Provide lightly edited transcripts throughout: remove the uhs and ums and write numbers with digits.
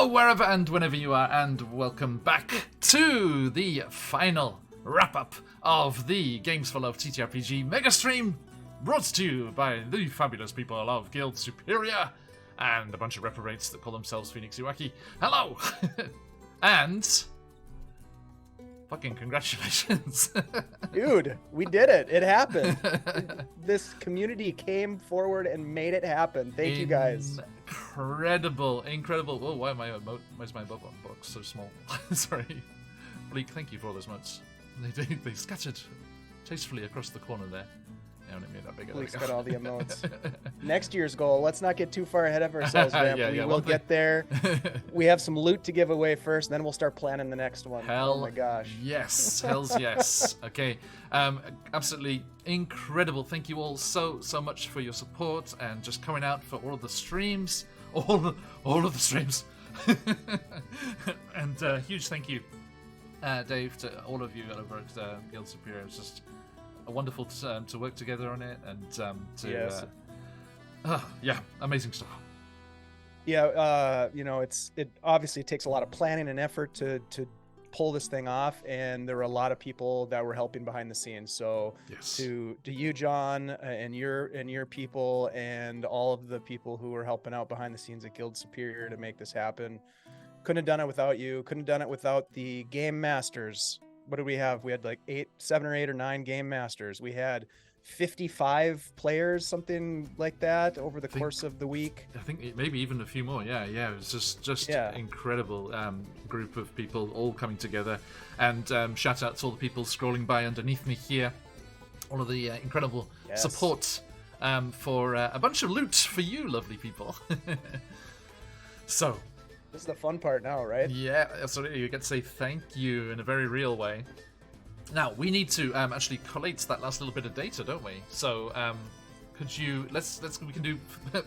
Hello, wherever and whenever you are, and welcome back to the final wrap-up of the Games for Love TTRPG mega stream, brought to you by the fabulous people of Guild Superior and a bunch of reprobates that call themselves QuestJunkiesUK. Hello! And fucking congratulations. Dude, we did it. It happened. This community came forward and made it happen. Thank you guys. Incredible. Oh, why is my book so small? Sorry. Bleak, thank you for all those motes. They scattered tastefully across the corner there. Yeah, I only made that bigger. Bleak's got all the emotes. Next year's goal, let's not get too far ahead of ourselves, Ramp. We will get there. We have some loot to give away first, and then we'll start planning the next one. Oh my gosh. Yes. Hells yes. Okay. Absolutely incredible. Thank you all so much for your support and just coming out for all of the streams. All of the streams. And huge thank you, Dave, to all of you over at Guild Superior. It's just wonderful to work together on it, and amazing stuff. Yeah, it obviously takes a lot of planning and effort to pull this thing off, and there were a lot of people that were helping behind the scenes. So yes. to you, John, and your people, and all of the people who were helping out behind the scenes at Guild Superior to make this happen. Couldn't have done it without you. Couldn't have done it without the game masters. What did we have? We had like 7 or 8 or 9 game masters. We had 55 players, something like that, over the course of the week. I think maybe even a few more. Yeah. It was just incredible group of people all coming together. And shout out to all the people scrolling by underneath me here. All of the incredible support for a bunch of loot for you, lovely people. So. This is the fun part now, right? Yeah, absolutely. You get to say thank you in a very real way. Now, we need to actually collate that last little bit of data, don't we? So, could you we can do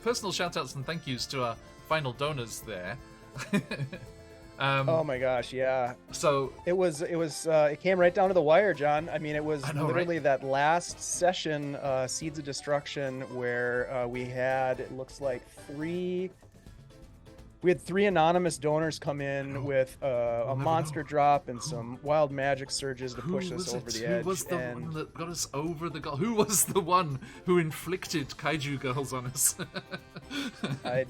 personal shout-outs and thank yous to our final donors there. Oh my gosh, yeah. So it came right down to the wire, John. I mean, it was literally right? That last session, Seeds of Destruction, where we had, it looks like 3 anonymous donors come in with a monster drop and some wild magic surges to push us over the edge. Who was the one that got us over the goal? Who was the one who inflicted kaiju girls on us? I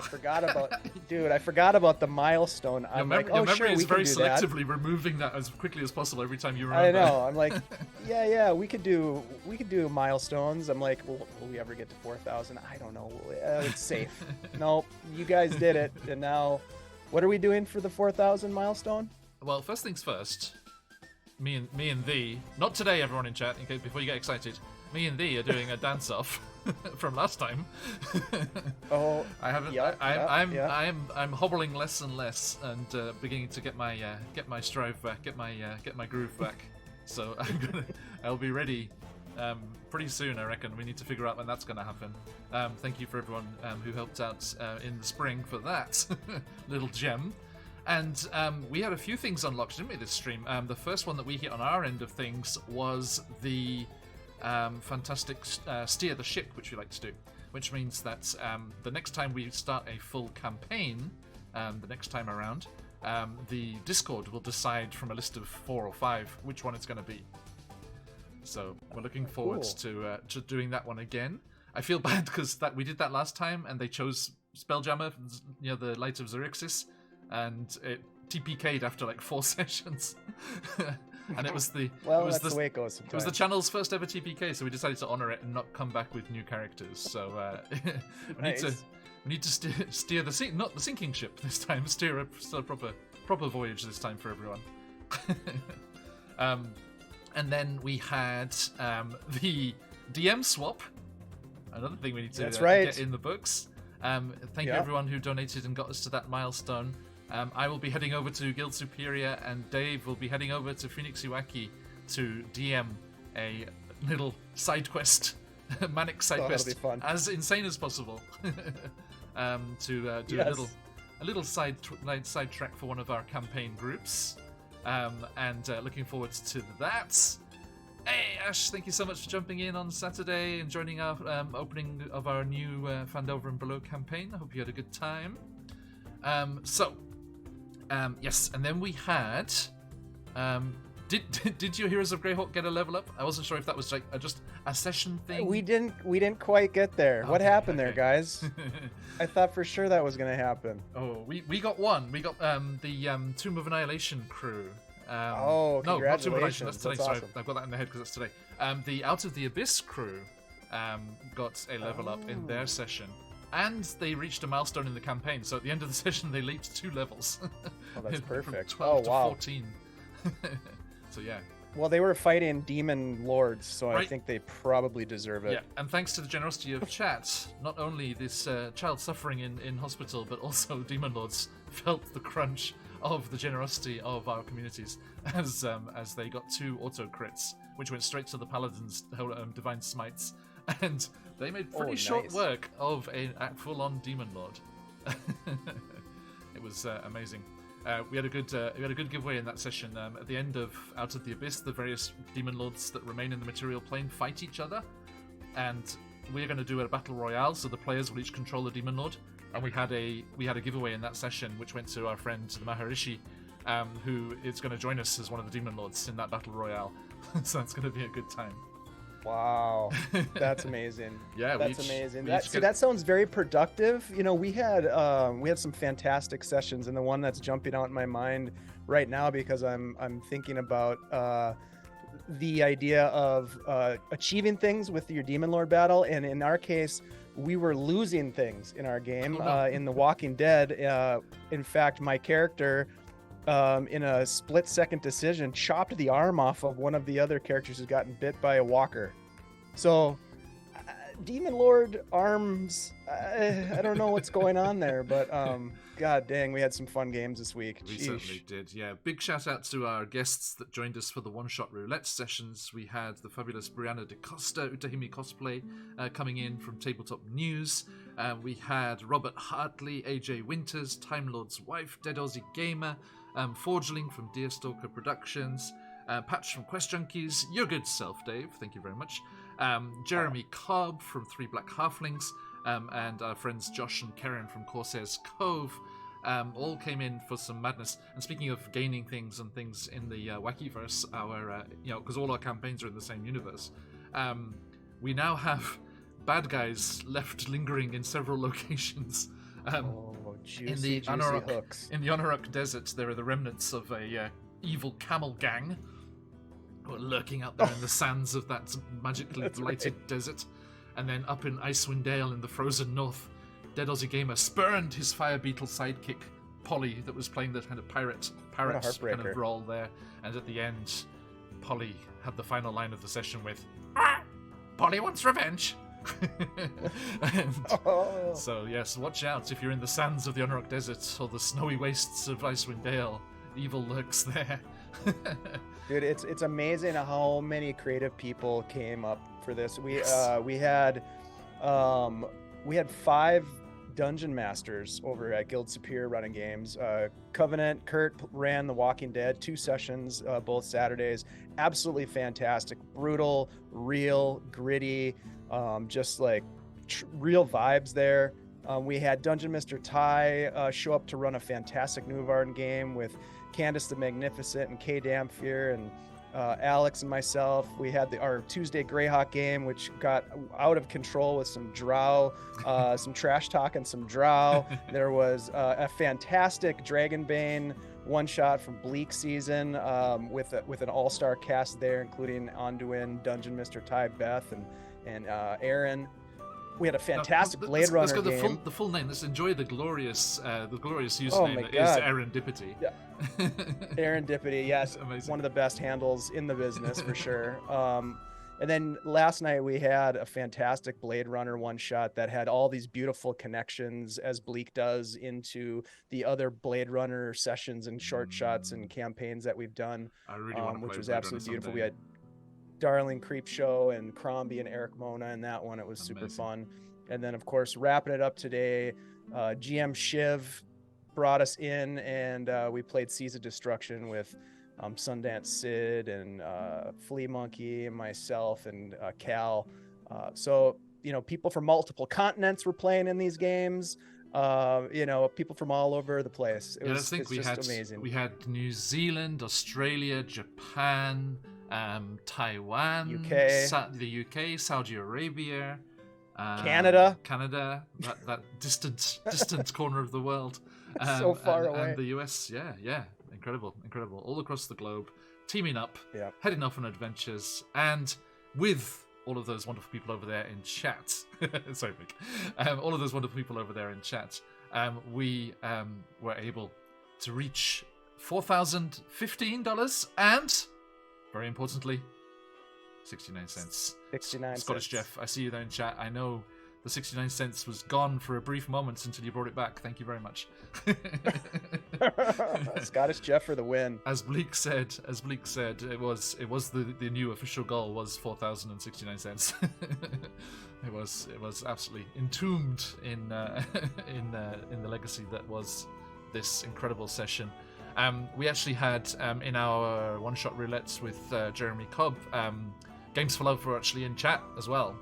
forgot about the milestone. Your memory is very selectively removing that as quickly as possible every time you remember. I know. I'm like, yeah, we could do milestones. I'm like, will we ever get to 4,000? I don't know. It's safe. Nope, you guys did it. And now, what are we doing for the 4,000 milestone? Well, first things first. Me and thee. Not today, everyone in chat. Okay, before you get excited. Me and thee are doing a dance-off from last time. Oh, I haven't. Yep, I'm hobbling less and less, and beginning to get my strive back, get my groove back. So I'll be ready pretty soon. I reckon we need to figure out when that's going to happen. Thank you for everyone who helped out in the spring for that little gem. And we had a few things unlocked, didn't we, this stream? The first one that we hit on our end of things was the fantastic steer the ship, which we like to do, which means that the next time we start a full campaign, the next time around, the Discord will decide from a list of 4 or 5 which one it's going to be. So we're looking forward to doing that one again. I feel bad because we did that last time and they chose Spelljammer, the Light of Xerxes, and it TPK'd after like 4 sessions. And it was the that's the way it goes sometimes. It was the channel's first ever TPK, so we decided to honor it and not come back with new characters. So we need to steer the not the sinking ship this time. Steer a proper voyage this time for everyone. And then we had the DM swap. Another thing we need to get in the books. Thank you everyone who donated and got us to that milestone. I will be heading over to Guild Superior, and Dave will be heading over to QuestJunkiesUK to DM a little side quest, manic side quest, as insane as possible, to do a little side track for one of our campaign groups, and looking forward to that. Hey Ash, thank you so much for jumping in on Saturday and joining our opening of our new Fandover and Below campaign. I hope you had a good time. Yes, and then we had. Did your Heroes of Greyhawk get a level up? I wasn't sure if that was like just a session thing. We didn't quite get there. What happened there, guys? I thought for sure that was gonna happen. Oh, we got one. We got the Tomb of Annihilation crew. Congratulations. No, not Tomb of Annihilation. That's today. That's Sorry, awesome. I've got that in my head because that's today. The Out of the Abyss crew got a level up in their session. And they reached a milestone in the campaign, so at the end of the session they leaped 2 levels. Oh, that's perfect. From 12 to wow. 14. So yeah. Well, they were fighting demon lords, so I Right. think they probably deserve it. Yeah, and thanks to the generosity of chat, not only this child suffering in hospital, but also demon lords felt the crunch of the generosity of our communities as they got 2 auto crits, which went straight to the paladins' divine smites, and they made pretty short nice. work of a full-on demon lord. It was amazing. We had a good giveaway in that session. At the end of Out of the Abyss, the various demon lords that remain in the material plane fight each other, and we're going to do a battle royale. So the players will each control a demon lord, and we had a giveaway in that session, which went to our friend the Maharishi, who is going to join us as one of the demon lords in that battle royale. So that's going to be a good time. Wow, that's amazing. Yeah, that's amazing. That sounds very productive. You know, we had some fantastic sessions, and the one that's jumping out in my mind right now because I'm thinking about the idea of achieving things with your demon lord battle, and in our case, we were losing things in our game. In The Walking Dead, in fact, my character. In a split-second decision, chopped the arm off of one of the other characters who's gotten bit by a walker. So, Demon Lord arms, I don't know what's going on there, but god dang, we had some fun games this week. We Sheesh. certainly did, yeah. Big shout out to our guests that joined us for the one-shot roulette sessions. We had the fabulous Brianna DeCosta, Utahimi Cosplay, coming in from Tabletop News. We had Robert Hartley, AJ Winters, Time Lord's wife, Dead Aussie Gamer, Forgeling from Deerstalker Productions, Patch from Quest Junkies, your good self, Dave, thank you very much, Jeremy Cobb from 3 Black Halflings, and our friends Josh and Karen from Corsair's Cove, all came in for some madness. And speaking of gaining things and things in the Wackyverse, our because all our campaigns are in the same universe, we now have bad guys left lingering in several locations. Juicy, in the juicy hooks. In the Honorok Desert, there are the remnants of a evil camel gang who are lurking out there in the sands of that magically lighted desert. And then up in Icewind Dale in the frozen north, Dead Aussie Gamer spurned his Fire Beetle sidekick, Polly, that was playing the kind of parrot kind of role there. And at the end, Polly had the final line of the session with, Polly wants revenge! So yes, watch out if you're in the sands of the Honorok Desert or the snowy wastes of Icewind Dale. Evil lurks there. Dude, it's amazing how many creative people came up for this. We had 5 dungeon masters over at Guild Superior running games. Covenant, Kurt ran The Walking Dead, 2 sessions, both Saturdays. Absolutely fantastic, brutal, real, gritty. Just like real vibes there. We had Dungeon Mr. Ty show up to run a fantastic Newvarden game with Candace the Magnificent and Kay Dampier and Alex and myself. We had our Tuesday Greyhawk game, which got out of control with some drow, some trash talk and some drow. There was a fantastic Dragonbane one-shot from Bleak Season with an all-star cast there, including Anduin, Dungeon Mr. Ty, Beth, and Aaron. We had a fantastic Blade Runner let's go game. The full name. Let's enjoy the glorious username that is Serendipity. Yeah. Serendipity, yes. Amazing. One of the best handles in the business for sure. And then last night we had a fantastic Blade Runner one-shot that had all these beautiful connections, as Bleak does, into the other Blade Runner sessions and short shots and campaigns that we've done, I really want to play which was Blade absolutely Runner beautiful. someday. We had Darling Creepshow and Crombie and Eric Mona in that one. It was super fun. And then, of course, wrapping it up today, GM Shiv brought us in, and we played Seas of Destruction with Sundance Sid and Flea Monkey and myself and Cal. So, people from multiple continents were playing in these games. People from all over the place. Let's think. It's just amazing. We had New Zealand, Australia, Japan, Taiwan, UK. the UK, Saudi Arabia, Canada, that distant corner of the world, so far away, and the US. Yeah, incredible, all across the globe, teaming up, yeah, heading off on adventures, and with all of those wonderful people over there in chat. Sorry, Vic. All of those wonderful people over there in chat. We were able to reach $4,015 and, very importantly, 69 cents. 69 Scottish cents. Jeff, I see you there in chat. I know the 69 cents was gone for a brief moment until you brought it back. Thank you very much. Scottish Jeff for the win. As Bleak said, it was the new official goal was 4,069 cents. It was absolutely entombed in the legacy that was this incredible session. We actually had in our one-shot roulettes with Jeremy Cobb, Games for Love were actually in chat as well.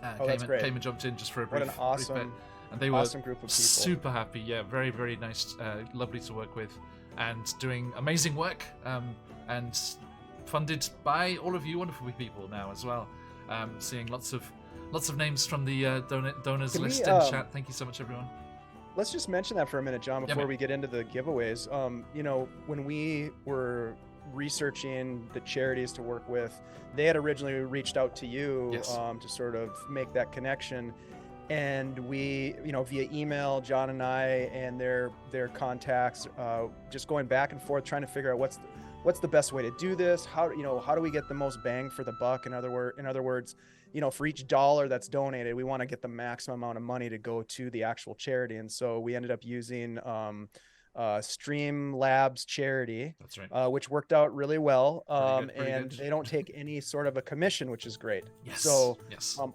That's great. Came and jumped in just for a brief, what an awesome, brief bit. And they were awesome group of people. Super happy. Yeah, very, very nice, lovely to work with, and doing amazing work, and funded by all of you wonderful people now as well. Seeing lots of names from the donors list in chat. Thank you so much, everyone. Let's just mention that for a minute, John, before we get into the giveaways. When we were researching the charities to work with, they had originally reached out to you to sort of make that connection, and we, via email, John and I and their contacts, just going back and forth trying to figure out what's the best way to do this, how do we get the most bang for the buck. In other words, for each dollar that's donated, we want to get the maximum amount of money to go to the actual charity. And so we ended up using Streamlabs charity. That's right. Which worked out really well. Pretty good. They don't take any sort of a commission, which is great. Yes. So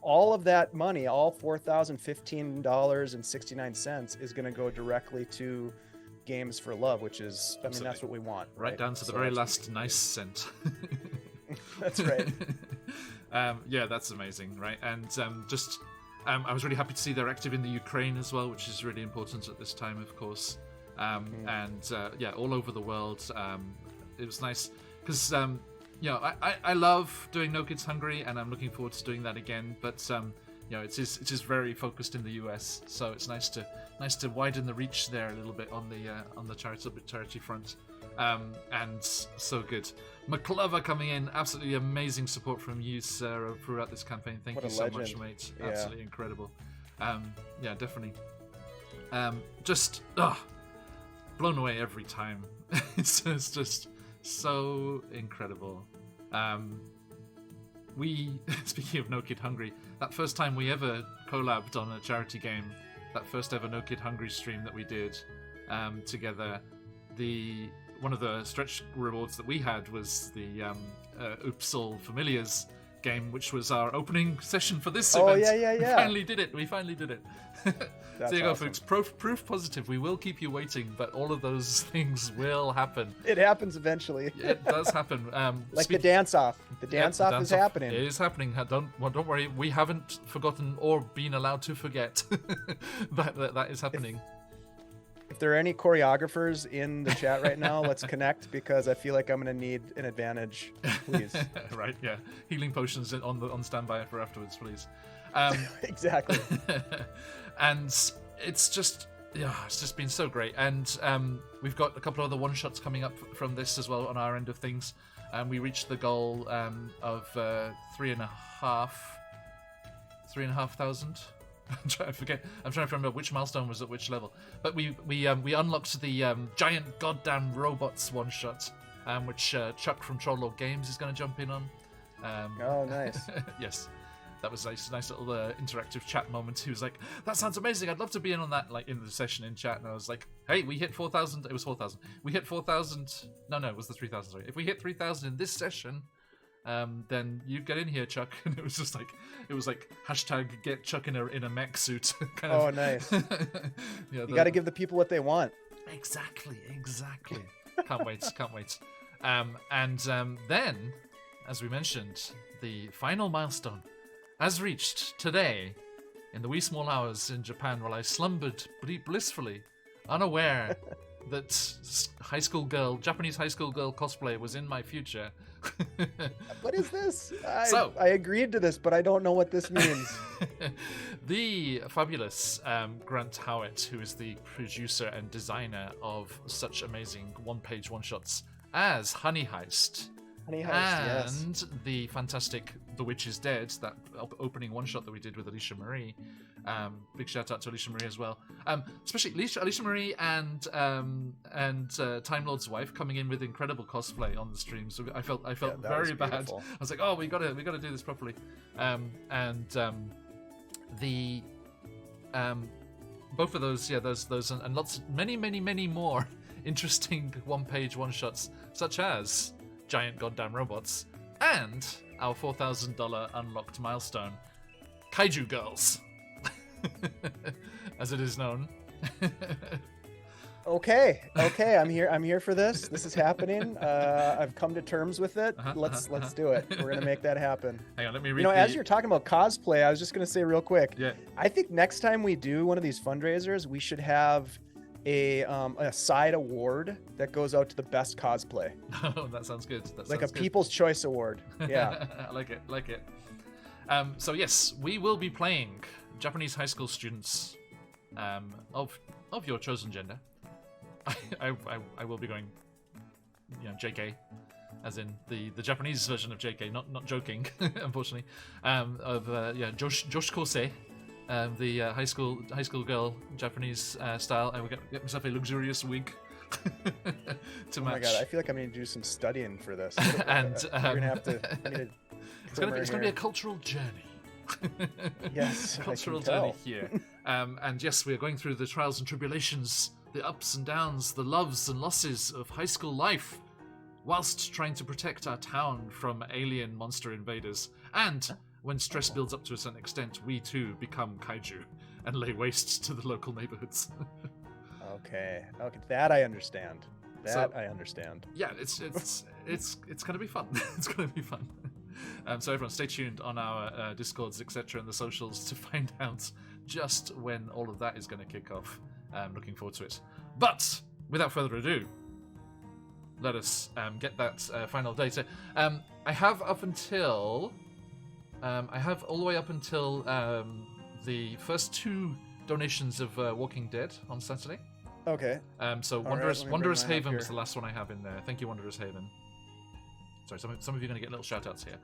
all of that money, all $4,015.69 is going to go directly to Games for Love, which is, that's what we want. Right down to the very last nice cent. That's right. That's amazing, right? And I was really happy to see they're active in the Ukraine as well, which is really important at this time, of course. All over the world. It was nice because I love doing No Kids Hungry, and I'm looking forward to doing that again. But it is very focused in the US, so it's nice to widen the reach there a little bit on the charity front. And so good. McClover coming in, absolutely amazing support from you, Sarah, throughout this campaign. Thank you so much, mate. Yeah. Absolutely incredible. Definitely. Blown away every time. It's just so incredible. We, speaking of No Kid Hungry, that first time we ever collabed on a charity game, that first ever No Kid Hungry stream that we did together, one of the stretch rewards that we had was the Oops All Familiars game, which was our opening session for this event. Yeah. We finally did it. That's there you go, awesome. folks. Proof positive. We will keep you waiting, but all of those things will happen. It happens eventually. It does happen. The dance-off. The dance-off is happening. It is happening. Don't worry. We haven't forgotten or been allowed to forget that is happening. If there are any choreographers in the chat right now, let's connect, because I feel like I'm going to need an advantage, please. Right, yeah. Healing potions on standby for afterwards, please. Exactly. And it's just been so great. And we've got a couple of other one-shots coming up from this as well on our end of things. We reached the goal of 3,500. I'm trying to remember which milestone was at which level. But we unlocked the giant goddamn robots one shot, which Chuck from Troll Games is going to jump in on. Oh, nice. Yes, that was a nice little interactive chat moment. He was like, "That sounds amazing. I'd love to be in on that." Like in the session in chat, and I was like, "Hey, we hit 4,000. It was 4,000. We hit 4,000. No, it was the 3,000. Sorry. If we hit 3,000 in this session, then you get in here, Chuck." And it was just like, hashtag get Chuck in a mech suit. Nice. You got to give the people what they want. Exactly. Can't wait. Then, as we mentioned, the final milestone has reached today. in the wee small hours in Japan while I slumbered blissfully, unaware that Japanese high school girl cosplay was in my future. What is this? So- I agreed to this, but I don't know what this means. The fabulous Grant Howitt, who is the producer and designer of such amazing one-page one-shots as Honey Heist, and the fantastic The Witch is Dead, that opening one-shot that we did with Alicia Marie. Big shout out to Alicia Marie as well. Especially Alicia Marie and Time Lord's wife coming in with incredible cosplay on the stream. So I felt very bad. I was like, oh, we gotta do this properly. Both of those, those and lots, many more interesting one-page one-shots, such as Giant Goddamn Robots and our $4,000 unlocked milestone, Kaiju Girls, as it is known. Okay, I'm here for this. This is happening. I've come to terms with it. Let's do it. We're gonna make that happen. Hang on, let me read. As you're talking about cosplay, I was just gonna say real quick. Yeah. I think next time we do one of these fundraisers, we should have a side award that goes out to the best cosplay. Oh, that sounds good. That like sounds a good. People's Choice Award. Yeah. I like it. So yes, we will be playing Japanese high school students of your chosen gender. I will be going, JK, as in the Japanese version of JK, not joking, unfortunately. Josh Kosei, the high school girl Japanese style. I will get myself a luxurious wig to match. Oh my god, I feel like I'm going to do some studying for this. And you're going to have to. It's going to be a cultural journey. Yes, cultural journey here. And yes, we are going through the trials and tribulations, the ups and downs, the loves and losses of high school life, whilst trying to protect our town from alien monster invaders. And when stress builds up to a certain extent, we too become kaiju and lay waste to the local neighborhoods. Okay, that I understand. I understand. Yeah, it's gonna be fun. It's gonna be fun. So everyone, stay tuned on our Discords, etc., and the socials to find out just when all of that is going to kick off. Looking forward to it. But without further ado, let us get that final data. I have all the way up until the first 2 donations of Walking Dead on Saturday. Okay. So Wanderer's Haven was the last one I have in there. Thank you, Wanderer's Haven. Sorry, some of you are going to get little shout-outs here.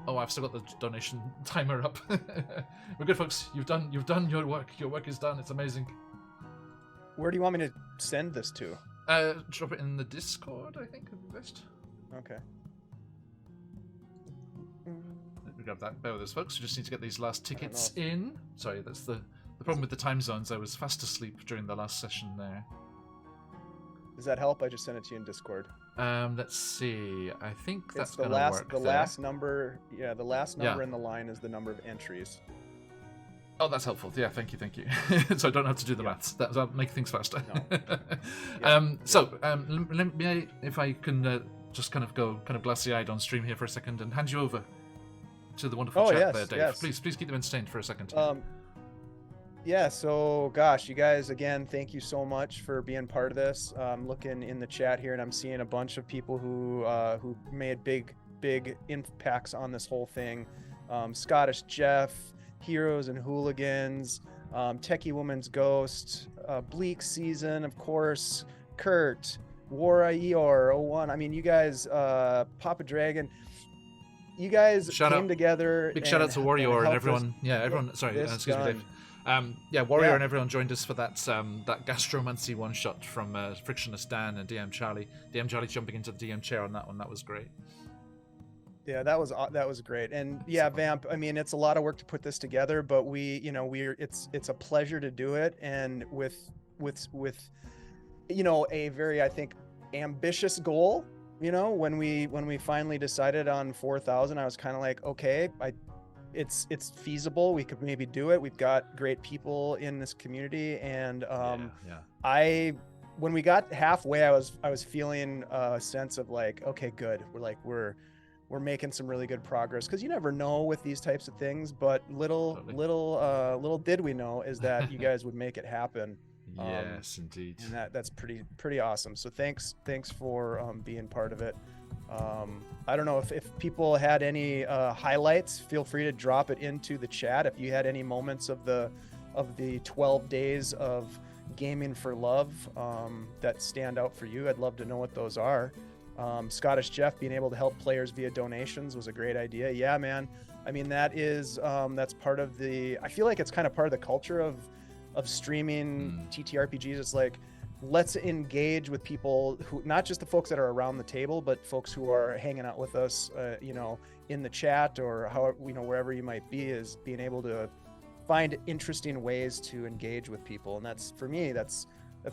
Oh, I've still got the donation timer up. We're good, folks. You've done your work. Your work is done. It's amazing. Where do you want me to send this to? Drop it in the Discord, I think would be best. Okay. Let me grab that. Bear with us, folks. We just need to get these last tickets in. Sorry, that's the problem with the time zones. I was fast asleep during the last session there. Does that help? I just sent it to you in Discord. Let's see. I think that's the last number. Yeah, the last number in the line is the number of entries. Oh, that's helpful. Yeah, thank you. So I don't have to do the maths. That'll make things faster. No. Let me, if I can just kind of go glassy-eyed on stream here for a second and hand you over to the wonderful chat there, Dave. Yes. Please keep them entertained for a second. Yeah, so gosh, you guys, again, thank you so much for being part of this. I'm looking in the chat here and I'm seeing a bunch of people who made big impacts on this whole thing. Scottish Jeff, Heroes and Hooligans, Techie Woman's Ghost, Bleak Season, of course, Kurt, Wara Eeyore 01. I mean, you guys, Papa Dragon, you guys came together. Big shout out to Warrior and everyone. Yeah, everyone. Sorry, excuse me, Dave. Warrior and everyone joined us for that gastromancy one shot from Frictionless Dan and DM Charlie. DM Charlie jumping into the DM chair on that one. That was great. Yeah, that was great. And yeah, Vamp, I mean, it's a lot of work to put this together, but it's a pleasure to do it, and with a very, I think, ambitious goal. When we finally decided on 4,000, I was kind of like, okay, it's feasible. We could maybe do it. We've got great people in this community, and when we got halfway, I was feeling a sense of like, okay, good. we're making some really good progress, because you never know with these types of things, but Totally. little did we know is that you guys would make it happen. Yes, indeed. And that's pretty awesome. So thanks for being part of it. I don't know if people had any highlights, feel free to drop it into the chat. If you had any moments of the 12 days of gaming for love that stand out for you, I'd love to know what those are. Scottish Jeff being able to help players via donations was a great idea. Yeah, man. I mean, that's part of I feel like it's kind of part of the culture of streaming TTRPGs. It's like, let's engage with people who, not just the folks that are around the table, but folks who are hanging out with us, in the chat or however, wherever you might be, is being able to find interesting ways to engage with people. And that's, for me, that's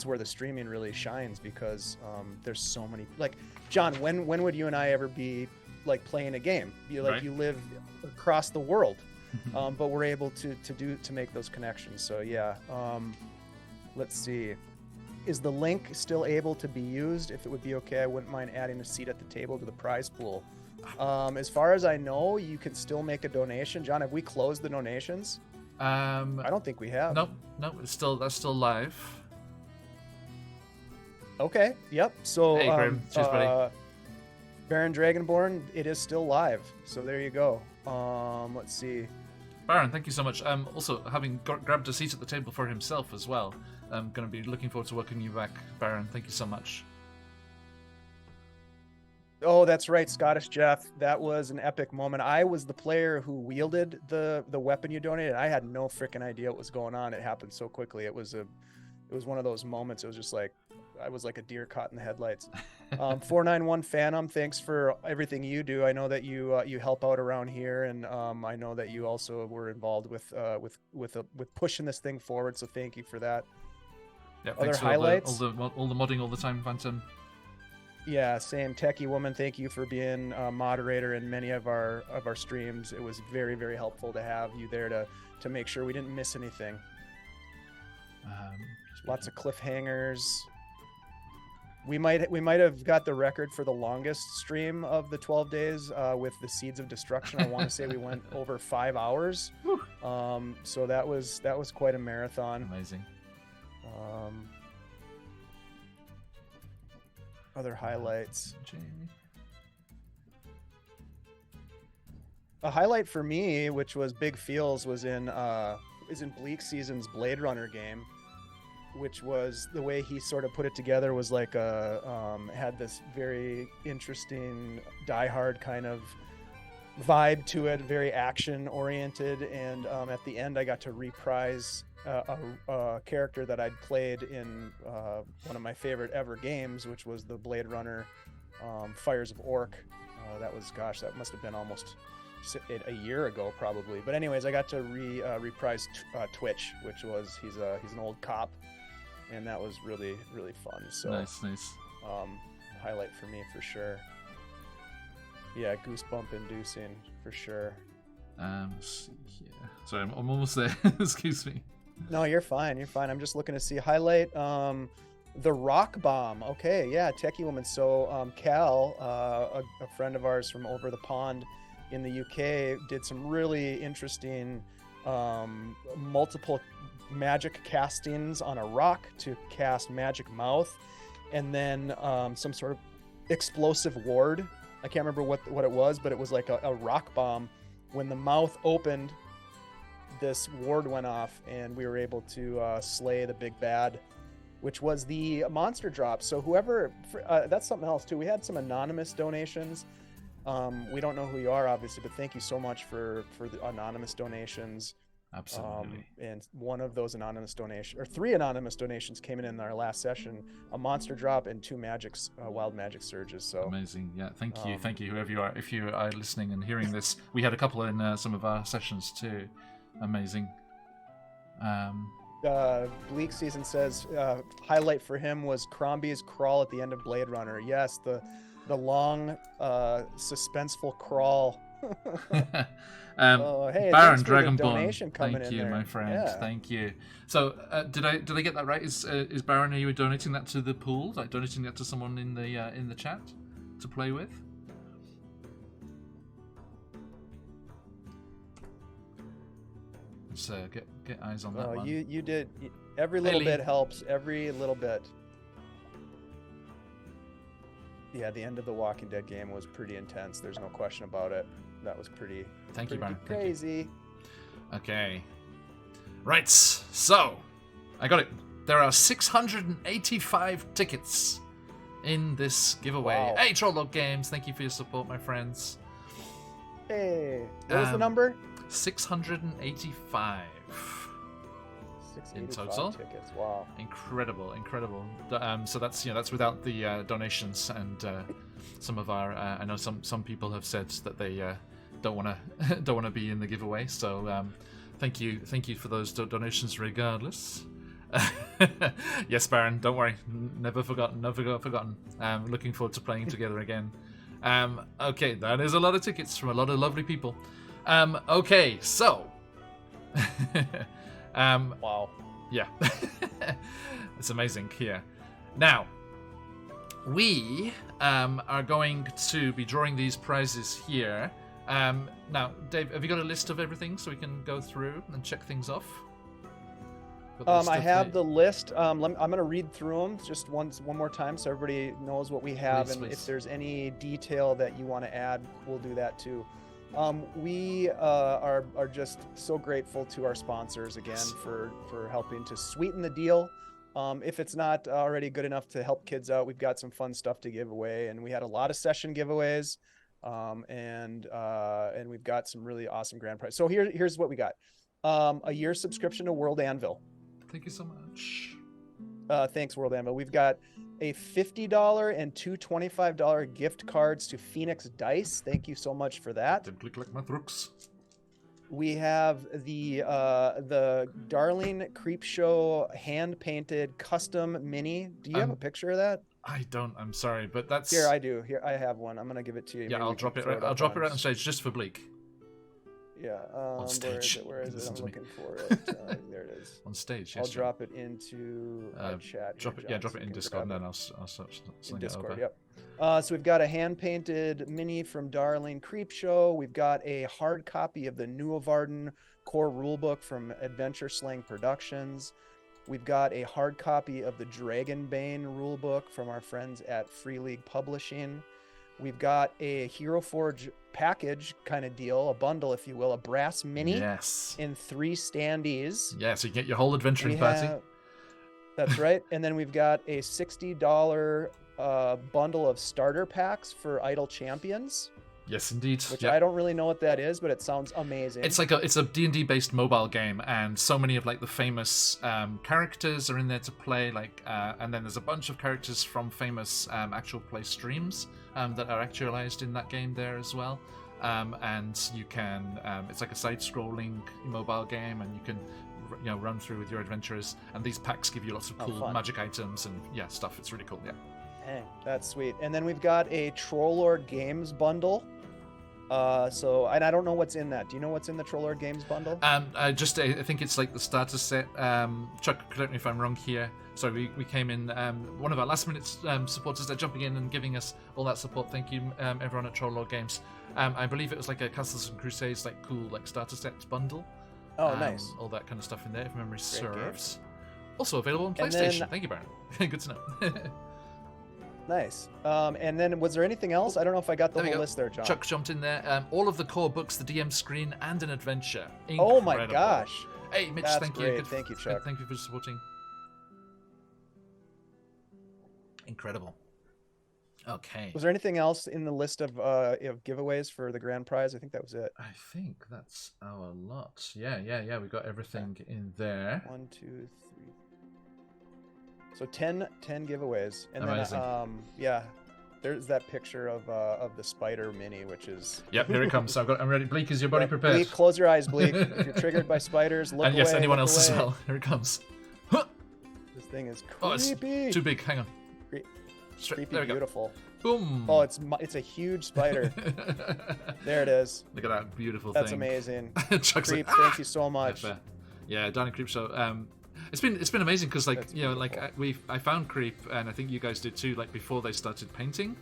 where the streaming really shines, because there's so many, like, John, when would you and I ever be like playing a game? You live across the world, but we're able to make those connections. So yeah, let's see. Is the link still able to be used? If it would be okay, I wouldn't mind adding a seat at the table to the prize pool. As far as I know, you can still make a donation. John, have we closed the donations? I don't think we have. Nope, that's still live. Okay, yep. So hey, Grim. Cheers, buddy. Baron Dragonborn, it is still live. So there you go. Let's see. Baron, thank you so much. Also, having grabbed a seat at the table for himself as well. I'm going to be looking forward to welcoming you back, Baron. Thank you so much. Oh, that's right, Scottish Jeff. That was an epic moment. I was the player who wielded the weapon you donated. I had no freaking idea what was going on. It happened so quickly. It was one of those moments. It was just like, I was like a deer caught in the headlights. 491 Phantom, thanks for everything you do. I know that you help out around here, and I know that you also were involved with pushing this thing forward. So thank you for that. Yeah, other thanks highlights. For all the modding all the time, Phantom. Yeah, same. Techie Woman, thank you for being a moderator in many of our streams. It was very, very helpful to have you there to make sure we didn't miss anything. Lots of cliffhangers. We might have got the record for the longest stream of the 12 days with the Seeds of Destruction. I want to say we went over 5 hours. So that was quite a marathon. Amazing. Other highlights. Jamie. A highlight for me, which was Big Feels, is in Bleak Season's Blade Runner game, which was the way he sort of put it together was like had this very interesting Die Hard kind of vibe to it, very action oriented, and at the end I got to reprise a character that I'd played in one of my favorite ever games, which was the Blade Runner Fires of Orc. That must have been almost a year ago probably, but anyways, I got to reprise Twitch, which was he's an old cop, and that was really, really fun. So nice. Highlight for me for sure. Yeah, goosebump inducing for sure. See here. Sorry, I'm almost there. Excuse me. No, you're fine. I'm just looking to see highlight. The rock bomb. Okay, yeah, Techie Woman. So Cal, a friend of ours from over the pond in the UK, did some really interesting multiple magic castings on a rock to cast magic mouth, and then some sort of explosive ward. I can't remember what it was, but it was like a rock bomb. When the mouth opened, this ward went off, and we were able to slay the big bad, which was the monster drop. So whoever, that's something else too. We had some anonymous donations. We don't know who you are, obviously, but thank you so much for the anonymous donations. Absolutely. And one of those anonymous donations, or 3 anonymous donations, came in our last session: a monster drop and 2 wild magic surges. So amazing. Yeah, thank you, whoever you are. If you are listening and hearing this, we had a couple in some of our sessions too. Amazing. Bleak Season says highlight for him was Crombie's crawl at the end of Blade Runner. Yes, the long suspenseful crawl. Hey, Baron Dragonborn, thank you, my friend. Yeah. Thank you. So, did I get that right? Is Baron? Are you donating that to the pool? Like donating that to someone in the chat to play with? Let's get eyes on that Oh, one. you did. Every little Haley. bit helps. Every little bit. Yeah, the end of the Walking Dead game was pretty intense. There's no question about it. That was pretty. Thank you, pretty Baron. Thank you. crazy. Okay. Right. So, I got it. There are 685 tickets in this giveaway. Wow. Hey, Trolllog Games, thank you for your support, my friends. Hey, what was the number? 685 in 685 total. tickets. Wow. Incredible, incredible. So that's that's without the donations, and some of our I know some people have said that they don't want to be in the giveaway. So thank you for those donations regardless. Yes, Baron, don't worry, never forgotten. Looking forward to playing together again. Okay, that is a lot of tickets from a lot of lovely people. Okay, so Wow. yeah. It's amazing here. Now, we are going to be drawing these prizes here. Now, Dave, have you got a list of everything so we can go through and check things off? I have the list. I'm going to read through them just one more time so everybody knows what we have. Please. If there's any detail that you want to add, we'll do that too. We are just so grateful to our sponsors again for helping to sweeten the deal. If it's not already good enough to help kids out, we've got some fun stuff to give away, and we had a lot of session giveaways, and we've got some really awesome grand prize. So here's what we got: a year subscription to World Anvil. Thank you so much. Thanks, World Anvil. We've got a $50 and two $25 gift cards to Phoenix Dice. Thank you so much for that. Don't click like my thruks. We have the Darling Creepshow hand-painted custom mini. Do you have a picture of that? I don't. I'm sorry, but that's Here, I do. Here, I have one. I'm gonna give it to you. Yeah, Maybe I'll we drop can it. throw I'll drop it up right on stage just for Bleak. Yeah. On stage. Where is it? Listen I'm to me. looking for it. There it is. On stage, yes. I'll John. drop it into chat. Drop here, it. Yeah, John, drop so it you in can Discord, and grab then it. I'll In sling it Discord, over. yep. So we've got a hand-painted mini from Darling Creepshow. We've got a hard copy of the New Avarden core rulebook from Adventure Slang Productions. We've got a hard copy of the Dragonbane rulebook from our friends at Free League Publishing. We've got a Hero Forge package kind of deal, a bundle, if you will, a brass mini in 3 standees. Yeah, so you get your whole adventuring party. That's right. And then we've got a $60 bundle of starter packs for Idle Champions. Yes, indeed. Which I don't really know what that is, but it sounds amazing. It's like it's a D&D based mobile game, and so many of like the famous characters are in there to play. And then there's a bunch of characters from famous actual play streams that are actualized in that game there as well. And you can it's like a side-scrolling mobile game, and you can run through with your adventurers. And these packs give you lots of cool magic items and stuff. It's really cool. Yeah. Dang, that's sweet. And then we've got a Trollord Games bundle. So I don't know what's in that. Do you know what's in the Trollord Games bundle? I think it's like the starter set. Chuck, correct me if I'm wrong here. So we came in. One of our last minute supporters are jumping in and giving us all that support. Thank you, everyone at Trollord Games. I believe it was like a Castles and Crusades cool starter sets bundle. Oh, nice. All that kind of stuff in there, if memory serves. Also available on PlayStation. Thank you, Baron. Good to know. Nice. And then was there anything else? I don't know if I got the whole list there, John. Chuck jumped in there. All of the core books, the DM screen, and an adventure. Incredible. Oh my gosh. Hey, Mitch, That's thank great. you. Thank you, Chuck. Thank you for supporting. Incredible. Okay. Was there anything else in the list of giveaways for the grand prize? I think that was it. I think that's our lot. Yeah. We got everything in there. 1, 2, 3. So 10 giveaways, and amazing. Then there's that picture of the spider mini, which is yep. Here it comes. So I'm ready. Bleak, is your body prepared? Bleak, close your eyes, Bleak. If you're triggered by spiders, look and away. yes, anyone look else away. as well. Here it comes. This thing is creepy. Oh, it's too big. Hang on. Creepy, there we go. beautiful. Boom. Oh, it's a huge spider. There it is. Look at that beautiful That's thing. That's amazing. Chuck's Creep, like, thank you so much. Yeah, Darling Creepshow. It's been amazing because I found Creep, and I think you guys did too, before they started painting.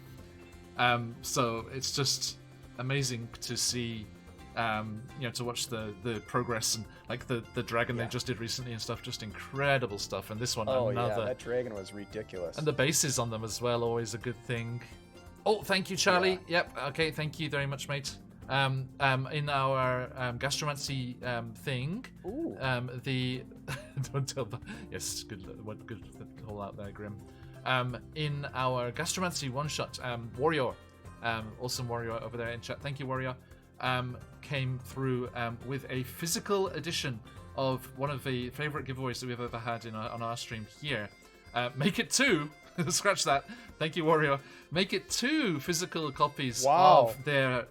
So it's just amazing to see to watch the progress and like the dragon they just did recently and stuff. Just incredible stuff. And this one, another. Yeah, that dragon was ridiculous. And the bases on them as well, always a good thing. Oh, thank you, Charlie. Yeah. Yep. Okay, thank you very much, mate. In our gastromancy thing, the don't tell the yes, good call out there, Grim. In our gastromancy one shot, Warrior, awesome Warrior over there in chat. Thank you, Warrior. Came through with a physical edition of one of the favorite giveaways that we've ever had on our stream here. Make it 2. Scratch that. Thank you, Warrior. Make it 2 physical copies of their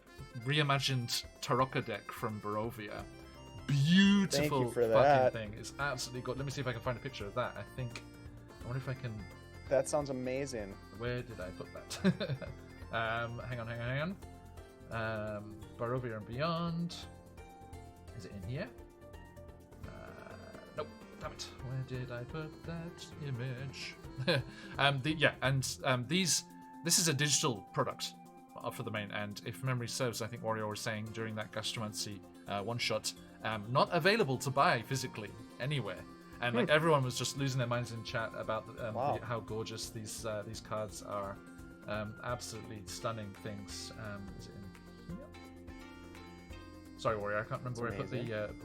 reimagined Tarokka deck from Barovia. Beautiful fucking thing. It's absolutely good. Let me see if I can find a picture of that. I wonder if I can. That sounds amazing. Where did I put that? Hang on. Barovia and Beyond. Is it in here? Nope. Damn it. Where did I put that image? This is a digital product for the main, and if memory serves, I think Warrior was saying during that gastromancy one shot, not available to buy physically anywhere, and like everyone was just losing their minds in chat about how gorgeous these cards are. Absolutely stunning things. Is it in here? Sorry, Warrior, I can't remember where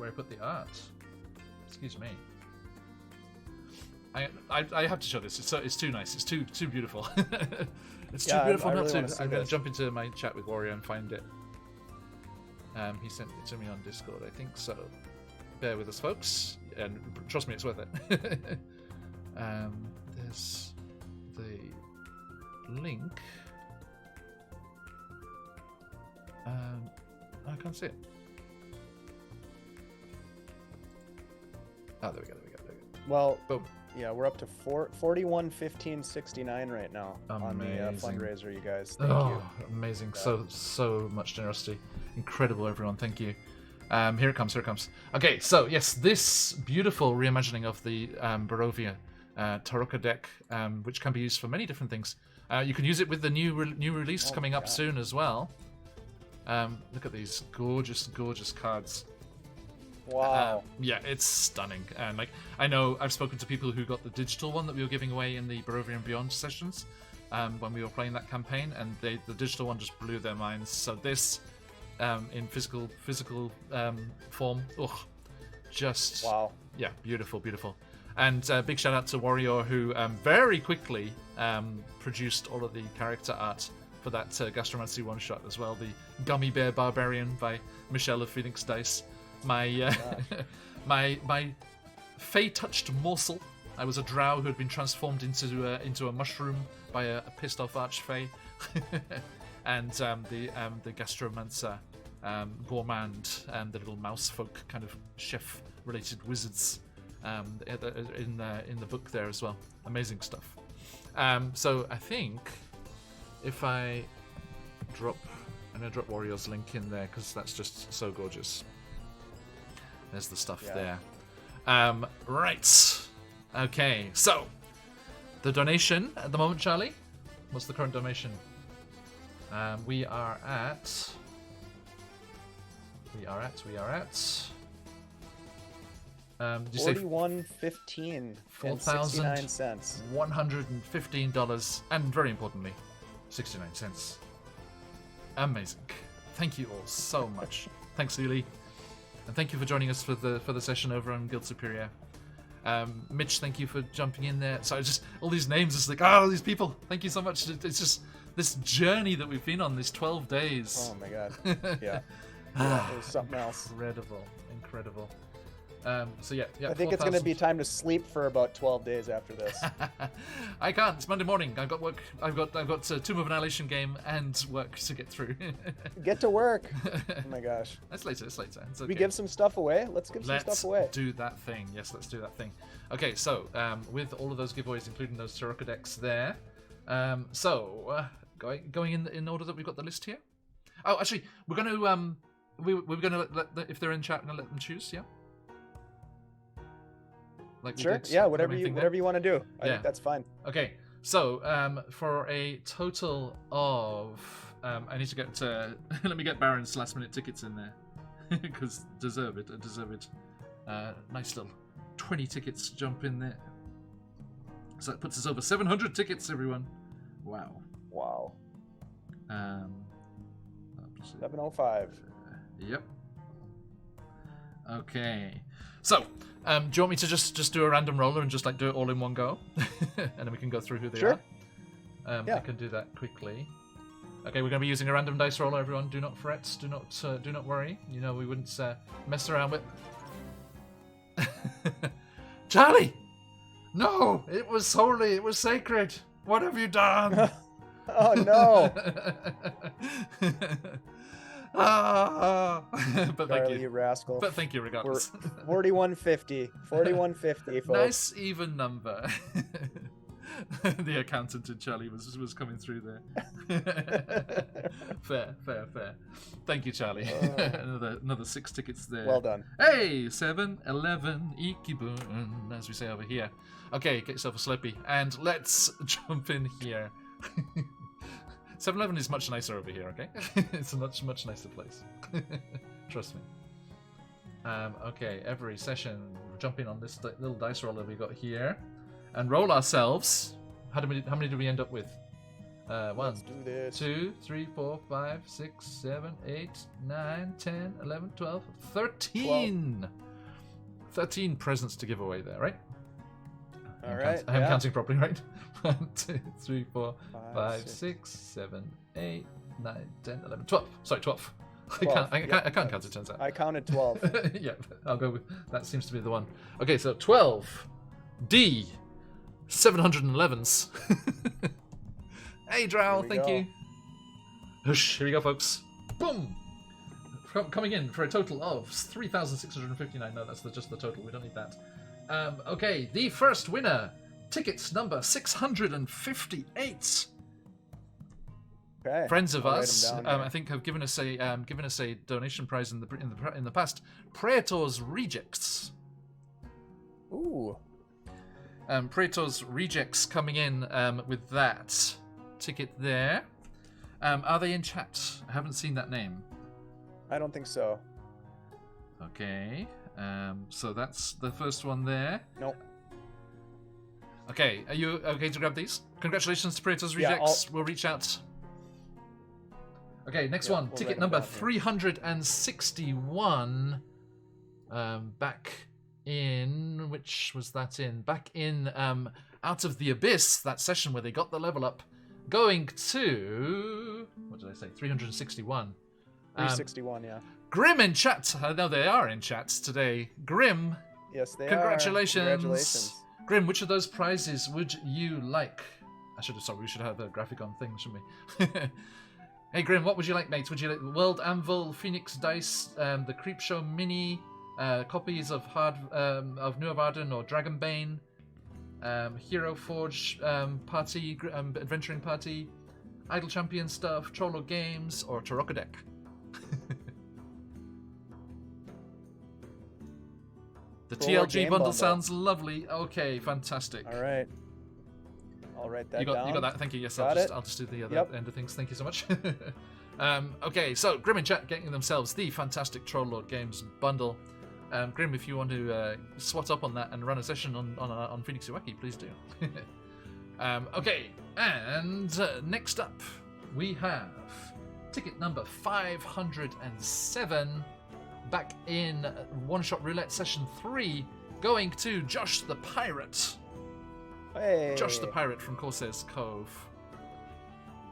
I put the art. Excuse me. I have to show this. It's too nice. It's too beautiful. It's too beautiful not to. I'm going to jump into my chat with Warrior and find it. He sent it to me on Discord, I think so. Bear with us, folks, and trust me, it's worth it. There's the link. I can't see it. Oh, there we go. Well, boom. Yeah, we're up to 41,1569 right now on the fundraiser, you guys. Thank you. Amazing. So much generosity. Incredible, everyone. Thank you. Here it comes. Okay, so yes, this beautiful reimagining of the Barovia Tarokka deck, which can be used for many different things. You can use it with the new release coming up soon as well. Look at these gorgeous cards. Wow. Yeah, it's stunning. And like, I know I've spoken to people who got the digital one that we were giving away in the Barovia and Beyond sessions when we were playing that campaign, and the digital one just blew their minds. So this in physical form, just wow. Yeah, beautiful. And big shout out to Warrior, who very quickly produced all of the character art for that Gastromancy one shot as well. The Gummy Bear Barbarian by Michelle of Phoenix Dice. My my fey-touched morsel. I was a drow who had been transformed into a mushroom by a pissed off archfey, and the gastromancer, gourmand, and the little mouse folk kind of chef related wizards in the book there as well. Amazing stuff. So I think if I'm gonna drop Warrior's link in there because that's just so gorgeous. There's the stuff there. Right. Okay, so the donation at the moment, Charlie. What's the current donation? We are at. 41.15 and 69 cents. $115, and very importantly, 69 cents. Amazing. Thank you all so much. Thanks, Lily. And thank you for joining us for the session over on Guild Superior. Mitch, thank you for jumping in there. So just all these names, it's like, all these people. Thank you so much. It's just this journey that we've been on, these 12 days. Oh my god. Yeah. It was something else. Incredible. So yeah. I think 4, it's going to be time to sleep for about 12 days after this. I can't. It's Monday morning. I've got work. I've got Tomb of Annihilation game and work to get through. Get to work. Oh my gosh. That's later. It's okay. We give some stuff away. Let's give some stuff away. Let's do that thing. Yes, let's do that thing. Okay, so with all of those giveaways, including those Tarokka decks there. Going in order that we've got the list here. Oh, actually, we're going to we're going to let if they're in chat, we're going to let them choose. Yeah. Like sure. Yeah. Whatever you want to do. I think that's fine. Okay. So for a total of I need to get let me get Baron's last minute tickets in there. because deserve it. Nice little 20 tickets jump in there. So that puts us over 700 tickets, everyone. Wow. Wow. 705. Yep. Okay. So, do you want me to just do a random roller and just like do it all in one go, and then we can go through who they are? Yeah. I can do that quickly. Okay, we're going to be using a random dice roller. Everyone, do not fret. Do not worry. You know we wouldn't mess around with. Charlie, no! It was holy. It was sacred. What have you done? Oh no! But Charlie, thank you, rascal. But thank you, regardless. 4150. 4150, folks. Nice even number. The accountant in Charlie was coming through there. Fair. Thank you, Charlie. Another 6 tickets there. Well done. Hey, 7-11 Ikibun, as we say over here. Okay, get yourself a Slurpee, and let's jump in here. 7-Eleven is much nicer over here, okay? It's a much nicer place. Trust me. Okay, every session, jump in on this little dice roller we got here, and roll ourselves. How many did we end up with? 1, Let's do this. 2, 3, 4, 5, 6, 7, 8, 9, 10, 11, 12, 13. 13 presents to give away there, right? All right. I am counting properly, right? 1, 2, 3, 4, 5, 6. 6, 7, 8, 9, 10, 11, 12. Sorry, 12. 12. I can't count, it turns out. I counted 12. Yeah, I'll go with that. Seems to be the one. Okay, so 12. D. 711s. Hey, Drow, thank you. Hush, here we go, folks. Boom! Coming in for a total of 3,659. No, that's just the total. We don't need that. Okay, the first winner. Tickets number 658. Okay. Friends of I'll write us, them down I think, have given us a donation prize in the past. Praetor's Rejects. Ooh. Praetor's Rejects coming in with that ticket there. Are they in chat? I haven't seen that name. I don't think so. Okay. So that's the first one there. Nope. Okay, are you okay to grab these? Congratulations to Praetor's Yeah, Rejects. We'll reach out. Okay, next one. we'll Ticket write them number down here. 361. Back in... Which was that in? Back in Out of the Abyss, that session where they got the level up. Going to... What did I say? 361. 361, yeah. Grim in chat. I know they are in chat today. Grim, Yes, they congratulations. are. Congratulations. Grim, which of those prizes would you like? We should have the graphic on thing, shouldn't we? Hey Grim, what would you like, mate? Would you like World Anvil, Phoenix Dice, the Creepshow Mini, copies of New of Arden or Dragonbane, Hero Forge Party, Adventuring Party, Idle Champion stuff, Trollo Games, or Taroko Deck? The Trollo TLG game bundle bundle. sounds lovely. Okay, fantastic. All right. I'll write that You down. got that. Thank you. Yes, Got I'll just do the other Yep. end of things. Thank you so much. Okay, so Grim and Chat getting themselves the fantastic Troll Lord Games bundle. Grim, if you want to swat up on that and run a session on QuestJunkiesUK, please do. Okay, and next up we have ticket number 507. Back in One Shot Roulette Session 3, going to Josh the Pirate. Hey. Josh the Pirate from Corsair's Cove.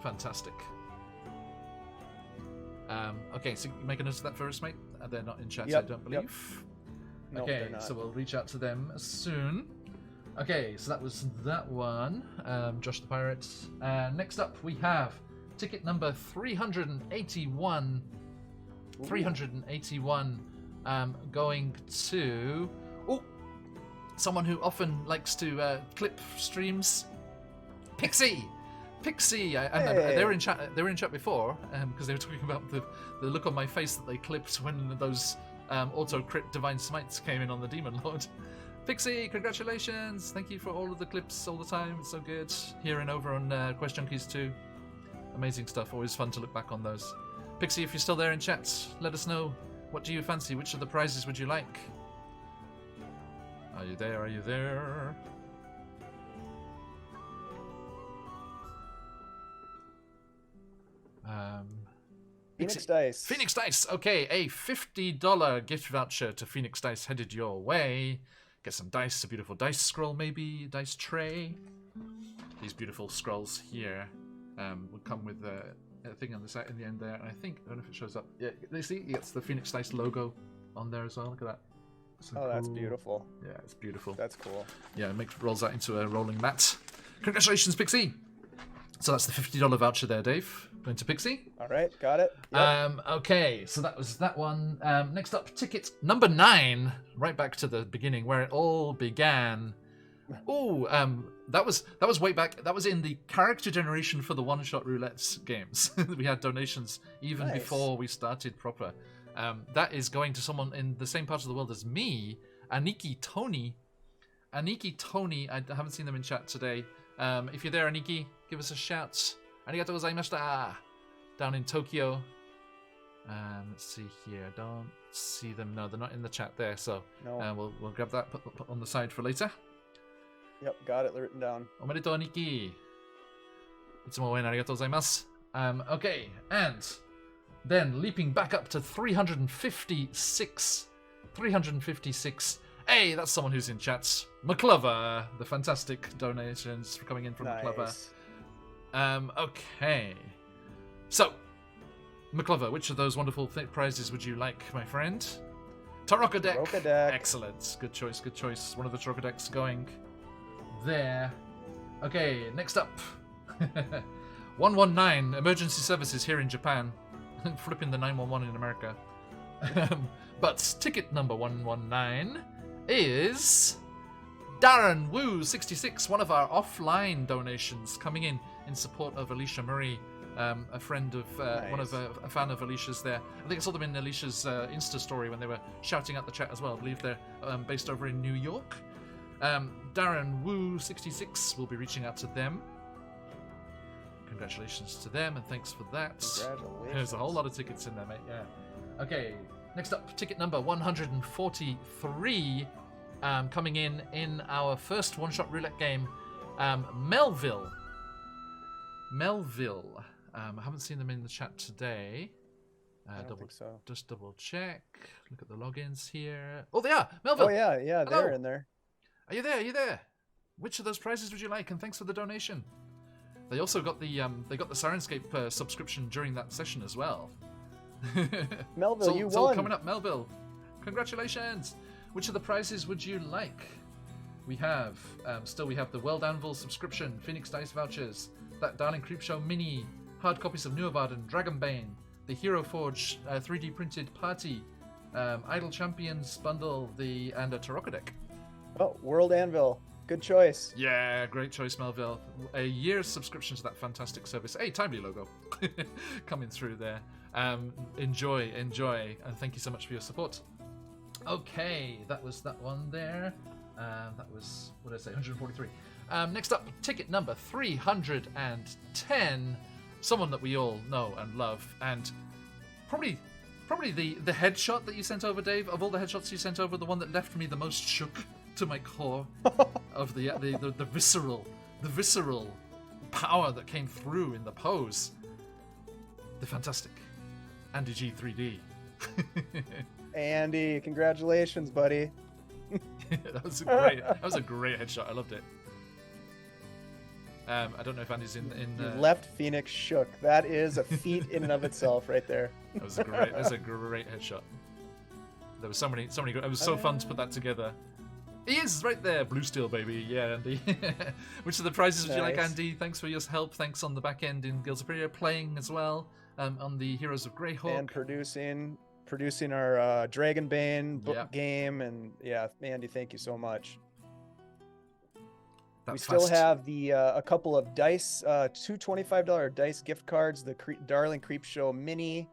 Fantastic. Okay, so you make a note of that for us, mate. They're not in chat, Yep, I don't believe. Nope, Okay, they're not. so we'll reach out to them soon. Okay, so that was that one. Josh the Pirate. Next up, we have ticket number 381. 381 going to someone who often likes to clip streams. Pixie. I know, they were in chat before because they were talking about the look on my face that they clipped when those auto crit divine smites came in on the Demon Lord. Pixie, congratulations! Thank you for all of the clips all the time. It's so good. Here and over on Quest Junkies too. Amazing stuff. Always fun to look back on those. Pixie, if you're still there in chat, let us know What do you fancy? Which of the prizes would you like? Are you there? Are you there? Phoenix Dice. Phoenix Dice. Okay, a $50 gift voucher to Phoenix Dice headed your way. Get some dice, a beautiful dice scroll maybe, a dice tray. These beautiful scrolls here would come with a thing on the side in the end there. And I don't know if it shows up. Yeah, you see, it's the Phoenix Dice logo on there as well. Look at that. So cool. That's beautiful. Yeah, it's beautiful. That's cool. Yeah, rolls that into a rolling mat. Congratulations, Pixie. So that's the $50 voucher there, Dave. Going to Pixie. All right, got it. Yep. Okay, so that was that one. Next up, ticket number 9. Right back to the beginning where it all began. Oh, that was way back. That was in the character generation for the one-shot roulette games. We had donations even before we started proper. That is going to someone in the same part of the world as me, Aniki Tony. Aniki Tony, I haven't seen them in chat today. If you're there, Aniki, give us a shout. Arigatou gozaimashita. Down in Tokyo. Let's see here. I don't see them. No, they're not in the chat there. So No. we'll grab that, put on the side for later. Yep, got it written down. Omedetou, Aniki. Itsumo oen arigatou gozaimasu. Okay, and then leaping back up to 356. 356. Hey, that's someone who's in chats. McClover. The fantastic donations coming in from McClover. Okay. So, McClover, which of those wonderful prizes would you like, my friend? Taroko deck. Taroko deck. Excellent. Good choice, good choice. One of the Taroko decks going there. Okay, next up. 119, emergency services here in Japan. Flipping the 911 in America. But ticket number 119 is Darren Wu 66, one of our offline donations coming in support of Alicia Murray, a friend of a fan of Alicia's there. I think I saw them in Alicia's Insta story when they were shouting out the chat as well. I believe they're based over in New York. Darren Wu 66 will be reaching out to them. Congratulations to them and thanks for that. Congratulations. There's a whole lot of tickets in there, mate. Yeah. Okay. Next up, ticket number 143, coming in our first one-shot roulette game, Melville. Melville. I haven't seen them in the chat today. I don't think so. Just double check. Look at the logins here. Oh, they are. Melville. Oh yeah, Hello. they're in there. Are you there? Are you there? Which of those prizes would you like? And thanks for the donation. They also got the Sirenscape subscription during that session as well. Melville, you it's all won. coming up, Melville. Congratulations. Which of the prizes would you like? We have we have the World Anvil subscription, Phoenix Dice vouchers, that Darling Creepshow mini, hard copies of Nuavad and Dragonbane, the Hero Forge 3D printed party, Idle Champions bundle, and a Taroko deck. Oh, World Anvil. Good choice. Yeah, great choice, Melville. A year's subscription to that fantastic service. Hey, timely logo coming through there. Enjoy, and thank you so much for your support. Okay, that was that one there. That was, what did I say, 143. Next up, ticket number 310. Someone that we all know and love, and probably the headshot that you sent over, Dave. Of all the headshots you sent over, the one that left me the most shook to my core of the visceral power that came through in the pose. The fantastic Andy G 3D. Andy, congratulations, buddy. that was a great headshot. I loved it. I don't know if Andy's in. You left Phoenix shook. That is a feat in and of itself, right there. That was a great headshot. There was so many. It was so fun to put that together. He is right there, Blue Steel, baby. Yeah, Andy. Which of the prizes would you like, Andy? Thanks for your help. Thanks on the back end in Guild Superior, playing as well on the Heroes of Greyhawk. And producing our Dragonbane book game. And yeah, Andy, thank you so much. We still have a couple of dice, two $25 dice gift cards, the Darling Creepshow mini,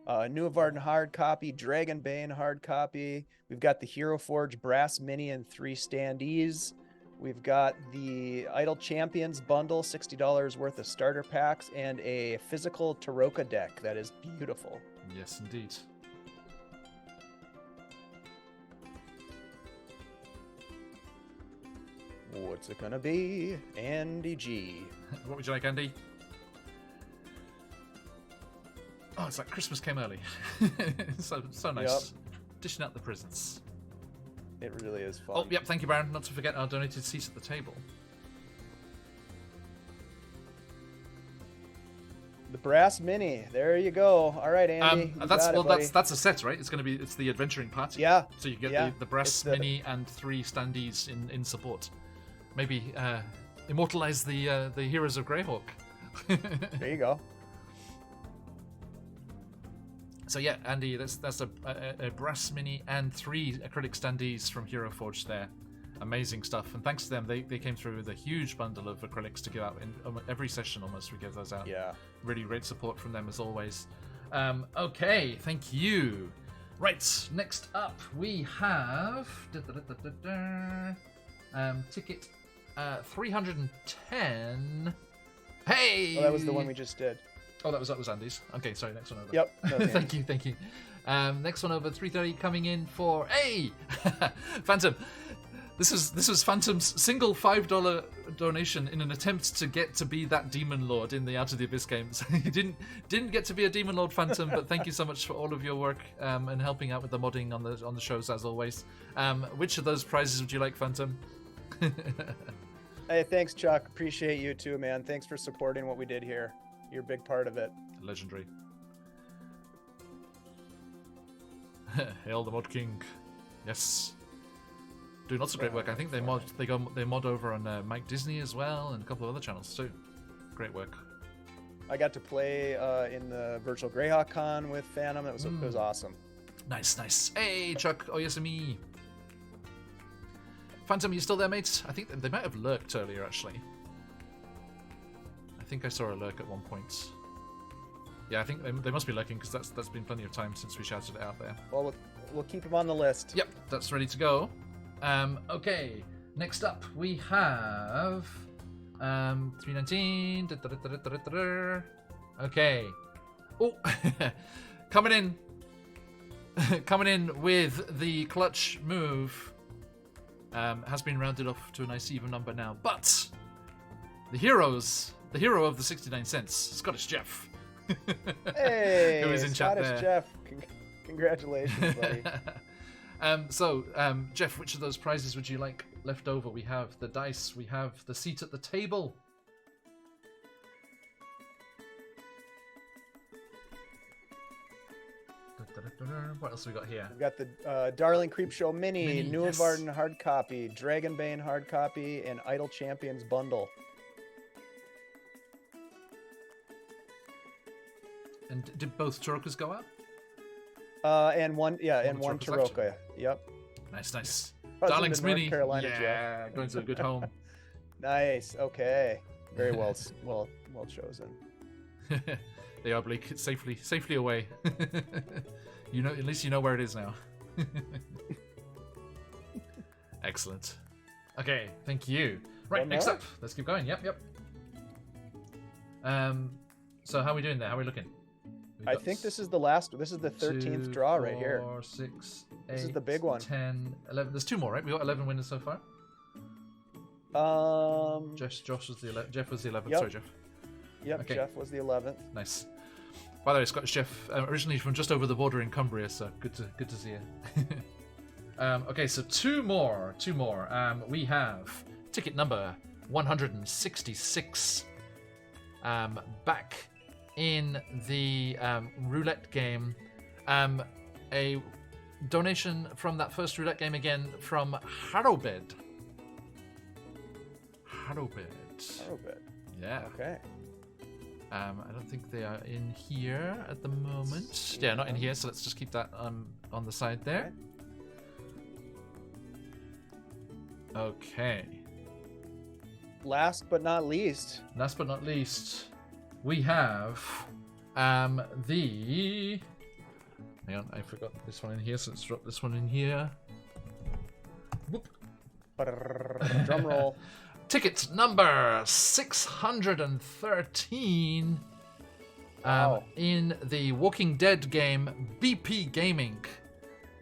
Nuavad hard copy, Dragonbane hard copy. We've got the Hero Forge brass mini and 3 standees. We've got the Idle Champions bundle, $60 worth of starter packs, and a physical Taroko deck that is beautiful. Yes, indeed. What's it gonna be? Andy G. What would you like, Andy? Oh, it's like Christmas came early. so nice. Yep. Dishing out the presents. It really is fun. Oh, yep, thank you, Baron. Not to forget our donated seats at the table. The brass mini. There you go. All right, Andy. That's a set, right? It's the adventuring party. Yeah. So you get the brass mini and 3 standees in support. Maybe immortalize the heroes of Greyhawk. There you go. So yeah, Andy, that's a brass mini and 3 acrylic standees from Hero Forge there. Amazing stuff, and thanks to them, they came through with a huge bundle of acrylics to give out in every session. Almost we give those out. Yeah, really great support from them as always. Okay, thank you. Right, next up we have ticket 310. Hey, that was the one we just did. Oh, that was Andy's. Okay, sorry, next one over. Yep. Thank you. Next one over, 330 coming in for Phantom. This was Phantom's single $5 donation in an attempt to get to be that Demon Lord in the Out of the Abyss game. So he didn't get to be a Demon Lord, Phantom, but thank you so much for all of your work and helping out with the modding on the shows as always. Which of those prizes would you like, Phantom? Hey, thanks, Chuck. Appreciate you too, man. Thanks for supporting what we did here. You're a big part of it. Legendary. Hail the Mod King. Yes. Doing lots of great work. I think they mod over on Mike Disney as well and a couple of other channels too. Great work. I got to play in the virtual Greyhawk Con with Phantom. It was awesome. Nice. Hey, Chuck. Oh, yes, me. Phantom, you still there, mate? I think they might have lurked earlier, actually. I think I saw a lurk at one point. Yeah, I think they must be lurking because that's been plenty of time since we shouted it out there. Well, we'll keep them on the list. Yep, that's ready to go. Okay, next up we have 319. Okay. Oh, coming in with the clutch move. Has been rounded off to a nice even number now, but the hero of the 69 cents, Scottish Jeff. Hey, who is in chat Scottish there. Jeff. Congratulations, buddy. Jeff, which of those prizes would you like left over? We have the dice, we have the seat at the table. What else have we got here? We've got the Darling Creepshow Mini, Newarvarden hard copy, Dragonbane hard copy, and Idle Champions bundle. And did both Tarokas go out? And one Taroka. Yep. Nice. Husband Darling's in North Mini. Carolina, yeah, going to a good home. Nice. Okay. Very well chosen. They are, Bleak. It's safely away. You know, at least you know where it is now. Excellent. Okay, thank you. Right, next up, let's keep going. Yep. So how are we doing there? How are we looking? I think this is the last. This is the 13th draw right here. 4, 6, 8, this is the big one. 10, 11. There's 2 more, right? We got 11 winners so far. Jeff was the 11th. Yep. Sorry, Jeff. Yep, Okay. Jeff was the 11th. Nice. By the way, Scottish Jeff, originally from just over the border in Cumbria, so good to see you. Okay, so 2 more. We have ticket number 166. Back in the roulette game, a donation from that first roulette game again from Harrowbed. Yeah. Okay. I don't think they are in here at the moment. Yeah, not in here, so let's just keep that on the side there. Okay. Last but not least, we have the... Hang on, I forgot this one in here, so let's drop this one in here. Whoop. Drum roll. Ticket number 613 Wow. in the Walking Dead game BP Gaming.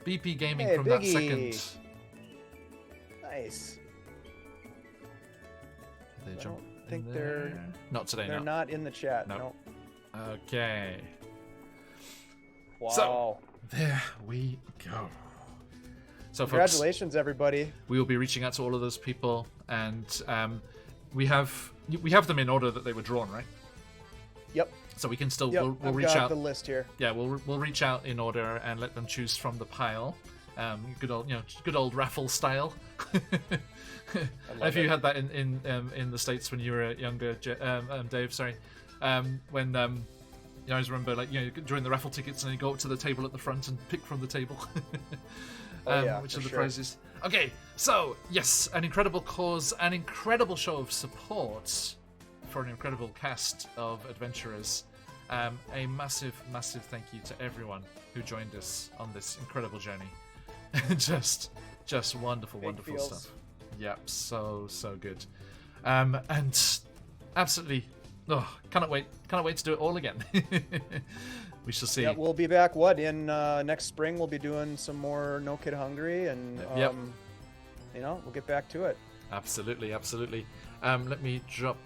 BP Gaming Hey, from Biggie. that second. Nice. They I jump don't think in they're there? Not today, they're no. not in the chat. No. No. Okay. Wow. So, there we go. So, folks, Congratulations, everybody. we will be reaching out to all of those people, and we have them in order that they were drawn, right? Yep. So we can still Yep. we'll I've reach got out. the list here. Yeah, we'll reach out in order and let them choose from the pile. Good old raffle style. If you had that in the States when you were younger, Dave. Sorry, when I always remember during the raffle tickets and you go up to the table at the front and pick from the table. Which are the prizes. Okay, so yes, an incredible cause, an incredible show of support for an incredible cast of adventurers. A massive thank you to everyone who joined us on this incredible journey. just wonderful stuff. Yep, so good. And absolutely, cannot wait to do it all again. We shall see. Yeah, we'll be back. In next spring we'll be doing some more No Kid Hungry, and we'll get back to it. Absolutely. Let me drop.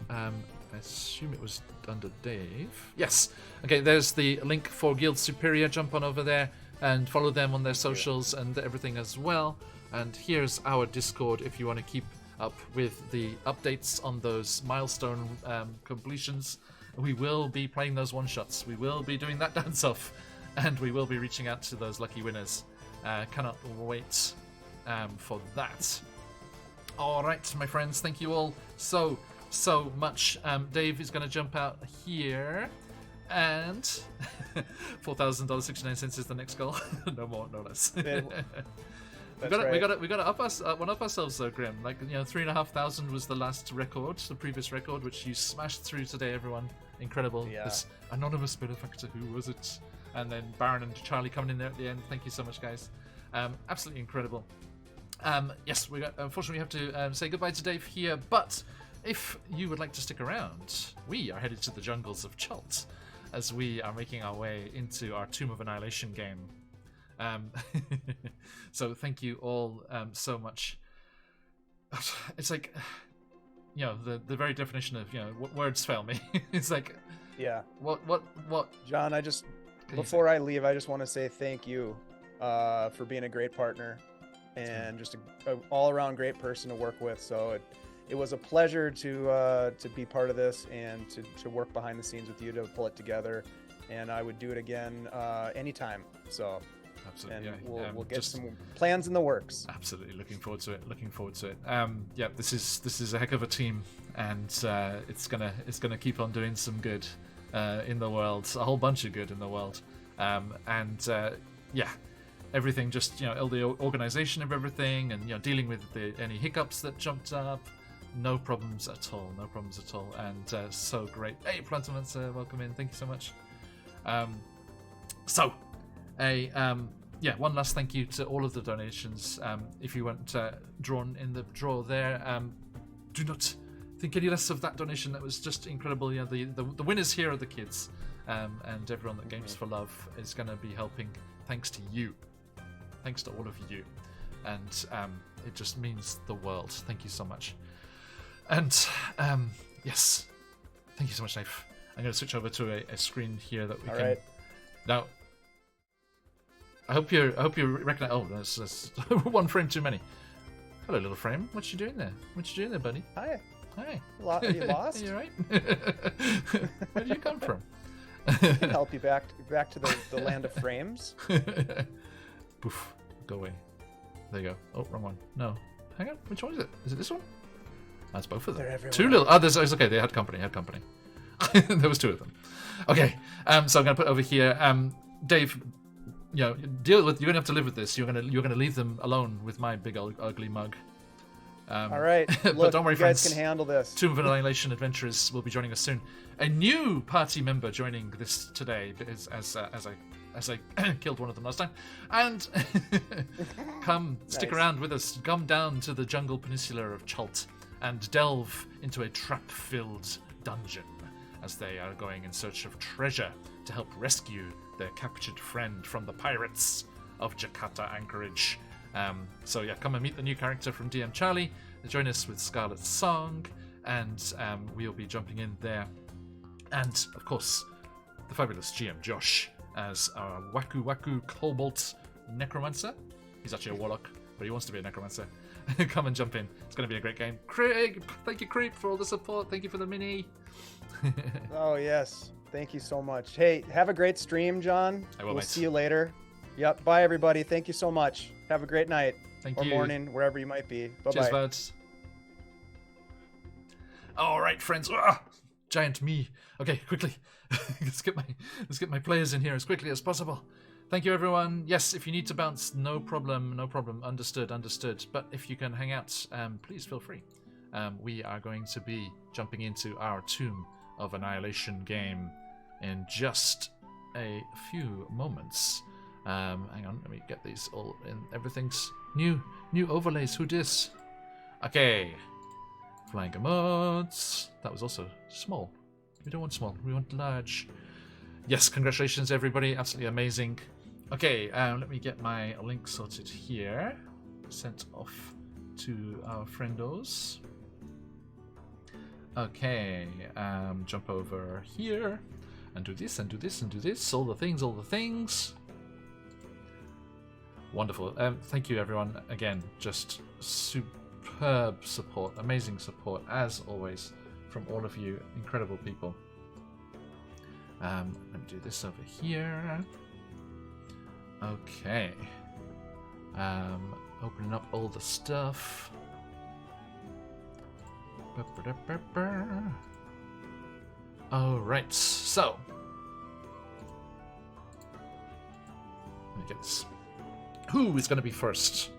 I assume it was under Dave. Yes. Okay. There's the link for Guild Superior. Jump on over there and follow them on their socials and everything as well. And here's our Discord if you want to keep up with the updates on those milestone completions. We will be playing those one-shots. We will be doing that dance-off. And we will be reaching out to those lucky winners. Cannot wait for that. All right, my friends. Thank you all so much. Dave is going to jump out here. And $4,000.69 is the next goal. No more, no less. We gotta up ourselves though, Grim. 3,500 was the last record, the previous record, which you smashed through today, everyone. Incredible. Yeah. This anonymous benefactor, who was it? And then Baron and Charlie coming in there at the end. Thank you so much, guys. Absolutely incredible. Yes, unfortunately we have to say goodbye to Dave here, but if you would like to stick around, we are headed to the jungles of Chult as we are making our way into our Tomb of Annihilation game. So thank you all so much. It's like, the very definition of, words fail me. It's like, yeah. What? John, before I leave, I just want to say thank you for being a great partner and just an all-around great person to work with. So it was a pleasure to be part of this and to work behind the scenes with you to pull it together. And I would do it again anytime. So. Absolutely, and yeah. We'll get some plans in the works. Absolutely, looking forward to it. Yeah, this is a heck of a team, and it's gonna keep on doing some good in the world, a whole bunch of good in the world, everything. Just the organization of everything, and dealing with any hiccups that jumped up. No problems at all, and so great. Hey, Plantaments, welcome in. Thank you so much. One last thank you to all of the donations. If you weren't drawn in the draw there, do not think any less of that donation. That was just incredible. The winners here are the kids, and everyone that Games for Love is going to be helping. Thanks to you, thanks to all of you, and it just means the world. Thank you so much. And yes, thank you so much, Dave. I'm going to switch over to a screen here that we can. Right. Now, I hope you recognize. Oh, that's one frame too many. Hello, little frame. What you doing there, buddy? Hi. Hi. Are you lost? Are you right? Where did you come from? I can help you back to the land of frames. Poof. Go away. There you go. Oh, wrong one. No. Hang on. Which one is it? Is it this one? That's both of them. They're everywhere. Two little. Oh, it's okay. They had company. There was two of them. Okay. So I'm gonna put over here. Dave. Deal with. You're gonna have to live with this. You're gonna leave them alone with my big ugly mug. All right. Look, but don't worry, you guys friends. can handle this. Tomb of Annihilation Adventurers will be joining us soon. A new party member joining this today, as I killed one of them last time. And come stick around with us. Come down to the jungle peninsula of Chult and delve into a trap-filled dungeon as they are going in search of treasure to help rescue their captured friend from the pirates of Jakarta Anchorage. So come and meet the new character from DM Charlie. Join us with Scarlet's Song and we'll be jumping in there. And, of course, the fabulous GM Josh as our Waku Waku Cobalt Necromancer. He's actually a Warlock, but he wants to be a Necromancer. Come and jump in. It's going to be a great game. Craig, thank you, Creep, for all the support. Thank you for the mini. Oh, yes. Thank you so much. Hey, have a great stream, John. I will, mate. See you later. Yep. Bye, everybody. Thank you so much. Have a great night. Thank or you. morning, wherever you might be. Bye-bye. Cheers, buds. All right, friends. Ah, giant me. Okay, quickly. let's get my players in here as quickly as possible. Thank you, everyone. Yes, if you need to bounce, no problem, no problem. Understood. But if you can hang out, please feel free. We are going to be jumping into our Tomb of Annihilation game in just a few moments. Hang on, let me get these all in. Everything's new overlays. Who dis? Okay. Flying emotes. That was also small. We don't want small. We want large. Yes, congratulations, everybody. Absolutely amazing. Okay, let me get my link sorted here. Sent off to our friendos. Okay, jump over here and do this and do this and do this. All the things. Wonderful. Thank you, everyone. Again, just superb support, amazing support, as always, from all of you incredible people. Let me do this over here. Okay. Opening up all the stuff. Alright, so. Let me get this. Who is going to be first?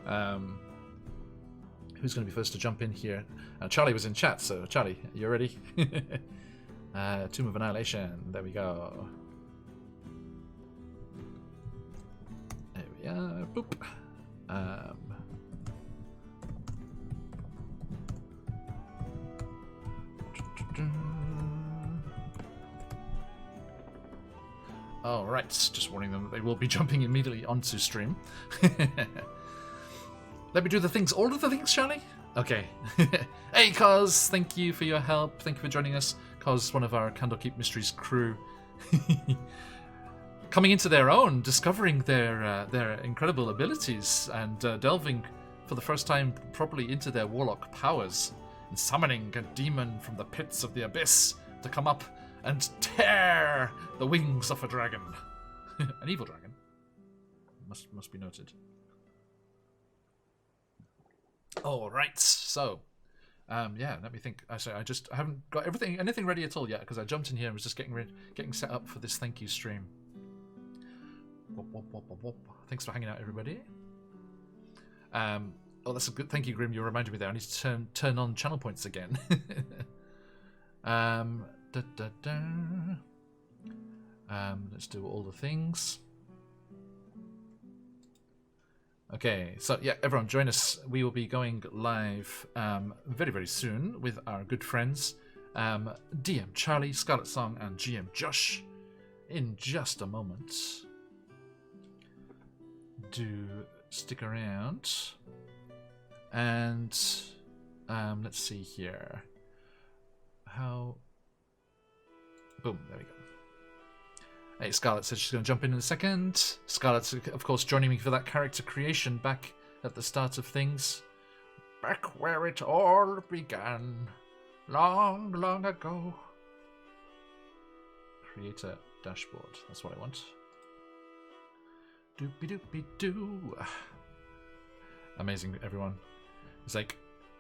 Who's going to be first to jump in here? Charlie was in chat, so Charlie, you ready? Tomb of Annihilation. There we go. There we are. Boop. All right, just warning them that they will be jumping immediately onto stream. Let me do the things. All of the things, Charlie? Okay. Hey, Cos, thank you for your help. Thank you for joining us. Cos, one of our Candlekeep Mysteries crew. Coming into their own, discovering their incredible abilities, and delving for the first time properly into their warlock powers, and summoning a demon from the pits of the abyss to come up and tear the wings off a dragon. An evil dragon. Must be noted. All right, so yeah, let me think. I haven't got anything ready at all yet because I jumped in here and was just getting set up for this thank you stream. Thanks for hanging out, everybody. Oh, that's a good. Thank you, Grim. You reminded me there. I need to turn on channel points again. Let's do all the things. Okay, so yeah, everyone join us. We will be going live very, very soon with our good friends DM Charlie, Scarlet Song, and GM Josh in just a moment. Do stick around. And let's see here. How... Boom, there we go. Hey, Scarlett says she's going to jump in a second. Scarlett's, of course, joining me for that character creation back at the start of things. Back where it all began. Long, long ago. Creator dashboard. That's what I want. Doopy-doopy-doo. Amazing, everyone. It's like,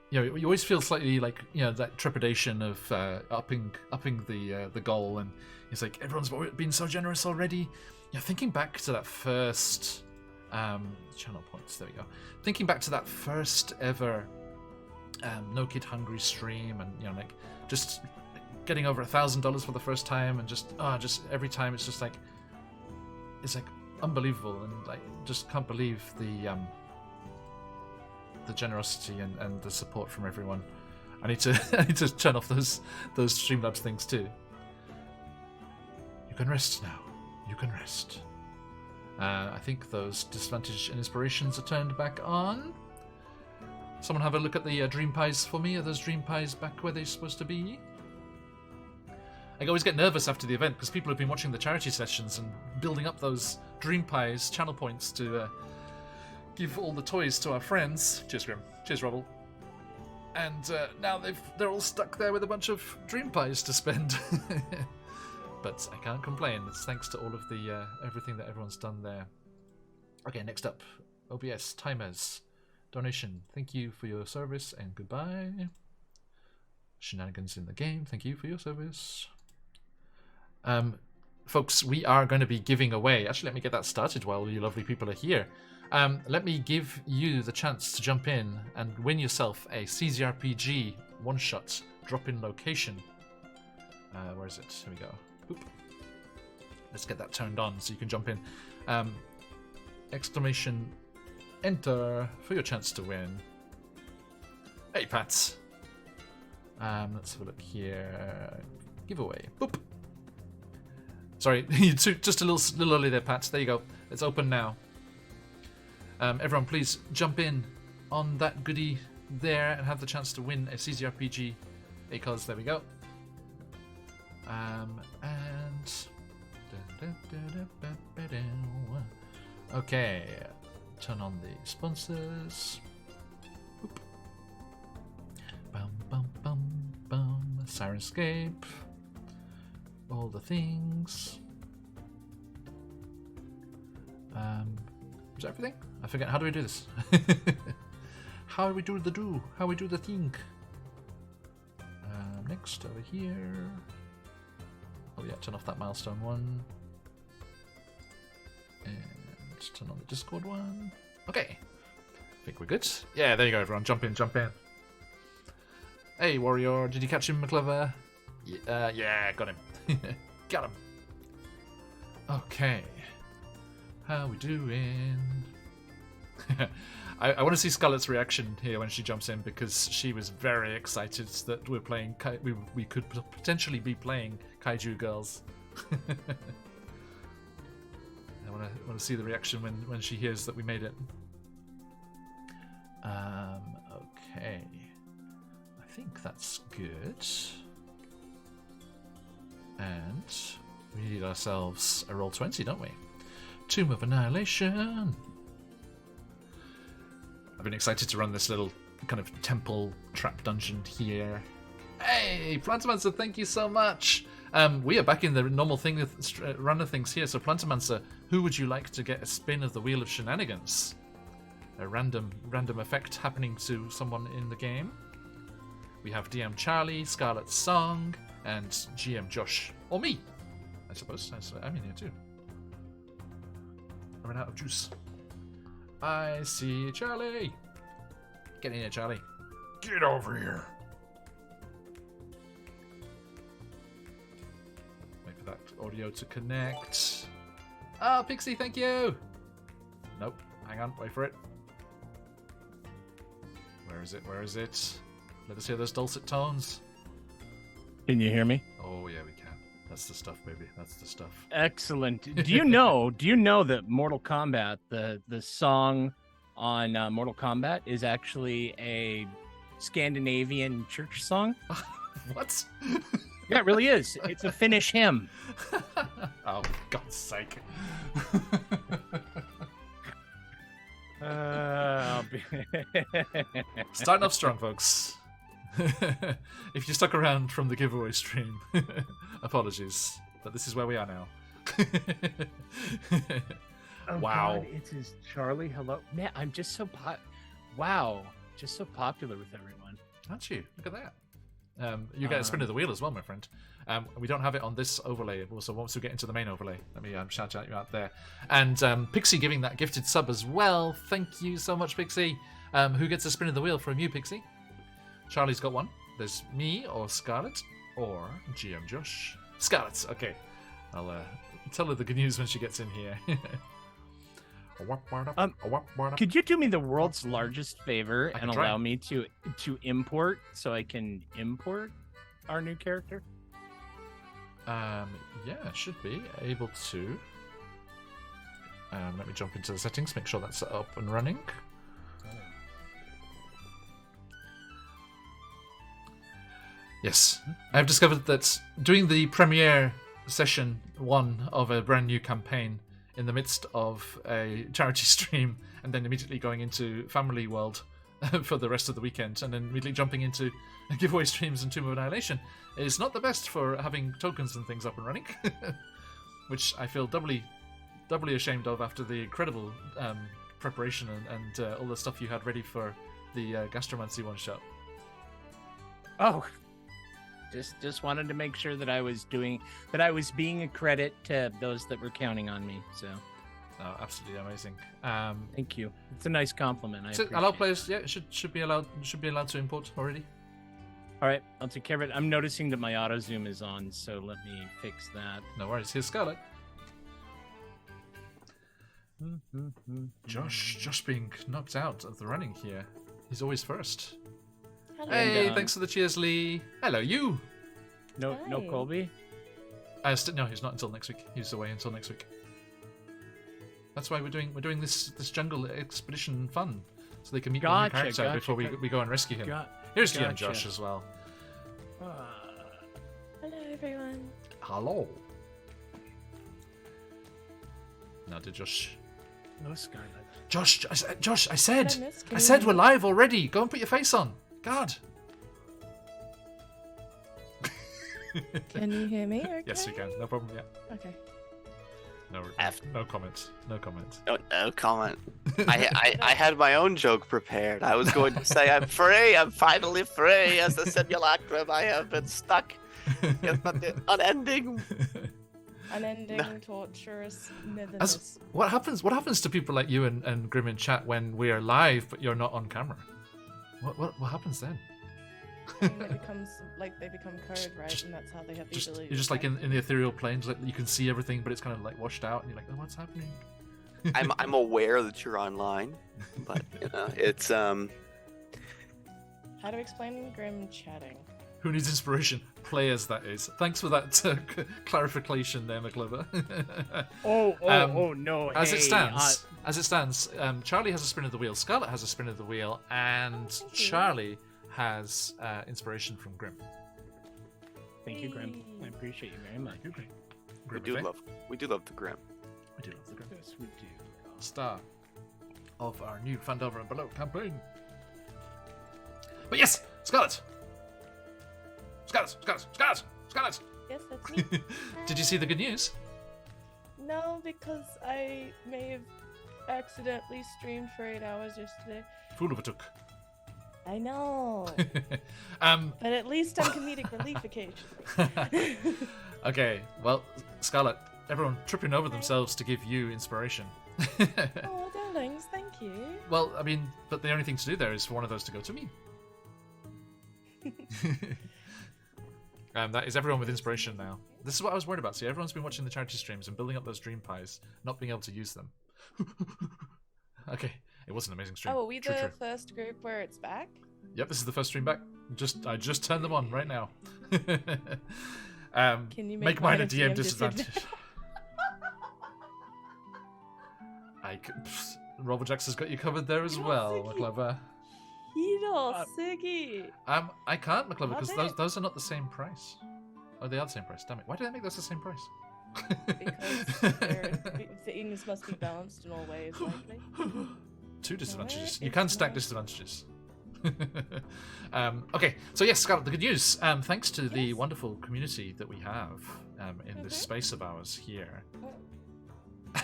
you know, you always feel slightly like, you know, that trepidation of upping the goal, and it's like everyone's been so generous already. You know, thinking back to that first channel points. There we go. Thinking back to that first ever No Kid Hungry stream, and you know, like just getting over $1,000 for the first time, and just every time it's just like unbelievable, and like just can't believe the generosity and the support from everyone. I need to turn off those Streamlabs things too. You can rest now. You can rest. I think those disadvantage and inspirations are turned back on. Someone have a look at the dream pies for me. Are those dream pies back where they're supposed to be? I always get nervous after the event because people have been watching the charity sessions and building up those dream pies channel points to give all the toys to our friends. Cheers, Grim. Cheers, Robble. And now they're all stuck there with a bunch of dream pies to spend. But I can't complain. It's thanks to all of the everything that everyone's done there. Okay, next up, OBS timers donation. Thank you for your service and goodbye. Shenanigans in the game. Thank you for your service. Folks, we are going to be giving away. Actually, let me get that started while you lovely people are here. Let me give you the chance to jump in and win yourself a CZRPG one-shot drop-in location. Where is it? Here we go. Oop. Let's get that turned on so you can jump in. Exclamation enter for your chance to win. Hey, Pat. Let's have a look here. Giveaway. Boop. Sorry, just a little early there, Pat. There you go. It's open now. Everyone, please jump in on that goodie there and have the chance to win a CZRPG. Because there we go. Okay, turn on the sponsors. Oop. Bum bum bum bum. Sirenscape. All the things. Is that everything? I forget. How do we do this? How do we do the do? How we do the thing? Next over here. Oh yeah, turn off that milestone one. And turn on the Discord one. Okay. I think we're good. Yeah, there you go, everyone. Jump in, jump in. Hey, warrior. Did you catch him, McClever? Yeah, got him. Got him. Okay. How we doing? I want to see Scarlett's reaction here when she jumps in because she was very excited that we're playing. We could potentially be playing Kaiju Girls. I want to see the reaction when she hears that we made it. Okay. I think that's good. And we need ourselves a roll 20, don't we? Tomb of Annihilation. I've been excited to run this little kind of temple trap dungeon here. Hey, Plantamancer, thank you so much. We are back in the normal thing run of things here. So Plantamancer, who would you like to get a spin of the Wheel of Shenanigans? A random effect happening to someone in the game. We have DM Charlie, Scarlet's Song, and GM Josh. Or me, I suppose. I'm in here too. I ran out of juice. I see Charlie. Get in here, Charlie. Get over here. Wait for that audio to connect. Ah, Pixie, thank you. Nope. Hang on. Wait for it. Where is it? Where is it? Let us hear those dulcet tones. Can you hear me? Oh yeah, we can. That's the stuff, baby. That's the stuff. Excellent. Do you know that Mortal Kombat, the song on Mortal Kombat is actually a Scandinavian church song? What? Yeah, it really is. It's a Finnish hymn. Oh, for God's sake. Starting off strong, folks. If you stuck around from the giveaway stream, apologies, but this is where we are now. Oh, wow. God, it is Charlie. Hello. Man, I'm just so wow. Just so popular with everyone. Aren't you? Look at that. You get a spin of the wheel as well, my friend. We don't have it on this overlay, so once we get into the main overlay, let me shout out you out there. And Pixie giving that gifted sub as well. Thank you so much, Pixie. Who gets a spin of the wheel from you, Pixie? Charlie's got one. There's me or Scarlett or GM Josh. Scarlett, okay. I'll tell her the good news when she gets in here. Could you do me the world's largest favor and try. allow me to import so I can import our new character? Yeah, I should be able to. Let me jump into the settings, make sure that's set up and running. Yes, I've discovered that doing the premiere session 1 of a brand new campaign in the midst of a charity stream and then immediately going into Family World for the rest of the weekend and then immediately jumping into giveaway streams and Tomb of Annihilation is not the best for having tokens and things up and running, which I feel doubly ashamed of after the incredible preparation and all the stuff you had ready for the Gastromancy one-shot. Oh, just wanted to make sure that I was being a credit to those that were counting on me. So, oh, absolutely amazing. Thank you. It's a nice compliment. I So appreciate allow it. players, yeah, should be allowed to import already. All right, I'll take care of it. I'm noticing that my auto zoom is on, so let me fix that. No worries. Here's Scarlet. Josh being knocked out of the running here. He's always first. Hello. Hey, And, thanks for the cheers, Lee. Hello, you. No Hi. Colby. No, he's not until next week. He's away until next week. That's why we're doing this jungle expedition fun, so they can meet the new Gotcha, character gotcha, before we go and rescue him. Here's GM gotcha. Josh as well. Hello, everyone. Hello. Now did Josh? No Scarlet. Josh, I Did said, I miss? Can I you said hear we're me? live already. Go and put your face on. God. Can you hear me? Okay. Yes, you can. No problem. Yeah. Okay. No. No comment. No comment. No comment. I had my own joke prepared. I was going to say, I'm free. I'm finally free. As the simulacrum, I have been stuck in the unending. Unending, torturous, netherness. As, what happens to people like you and Grim in chat when we are live but you're not on camera? What happens then? It becomes like they become code, right? And that's how they have the ability. You're just like in the ethereal planes, like you can see everything, but it's kind of like washed out, and you're like, oh, what's happening? I'm aware that you're online, but it's How to explain Grim chatting? Who needs inspiration? Players, that is. Thanks for that clarification there, McClover. Oh no! As it hey, stands, Charlie has a spin of the wheel, Scarlet has a spin of the wheel, and thank you. Charlie has inspiration from Grim. Thank you, Grim. I appreciate you very much. we do love the grim. We do love the Grim. Yes, we do. Star of our new Fandover and Below campaign. But yes, Scarlet! Scarlet! Yes, that's me. Did you see the good news? No, because I may have accidentally streamed for 8 hours yesterday. Fool of a took. I know, um, but at least I'm comedic relief occasionally. okay, well, Scarlet, everyone tripping over themselves to give you inspiration. Oh, darlings, thank you. Well, I mean, but the only thing to do there is for one of those to go to me. That is everyone with inspiration now. This is what I was worried about. See, everyone's been watching the charity streams and building up those dream pies, not being able to use them. Okay, it was an amazing stream. Oh, are we True, the true. first group where it's back? Yep, this is the first stream back. I just turned them on right now. Can you make mine a DM disadvantage. Robojax has got you covered there as well, McClever. Hiro, Sugi. I can't, McClever, because Love it. those are not the same price. Oh, they are the same price. Damn it! Why did I make those the same price? Because things must be balanced in all ways, likely. Two disadvantages. No, You can it's stack not. disadvantages. Okay, so yes, Scarlet, the good news. Thanks to the Yes. wonderful community that we have in this Mhm. space of ours here. Oh.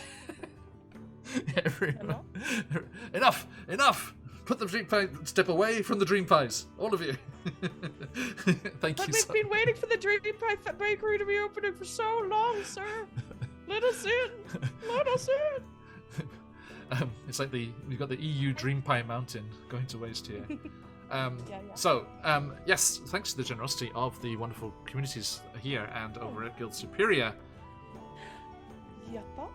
Everyone. Enough! Put the dream pie. Step away from the dream pies, all of you. Thank But you. we've been waiting for the Dream Pie Bakery to be opening for so long, sir. Let us in. Let us in. It's like we've got the EU Dream Pie Mountain going to waste here. Yeah. So, yes, thanks to the generosity of the wonderful communities here and over at Guild Superior, Yappa.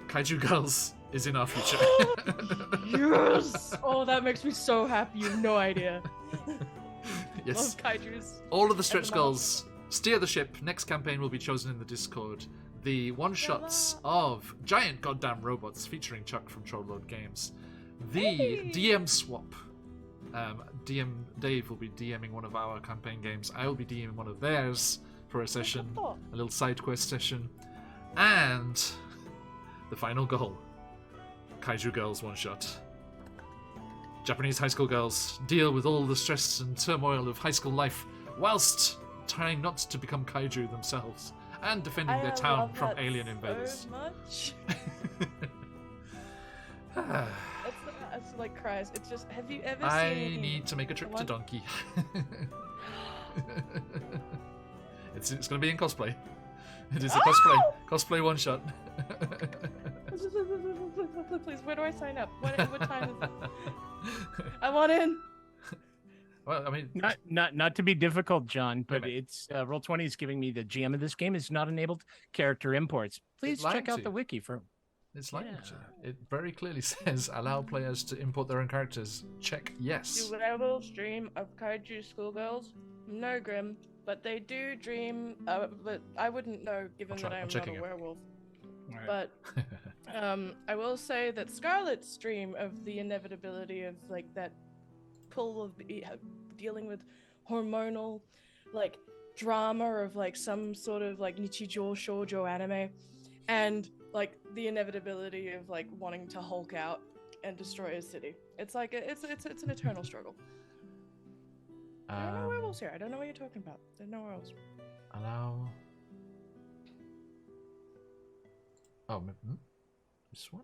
Kaiju Girls is in our future. Yes! Oh, that makes me so happy. You have no idea. Yes. Love kaijus. All of the stretch And the goals steer the ship. Next campaign will be chosen in the Discord. The one-shots of giant goddamn robots featuring Chuck from Troll Load Games. The Hey! DM swap DM Dave will be DMing one of our campaign games. I will be DMing one of theirs for a session, a little side quest session, and the final goal: Kaiju Girls one shot. Japanese high school girls deal with all the stress and turmoil of high school life whilst trying not to become kaiju themselves and defending their town from alien invaders. So much. It's like cries. It's just. Have you ever I seen? need to make a trip to Donkey. It's going to be in cosplay. It is a cosplay one shot. Please, where do I sign up? What time is it? I want in. Well, I mean, Not to be difficult, John, but Wait. it's Roll20 is giving me the GM of this game is not enabled character imports. Please lying check out to the you. wiki for. it's like Yeah. it very clearly says allow players to import their own characters. Check yes. Do a stream of kaiju schoolgirls? No, Grim, but they do dream. But I wouldn't know, given I'll try- that I'm I'm not checking a it. werewolf. Alright. But I will say that Scarlet's stream of the inevitability of like that pull of dealing with hormonal like drama of like some sort of like Nichijou shoujo anime, and like the inevitability of like wanting to Hulk out and destroy a city. It's like it's an eternal struggle. There are no werewolves here. I don't know what you're talking about. There's no werewolves. Allow. Oh, this one.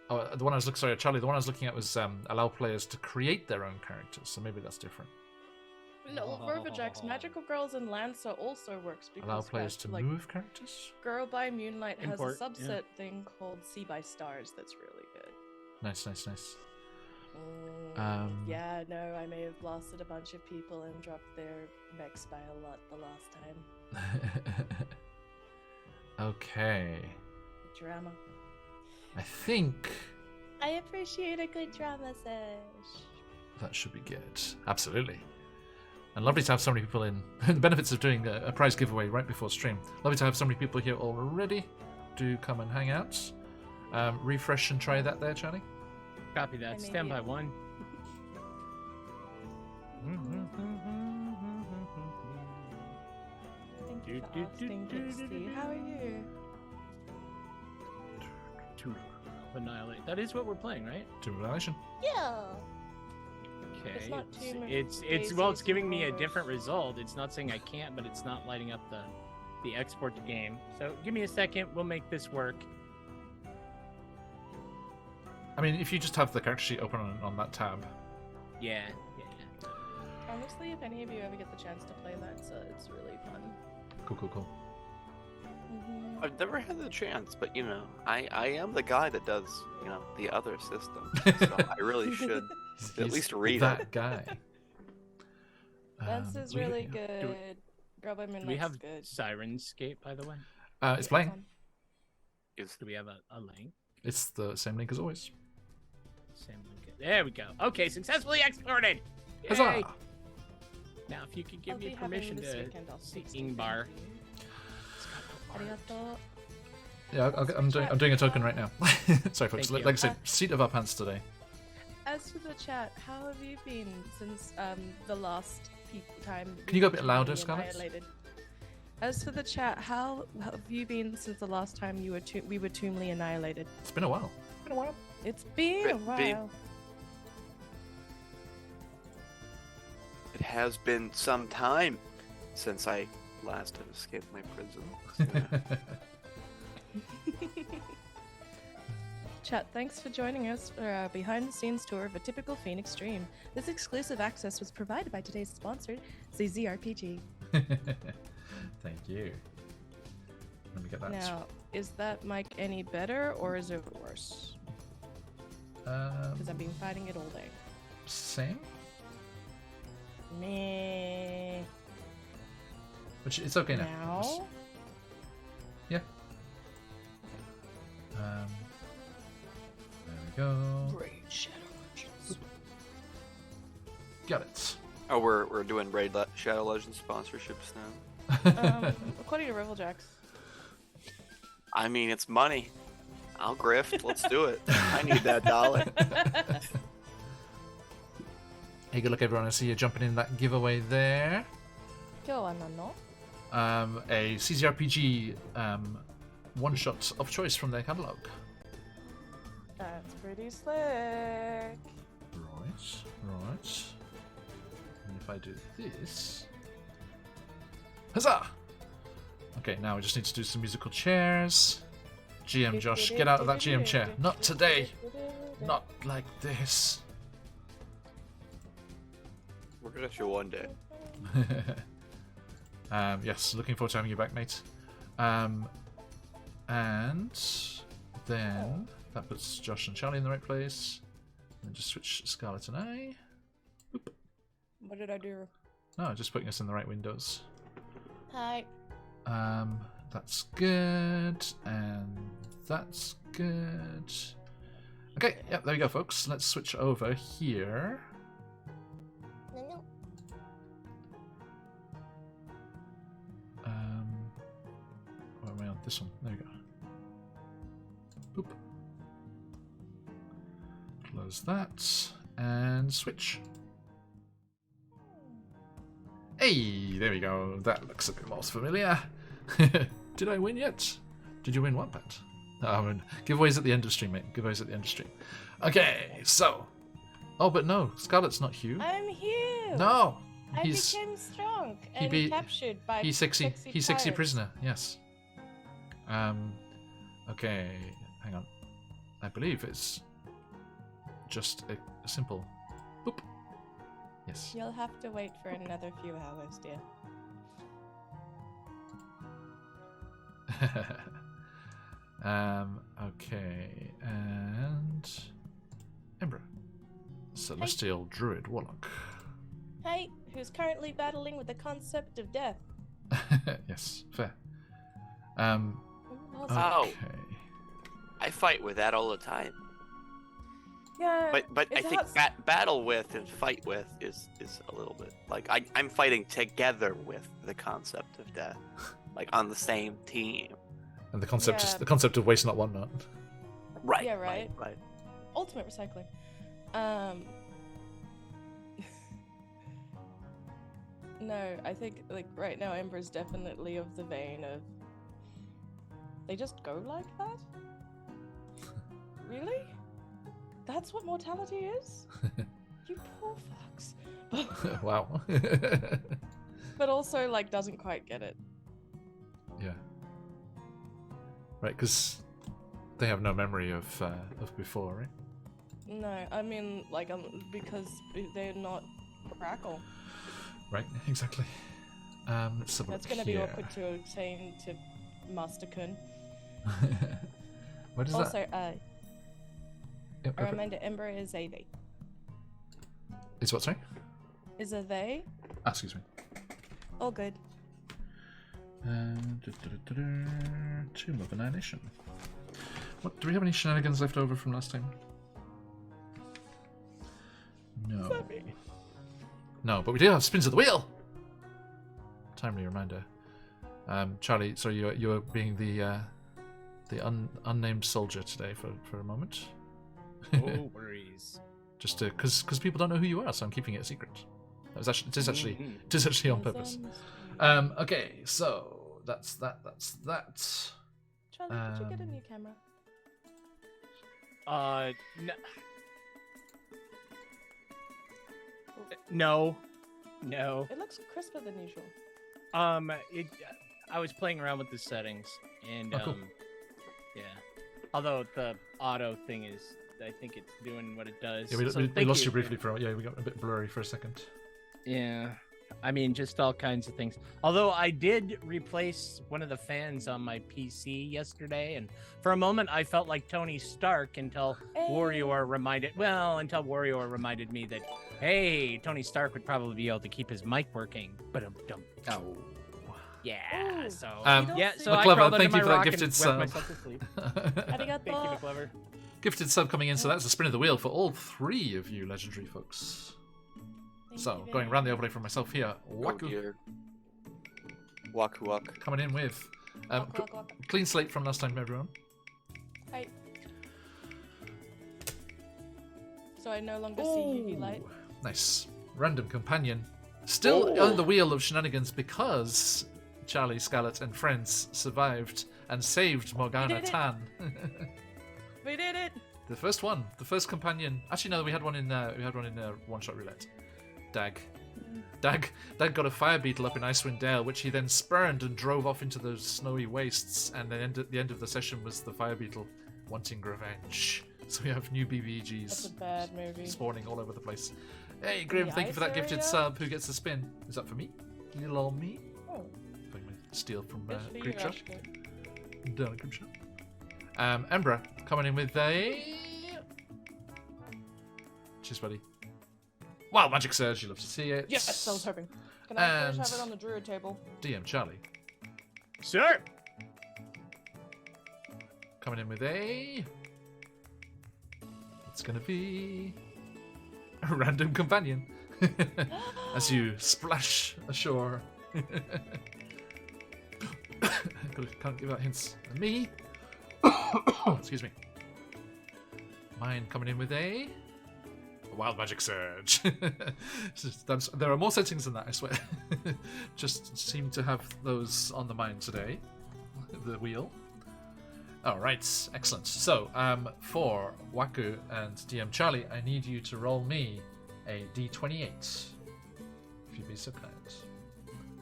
Oh, the one I was looking. Sorry, Charlie. The one I was looking at was allow players to create their own characters. So maybe that's different. No, Roverjack's Magical Girls and Lancer also works because Allow players to like move characters. Girl by Moonlight has Import, a subset thing called Sea by Stars that's really good. Nice, nice, nice. Yeah, no, I may have blasted a bunch of people and dropped their mechs by a lot the last time. Okay. Drama. I think I appreciate a good drama sesh. that should be good. Absolutely. And lovely to have so many people in. The benefits of doing a prize giveaway right before stream. Lovely to have so many people here already. Do come and hang out. Refresh and try that there, Charlie. Copy that. I may Stand be by able- one. Thank you for asking, Dixie. How are you? To annihilate. That is what we're playing, right? Tomb of Annihilation. Yeah. Okay. It's not Tomb of It's Daisies well, it's giving me a or- different result. It's not saying I can't, but it's not lighting up the export to game. So give me a second. We'll make this work. I mean, if you just have the character sheet open on that tab. Yeah. Honestly, if any of you ever get the chance to play Lancer, it's really fun. Cool, cool, cool. Mm-hmm. I've never had the chance, but you know, I am the guy that does, you know, the other system. So I really should at He's least read that it. guy. Lancer's we- really yeah. good. Girl by Do we Moonlight's have good. Sirenscape, by the way? It's playing. Is Do we have a link? It's the same link as always. Same link. There we go. Okay, successfully exported. Yay! Huzzah! Now, if you could give I'll me be having permission this to weekend, I'll see see Ingbar. Arigato. Yeah, I'm doing a token right now. Sorry, folks. Thank you. Like I said, seat of our pants today. As for the chat, how have you been since the last time? Can you go a bit we louder, were Scarlett? annihilated? As for the chat, how have you been since the last time we were tombly annihilated? It's been a while. It's been a Been- while. it has been some time since I last have escaped my prison. Chat, thanks for joining us for our behind-the-scenes tour of a typical Phoenix stream. This exclusive access was provided by today's sponsor, ZZRPG. Thank you. Let me get that. Now, is that mic any better or is it worse? Because I've been fighting it all day. Same. Meh. Which it's okay now. Now? Yeah. There we go. Great Shadow Legends. Got it. Oh, we're doing Shadow Legends sponsorships now. According to Reveljacks. I mean, it's money. I'll grift. Let's do it. I need that dollar. Hey, good luck, everyone. I see you jumping in that giveaway there. A CZRPG one-shot of choice from their catalog. That's pretty slick. Right. And if I do this... Huzzah! Okay, now we just need to do some musical chairs. GM Josh, get out of that GM chair. Not today. Not like this. We're gonna show one day. Yes, looking forward to having you back, mate. And then that puts Josh and Charlie in the right place. And just switch Scarlet and I. Boop. What did I do? No, just putting us in the right windows. Hi. That's good, and that's good. Okay, yep, there we go, folks. Let's switch over here. Where am I on? This one. There we go. Boop. Close that, and switch. Hey, there we go. That looks a bit more familiar. Did I win yet? Did you win what, Pat? Giveaways at the end of stream, mate. Giveaways at the end of stream. Okay, so. Oh, but no, Scarlet's not Hugh. I'm Hugh. No, I he's became strong and captured by he's sexy pirates. prisoner. Yes. Okay, hang on. I believe it's just a simple boop. Yes. You'll have to wait for another few hours, dear. Okay, and Ember, Celestial Druid Warlock. Hey, who's currently battling with the concept of death. Yes, fair. Oh. Okay. I fight with that all the time. Yeah, But I it's think hot- battle with and fight with is a little bit like I'm fighting together with the concept of death, like on the same team. And the concept is Yeah. the concept of waste not, want not. Right. Yeah, right. Right. ultimate recycling. No, I think like right now Ember's definitely of the vein of they just go like that? Really? That's what mortality is? You poor fucks. Wow. But also like doesn't quite get it. Yeah. Right, because they have no memory of before, right? No, I mean like because they're not Crackle. Right, exactly. Let's have a That's look gonna be here. awkward to obtain to Master Kun. What is Also, that? Yep, a okay. reminder, Ember is a they. It's what, sorry? Is a they? Ah, excuse me. All good. Tomb of Annihilation. What, do we have any shenanigans left over from last time? No. No, but we do have spins of the wheel! Timely reminder. Charlie, so you're being the unnamed soldier today for a moment. No worries. Just because people don't know who you are, so I'm keeping it a secret. It is actually on purpose. Okay, so that's that. Charlie, did you get a new camera? No. It looks crisper than usual. I was playing around with the settings, and Oh, cool. yeah. Although the auto thing is, I think it's doing what it does. Yeah, we thank lost you briefly for we got a bit blurry for a second. Yeah. I mean, just all kinds of things. Although I did replace one of the fans on my PC yesterday, and for a moment I felt like Tony Stark until Warrior reminded me that, hey, Tony Stark would probably be able to keep his mic working. But Oh. yeah. Ooh. So Yeah, so I McClever, crawled under thank you my for that rock and gifted wept sub. myself to sleep. Arigato. Thank you, McClever. Gifted sub coming in, so that's the spin of the wheel for all three of you legendary folks. Thank So, you going very around the overlay for myself here, Oh Waku dear. Waku. coming in with Walk, walk, walk. clean slate from last time, everyone. Hi. So I no longer see UV light. Nice. random companion, still on the wheel of shenanigans because Charlie, Scarlet, and friends survived and saved Morgana did it. Tan. We did it. The first one, the first companion. Actually, no, we had one in one-shot roulette. Dag got a fire beetle up in Icewind Dale, which he then spurned and drove off into the snowy wastes. And then at the end of the session was the fire beetle wanting revenge. So we have new BBGs. That's a bad movie. Spawning all over the place. Hey, Grim, The thank you for that ice gifted area? sub. Who gets the spin? Is that for me? Little old me? Oh, If I can steal from good for you, Creature. Ashton. Down Creature. Embra coming in with a. Cheers, buddy. Wild Magic Surge, you love to see it. Yes, I was hoping. Can I And- first have it on the druid table? DM Charlie Sir. coming in with a. It's gonna be a random companion as you splash ashore. Can't give out hints. And me. Excuse me. Mine coming in with a Wild Magic Surge. There are more settings than that, I swear. Just seem to have those on the mind today. The wheel. Alright, excellent. So, for Waku and DM Charlie, I need you to roll me a d28. If you'd be so kind.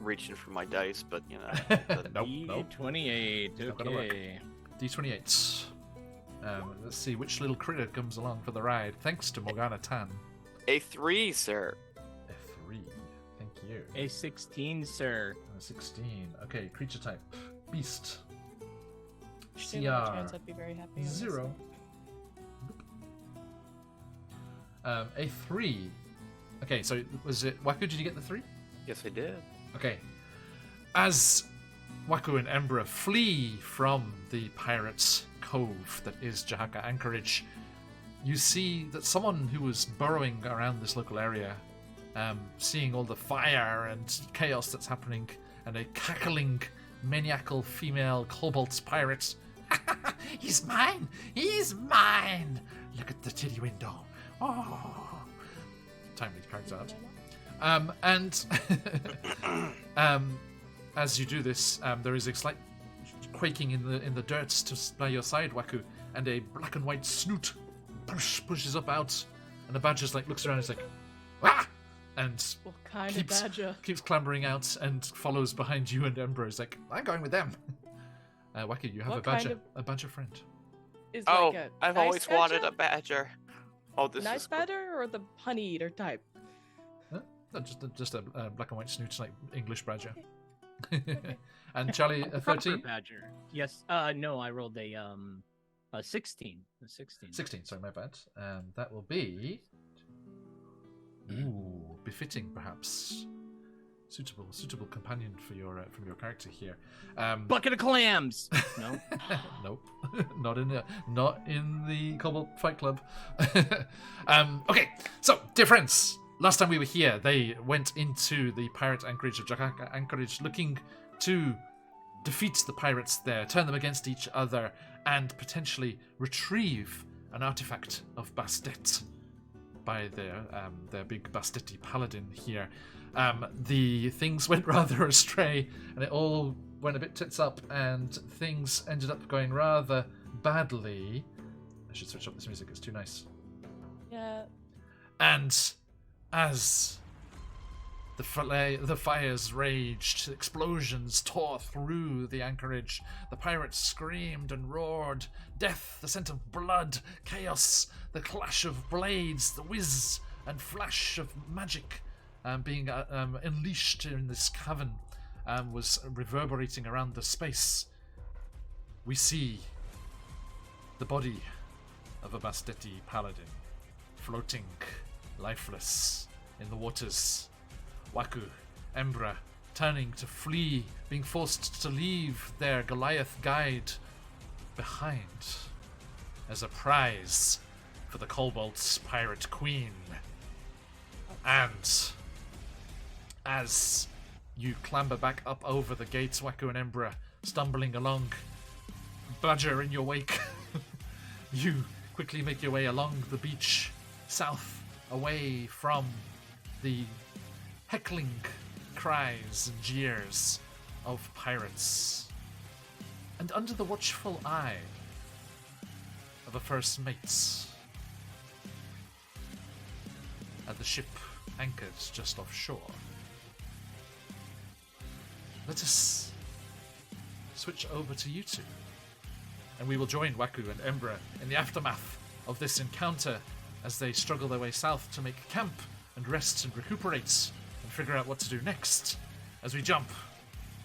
Reaching for my dice, but you know. Nope. 28. Not gonna work. Okay. D28. Let's see which little critter comes along for the ride. Thanks to Morgana Tan. A 3, sir. A 3. Thank you. A 16, sir. A 16. Okay, creature type. Beast. If you had a chance, CR. I'd be very happy. honestly. 0. A 3. Okay, so was it Waku? Did you get the 3? Yes, I did. Okay. As Waku and Embra flee from the pirates' cove that is Jahaka Anchorage, you see that someone who was burrowing around this local area, seeing all the fire and chaos that's happening, and a cackling, maniacal female cobalt pirate. He's mine! He's mine! Look at the titty window. Oh! Timely character art. And as you do this, there is a slight quaking in the dirt just by your side, Waku, and a black and white snoot pushes up out, and the badger's like looks around, and is like, ah, and What kind keeps of badger? keeps clambering out and follows behind you and Ember. Is like, I'm going with them. Waku, you have What a badger, kind a badger friend. Is Oh, like a I've nice always wanted badger? a badger. Oh, this Nice is badger or the honey eater type? Huh? No, just a black and white snoot, like English badger. And Charlie, a Proper 13? badger. Yes. No, I rolled a 16. A 16. 16, sorry, my bad. That will be... Ooh, befitting, perhaps. Suitable companion for your from your character here. Bucket of clams. No. Nope, not in the Cobalt Fight Club. Okay, so dear friends, last time we were here, they went into the pirate anchorage of Jahaka Anchorage, looking to defeat the pirates there, turn them against each other, and potentially retrieve an artifact of Bastet by their big Bastetti paladin here. The things went rather astray, and it all went a bit tits up, and things ended up going rather badly. I should switch up this music, it's too nice. Yeah. And as the fires raged, explosions tore through the anchorage, the pirates screamed and roared, death, the scent of blood, chaos, the clash of blades, the whiz and flash of magic being unleashed in this cavern was reverberating around the space. We see the body of a Bastetti paladin floating, lifeless, in the waters. Waku, Embra, turning to flee, being forced to leave their Goliath guide behind as a prize for the Kobold's pirate queen. And as you clamber back up over the gates, Waku and Embra, stumbling along, Badger in your wake, you quickly make your way along the beach, south, away from the heckling cries and jeers of pirates, and under the watchful eye of the first mates at the ship anchored just offshore, let us switch over to you two, and we will join Waku and Embra in the aftermath of this encounter as they struggle their way south to make camp and rest and recuperate and figure out what to do next as we jump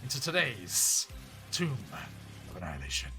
into today's Tomb of Annihilation.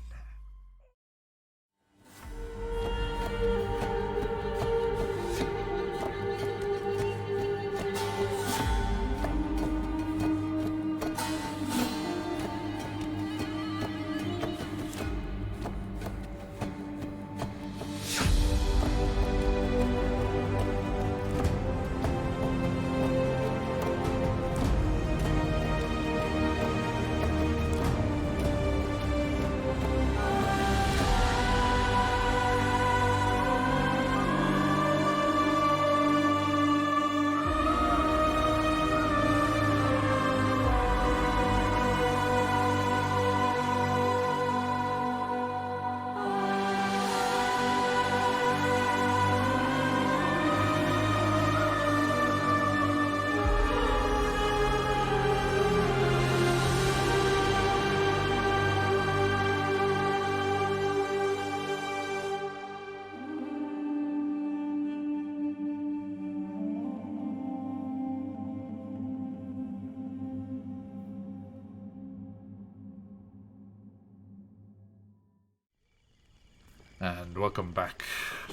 And welcome back,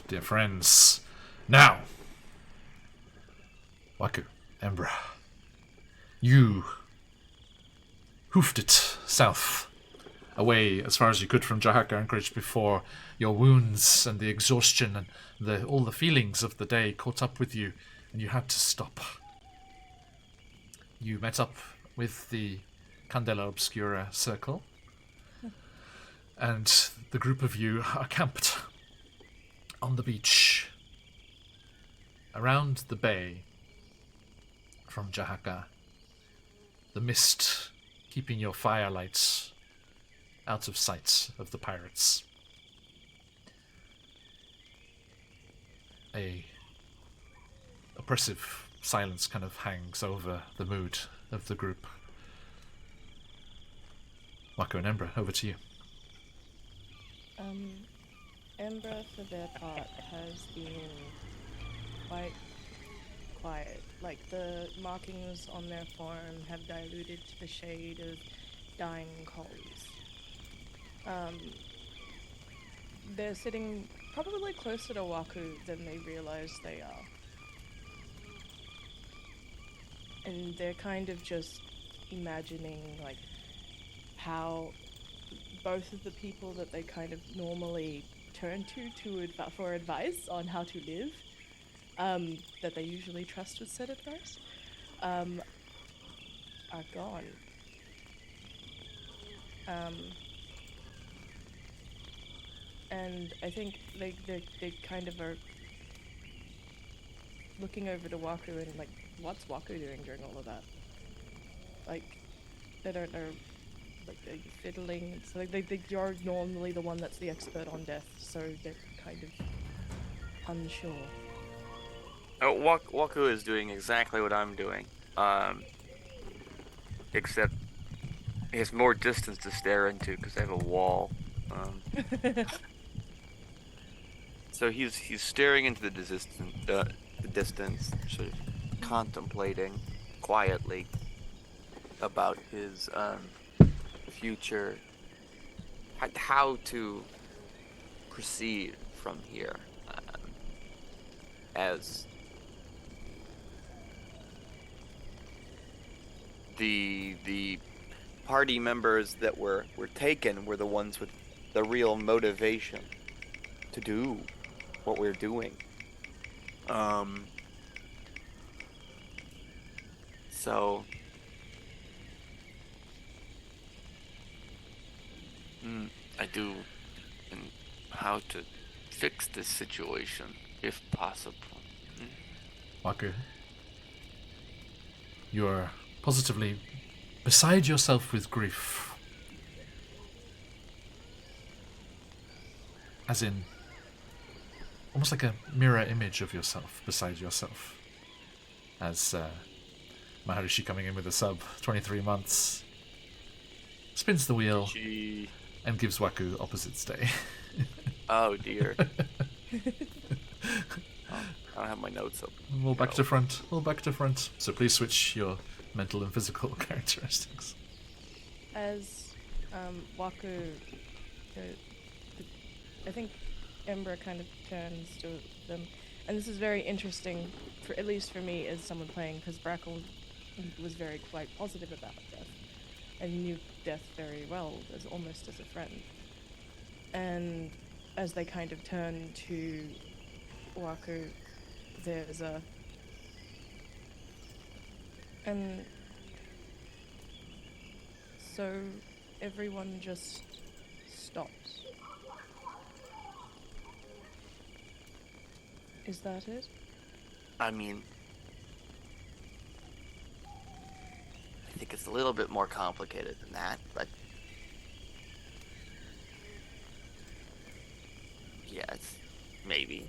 dear friends. Now, Waku, Embra, you hoofed it south, away as far as you could from Jahaka Anchorage before your wounds and the exhaustion and all the feelings of the day caught up with you, and you had to stop. You met up with the Candela Obscura circle, and the group of you are camped on the beach around the bay from Jahaka, the mist keeping your firelights out of sight of the pirates. A oppressive silence kind of hangs over the mood of the group. Waku and Embra, over to you. Embra, for their part, has been quite quiet. Like, the markings on their form have diluted to the shade of dying coals. They're sitting probably closer to Waku than they realize they are. And they're kind of just imagining, like, how both of the people that they kind of normally turn to for advice on how to live, that they usually trust with said advice, are gone. And I think they kind of are looking over to Waku and like, what's Waku doing during all of that? Like, they don't know. Like, they're fiddling. So like, you're normally the one that's the expert on death, so they're kind of unsure. Oh, Waku is doing exactly what I'm doing, except he has more distance to stare into because I have a wall. So he's staring into the distance, sort of contemplating quietly about his future, how to proceed from here, as the party members that were taken were the ones with the real motivation to do what we're doing. So I do, and how to fix this situation, if possible. Waku, You're positively beside yourself with grief. As in, almost like a mirror image of yourself beside yourself. As Maharishi coming in with a sub, 23 months, spins the wheel Gee. and gives Waku opposites day. Oh dear. I don't have my notes open. All back to front. All back to front. So please switch your mental and physical characteristics. As Waku, I think Ember kind of turns to them, and this is very interesting, for at least for me as someone playing, because Brackle was very quite positive about death, and knew death very well, as almost as a friend. And as they kind of turn to Waku, there's a... And so everyone just stops. Is that it? I mean, I think it's a little bit more complicated than that, but yes, maybe.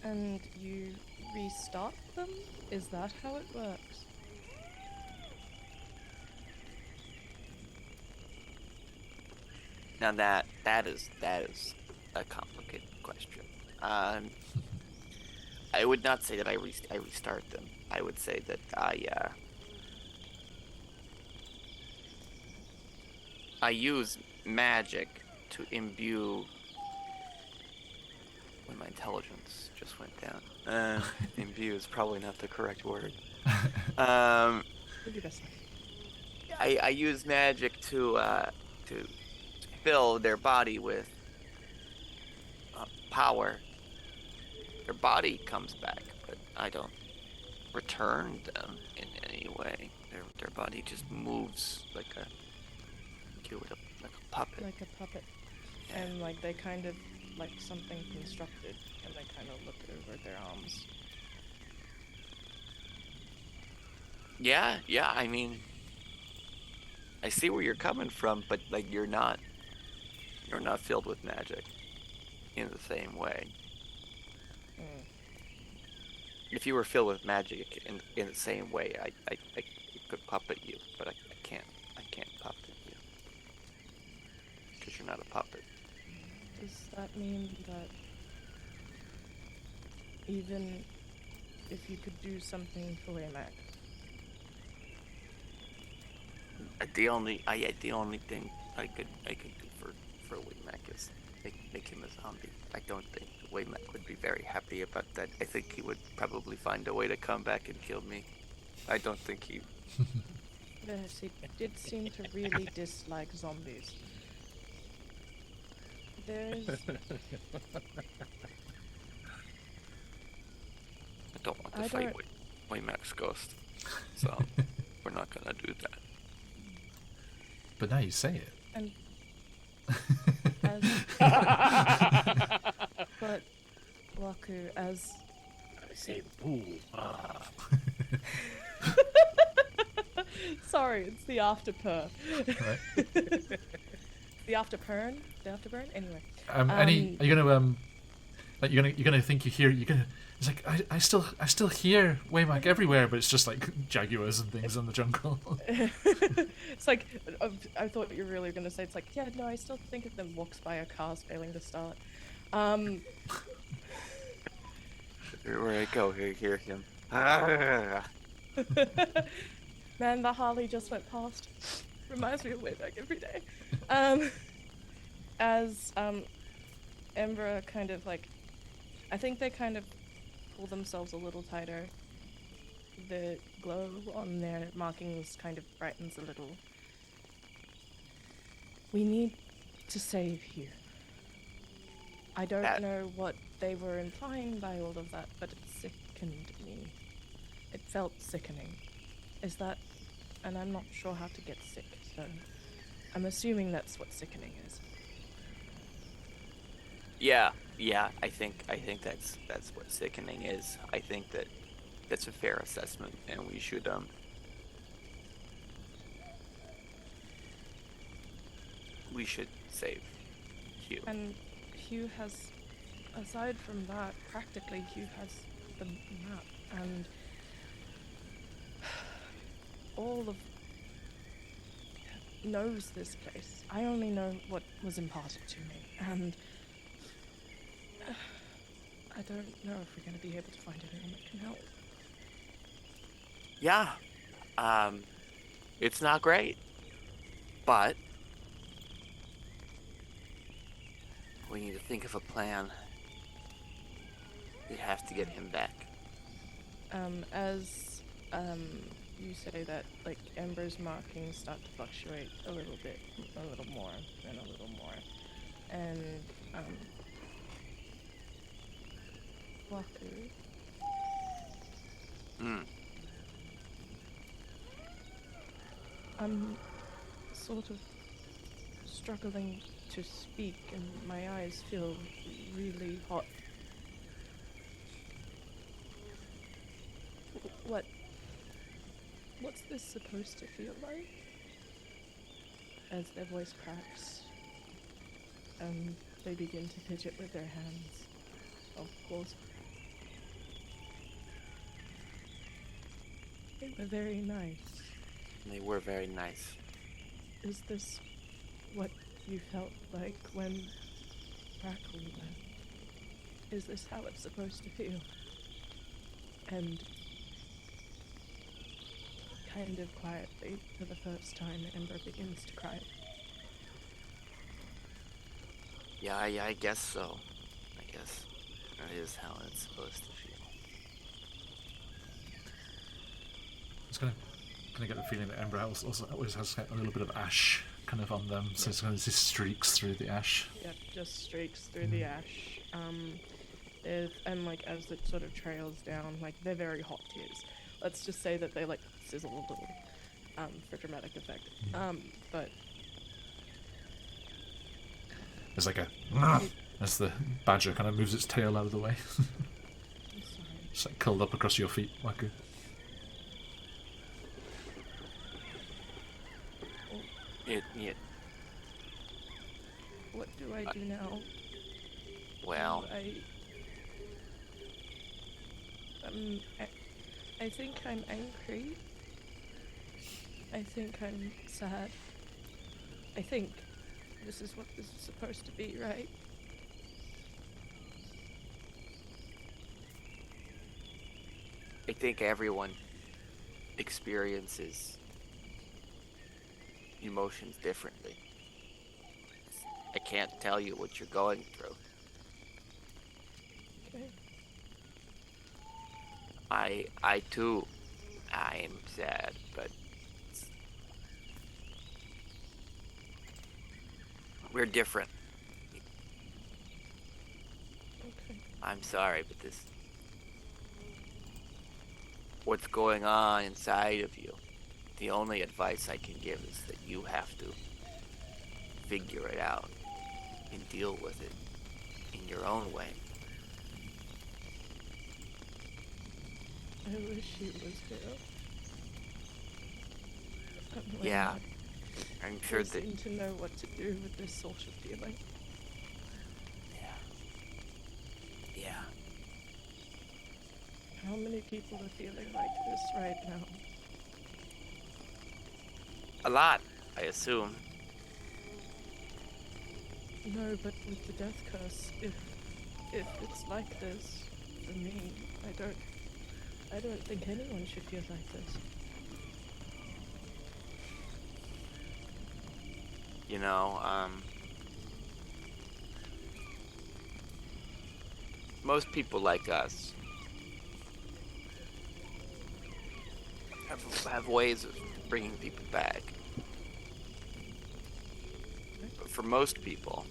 And you restart them? Is that how it works? Now that is a complicated question. I would not say that I restart them. I would say that I use magic to imbue. When my intelligence just went down. Imbue is probably not the correct word. I use magic to fill their body with power. Their body comes back, but I don't return them in any way. Their body just moves like a puppet. Like a puppet. Yeah. And like they kind of like something constructed, and they kind of look over their arms. Yeah, I mean, I see where you're coming from, but like you're not filled with magic in the same way. Mm. If you were filled with magic in the same way, I could puppet you, but I can't puppet you because you're not a puppet. Does that mean that even if you could do something for Waymack, The only thing I could do for Waymack is make him a zombie. I don't think Waymack would be very happy about that. I think he would probably find a way to come back and kill me. I don't think he... yes, he did seem to really dislike zombies. There's... I don't want to I fight don't- Waymack's ghost, so we're not gonna do that. But now you say it. And but Waku, as I say boo. sorry, it's the afterpurr. Right. The afterburn? The afterburn? Anyway. Are you gonna like you're gonna think you hear it's like I still hear Waymack everywhere, but it's just like jaguars and things in the jungle. It's like, I thought you were really going to say, it's like, yeah, no, I still think of them walks by a car's failing to start. Where I go, I hear him. Man, the Harley just went past. Reminds me of Wayback every day. As Ember kind of like, I think they kind of pull themselves a little tighter. The glow on their markings kind of brightens a little. We need to save you. I don't know what they were implying by all of that, but it sickened me. It felt sickening. Is that... And I'm not sure how to get sick, so... I'm assuming that's what sickening is. Yeah, I think that's what sickening is. I think that's a fair assessment, and we should save Hugh. And Hugh has, aside from that, practically Hugh has the map and all of knows this place. I only know what was imparted to me, and I don't know if we're going to be able to find anyone that can help. Yeah, it's not great, but we need to think of a plan. We have to get him back. As you say that, like, Ember's markings start to fluctuate a little bit, a little more, and a little more, and Waku. I'm sort of struggling to speak, and my eyes feel really hot. What's this supposed to feel like? As their voice cracks, and they begin to fidget with their hands. Of course. They were very nice. They were very nice. Is this what you felt like when Crackle left? Is this how it's supposed to feel? And kind of quietly, for the first time, Ember begins to cry. Yeah, I guess so. I guess that is how it's supposed to feel. It's gonna get the feeling that Ember also always has a little bit of ash kind of on them, so it's kind of just streaks through the ash. Yep, just streaks through the ash. And like as it sort of trails down, like they're very hot tears. Let's just say that they like sizzle a little, for dramatic effect. But There's like a as the badger kind of moves its tail out of the way. I'm sorry. Just like curled up across your feet, Waku. It What do I do now? well, I think I'm angry. I think I'm sad. I think this is what this is supposed to be, right? I think everyone experiences emotions differently. I can't tell you what you're going through. Okay. I too, I'm sad, but we're different. Okay. I'm sorry, but what's going on inside of you, the only advice I can give is that you have to figure it out and deal with it in your own way. I wish she was here. Yeah, I'm sure They that. seem to know what to do with this sort of feeling. Yeah. How many people are feeling like this right now? A lot, I assume. No, but with the death curse, if it's like this, for me, I don't think anyone should feel like this. You know, most people like us have ways of bringing people back. But for most people,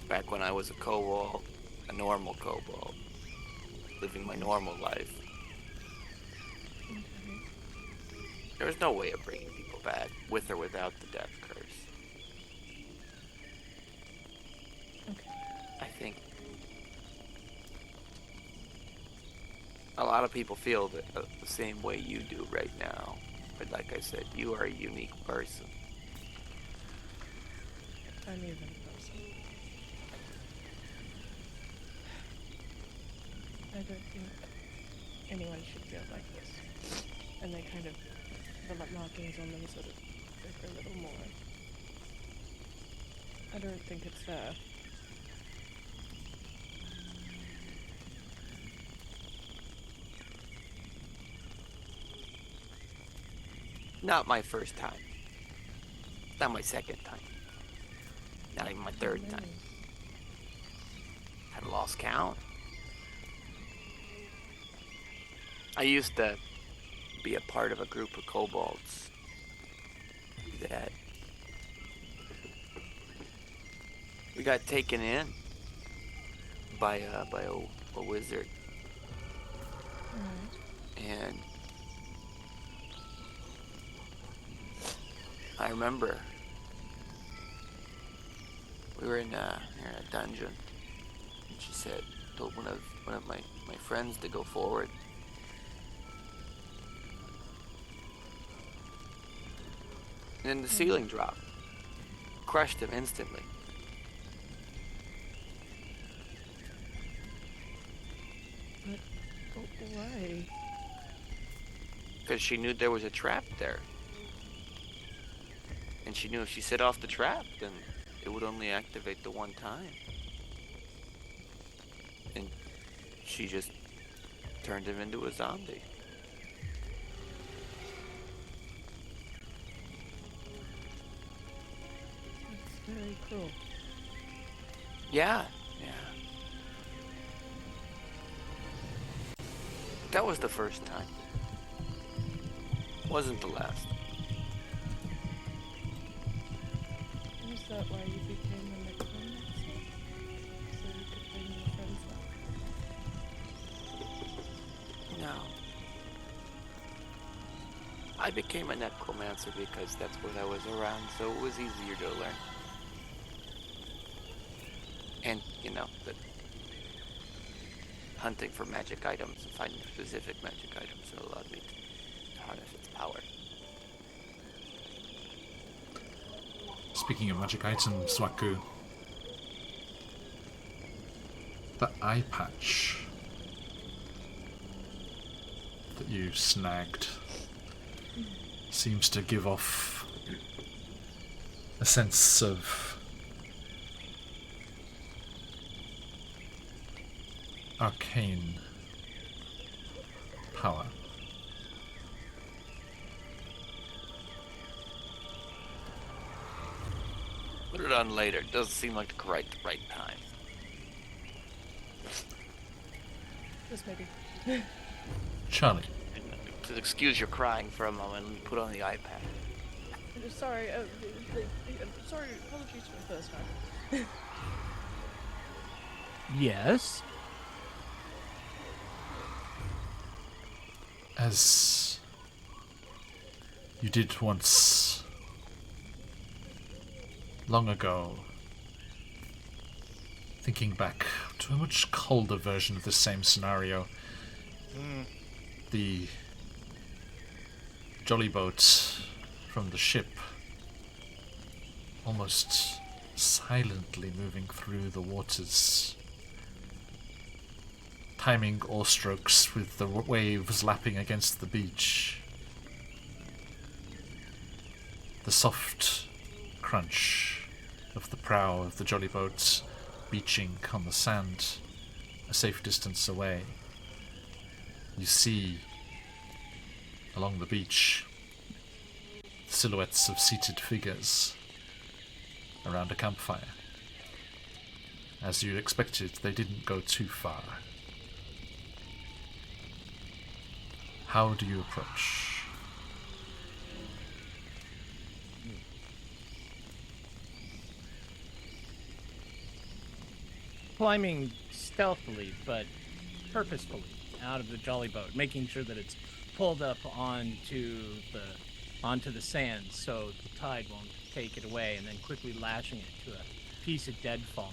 back when I was a kobold, a normal kobold, living my normal life, Okay. there was no way of bringing people back, with or without the death curse. think a lot of people feel the same way you do right now. But like I said, you are a unique person. I'm even a person. I don't think anyone should feel like this. And they kind of, the markings on them sort of look a little more. I don't think it's fair. Not my first time. Not my second time. Not even my third time. I lost count. I used to be a part of a group of kobolds that we got taken in by a wizard. And I remember we were in a dungeon, and she told one of my friends to go forward. And then the ceiling dropped, crushed him instantly. But why? Because she knew there was a trap there. And she knew if she set off the trap, then it would only activate the one time. And she just turned him into a zombie. That's very cruel. Yeah. That was the first time. Wasn't the last. Is that why you became a necromancer? So you could bring your friends back? No. I became a necromancer because that's what I was around, so it was easier to learn. And, the hunting for magic items and finding specific magic items that allowed me to harness its power. Speaking of magic items, Waku, the eye patch that you snagged seems to give off a sense of arcane power. Put it on later. Doesn't seem like the right time. Just maybe. Charlie. To excuse your crying for a moment, let me put on the iPad. I'm just sorry. Sorry. Apologies for the first time. Yes. As you did once, long ago, thinking back to a much colder version of the same scenario, the jolly boat from the ship almost silently moving through the waters, timing oar strokes with the waves lapping against the beach. The soft crunch of the prow of the jolly boat beaching on the sand a safe distance away. You see, along the beach, silhouettes of seated figures around a campfire. As you'd expected, they didn't go too far. How do you approach? Climbing stealthily but purposefully out of the jolly boat, making sure that it's pulled up onto the sand so the tide won't take it away, and then quickly lashing it to a piece of deadfall.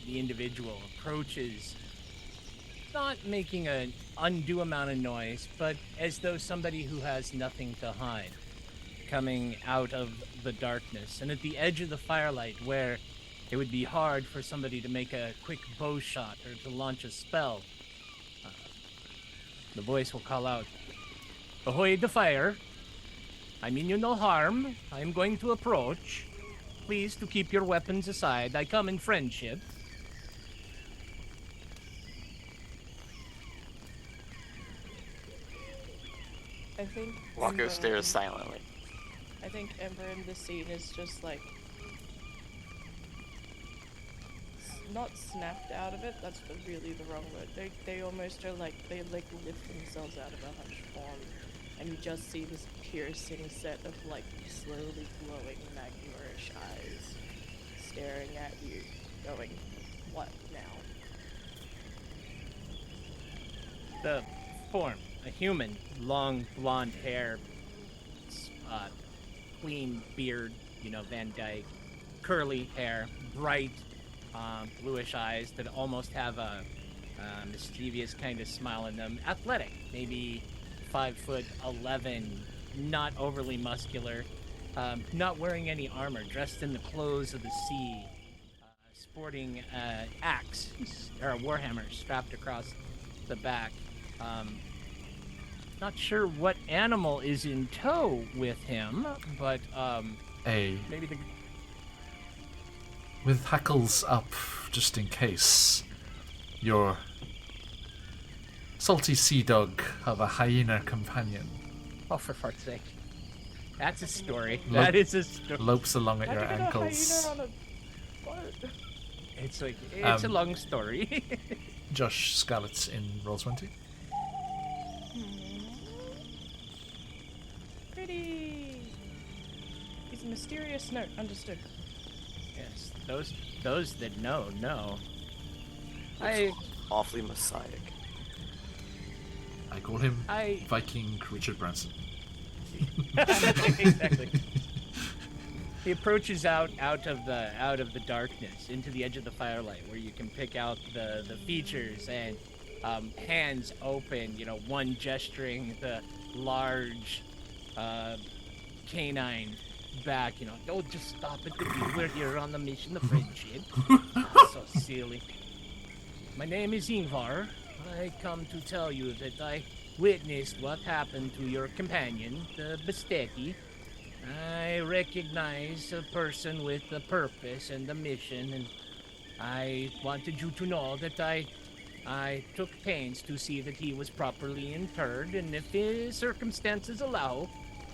the individual approaches, not making an undue amount of noise, but as though somebody who has nothing to hide, coming out of the darkness, and at the edge of the firelight where it would be hard for somebody to make a quick bow shot or to launch a spell. The voice will call out, "Ahoy the fire! I mean you no harm. I am going to approach. Please to keep your weapons aside. I come in friendship." I think Walker Ember- stares silently. I think Ember in this scene is just like not snapped out of it. That's really the wrong word. They almost are like they like lift themselves out of a hunched form, and you just see this piercing set of like slowly glowing magma-ish eyes staring at you, going, "What now?" The form, a human, long blonde hair, clean beard, Van Dyke, curly hair, bright bluish eyes that almost have a mischievous kind of smile in them. Athletic, maybe 5'11", not overly muscular, not wearing any armor, dressed in the clothes of the sea, sporting axe or a warhammer strapped across the back. Not sure what animal is in tow with him, but maybe the... With hackles up, just in case, your salty sea dog have a hyena companion. Oh, for fart's sake. That's a story. That is a story. Lopes along at How'd your you get a ankles. hyena on a boat? It's a long story. Josh Scarlett's in Roll20. Pretty. He's a mysterious note. Understood. Yes, those that know. Looks awfully messiah-ic. I call him Viking Richard Branson. Exactly. He approaches out of the darkness into the edge of the firelight, where you can pick out the features and hands open. One gesturing the large canine back. Oh, just stop it, dude. We're here on the mission of friendship. So silly. My name is Ingvar. I come to tell you that I witnessed what happened to your companion, the Bestetti. I recognize a person with a purpose and a mission, and I wanted you to know that I took pains to see that he was properly interred, and if his circumstances allow,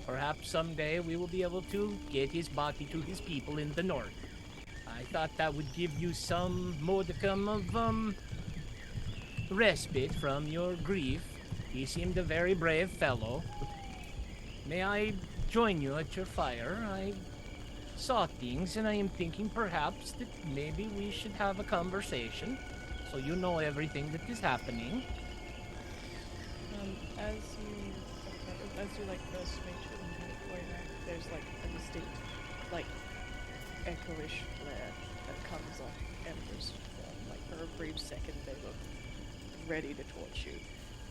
perhaps someday we will be able to get his body to his people in the north. I thought that would give you some modicum of respite from your grief. He seemed a very brave fellow. May I join you at your fire? I saw things, and I am thinking perhaps that maybe we should have a conversation, so you know everything that is happening. As you first meet him, there's a distinct, echoish flare that comes off Ember's form. For a brief second, they look ready to torch you,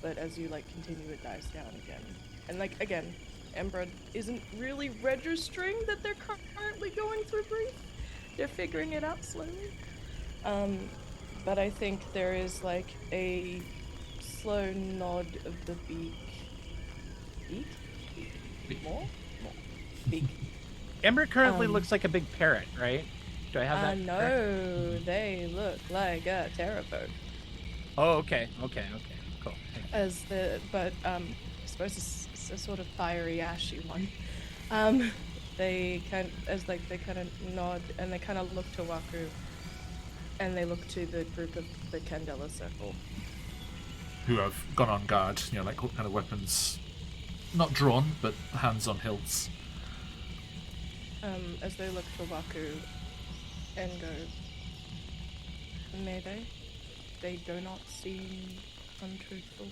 but as you continue, it dies down again. And again, Ember isn't really registering that they're currently going through grief. They're figuring it out slowly. But I think there is a slow nod of the beak. Beak? More? Beak. Ember currently looks like a big parrot, right? Do I have that? No, they look like a pteropode. Oh, okay, cool. I suppose it's a sort of fiery, ashy one. They kind of nod, and they kind of look to Waku, and they look to the group of the Candela Circle, Who have gone on guard, kind of weapons, not drawn, but hands on hilts. As they look to Waku and go, may they do not seem untruthful.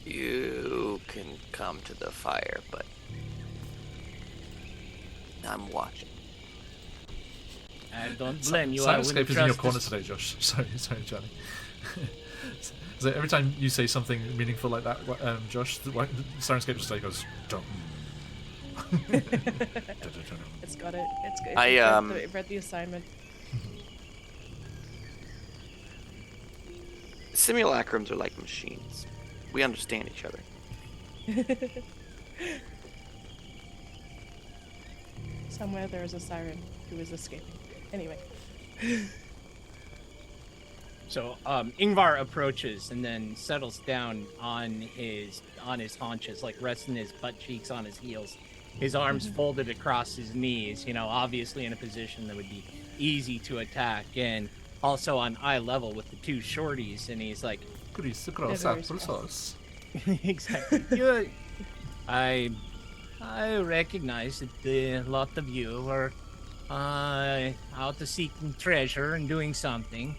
You can come to the fire, but I'm watching. I don't blame you. I Sirenscape wouldn't is in your trust corner this- today, Josh. Sorry, Johnny. So every time you say something meaningful like that, Josh, Sirenscape just like goes, "Don't." It's got it. It's good. It read the assignment. Simulacrums are like machines. We understand each other. Somewhere there is a siren who is escaping. Anyway. So Ingvar approaches and then settles down on his haunches, like resting his butt cheeks on his heels, his arms folded across his knees, obviously in a position that would be easy to attack, and also on eye level with the two shorties, and he's like, exactly. I recognize that a lot of you are out to seeking treasure and doing something.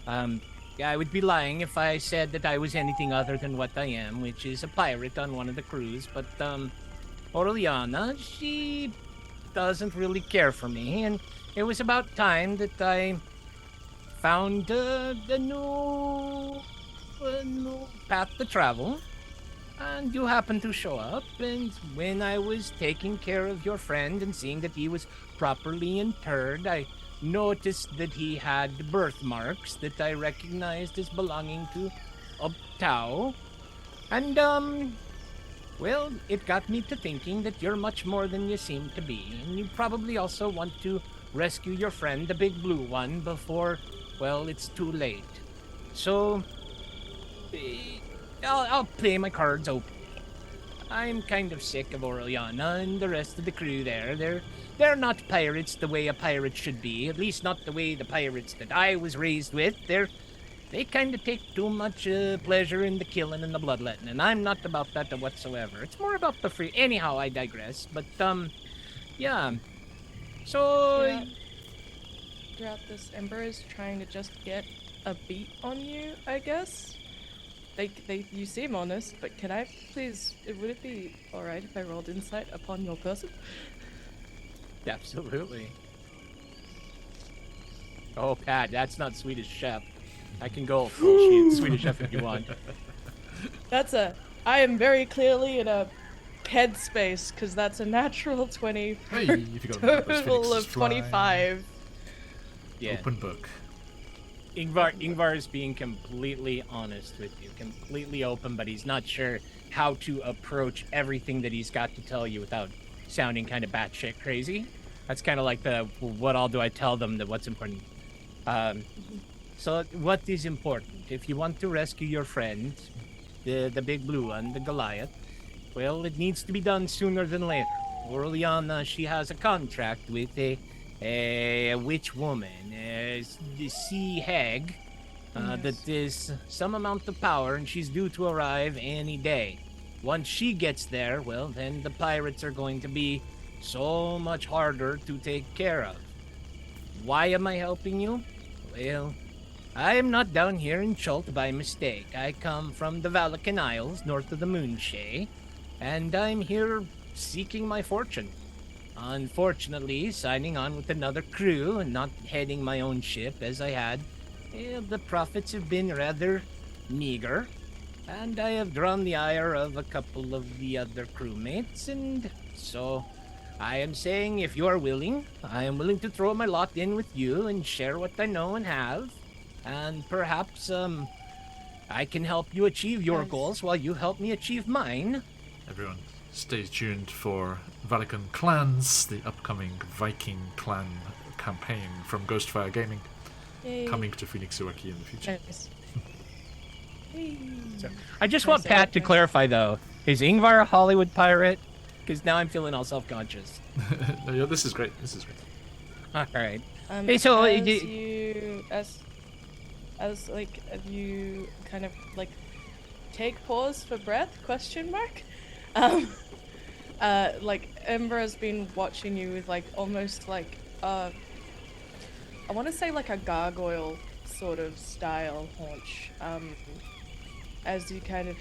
I would be lying if I said that I was anything other than what I am, which is a pirate on one of the crews. But Orliana, she doesn't really care for me, and it was about time that I found a new path to travel. And you happened to show up, and when I was taking care of your friend and seeing that he was properly interred, I noticed that he had birthmarks that I recognized as belonging to Obtao. And, well, it got me to thinking that you're much more than you seem to be, and you probably also want to rescue your friend, the big blue one, before, well, it's too late. So, I'll play my cards open. I'm kind of sick of Orliana and the rest of the crew there. They're not pirates the way a pirate should be, at least not the way the pirates that I was raised with. They kind of take too much pleasure in the killing and the bloodletting, and I'm not about that whatsoever. It's more about the free. Anyhow, I digress. But yeah. So Throughout this, Ember is trying to just get a beat on you, I guess. You seem honest, but can I please? Would it be all right if I rolled insight upon your person? Absolutely. Oh, Pat, that's not Swedish Chef. I can go full Swedish Chef if you want. I am very clearly in a headspace because that's a natural 20. Hey, if you got Total of 25. Yeah. Open book. Ingvar is being completely honest with you, completely open, but he's not sure how to approach everything that he's got to tell you without sounding kind of batshit crazy. That's kind of like what all do I tell them that what's important. So what is important? If you want to rescue your friend, the big blue one, the Goliath, well, it needs to be done sooner than later. Orliana, she has a contract with a witch woman, the sea hag, that is some amount of power, and she's due to arrive any day. Once she gets there, well, then the pirates are going to be so much harder to take care of. Why am I helping you? Well, I am not down here in Chult by mistake. I come from the Valakan Isles, north of the Moonshay, and I'm here seeking my fortune. Unfortunately, signing on with another crew and not heading my own ship as I had, the profits have been rather meager, and I have drawn the ire of a couple of the other crewmates, and so I am saying if you are willing, I am willing to throw my lot in with you and share what I know and have, and perhaps I can help you achieve your goals while you help me achieve mine. Everyone, stay tuned for Vatican Clans, the upcoming Viking clan campaign from Ghostfire Gaming, coming to QuestJunkiesUK in the future. Nice. I just want Pat to clarify, though. Is Ingvar a Hollywood pirate? Because now I'm feeling all self-conscious. No, yeah, this is great. This is great. All right. Hey, so as you kind of like take pause for breath? Question mark. Like Ember has been watching you with like almost like I want to say like a gargoyle sort of style haunch. As you kind of,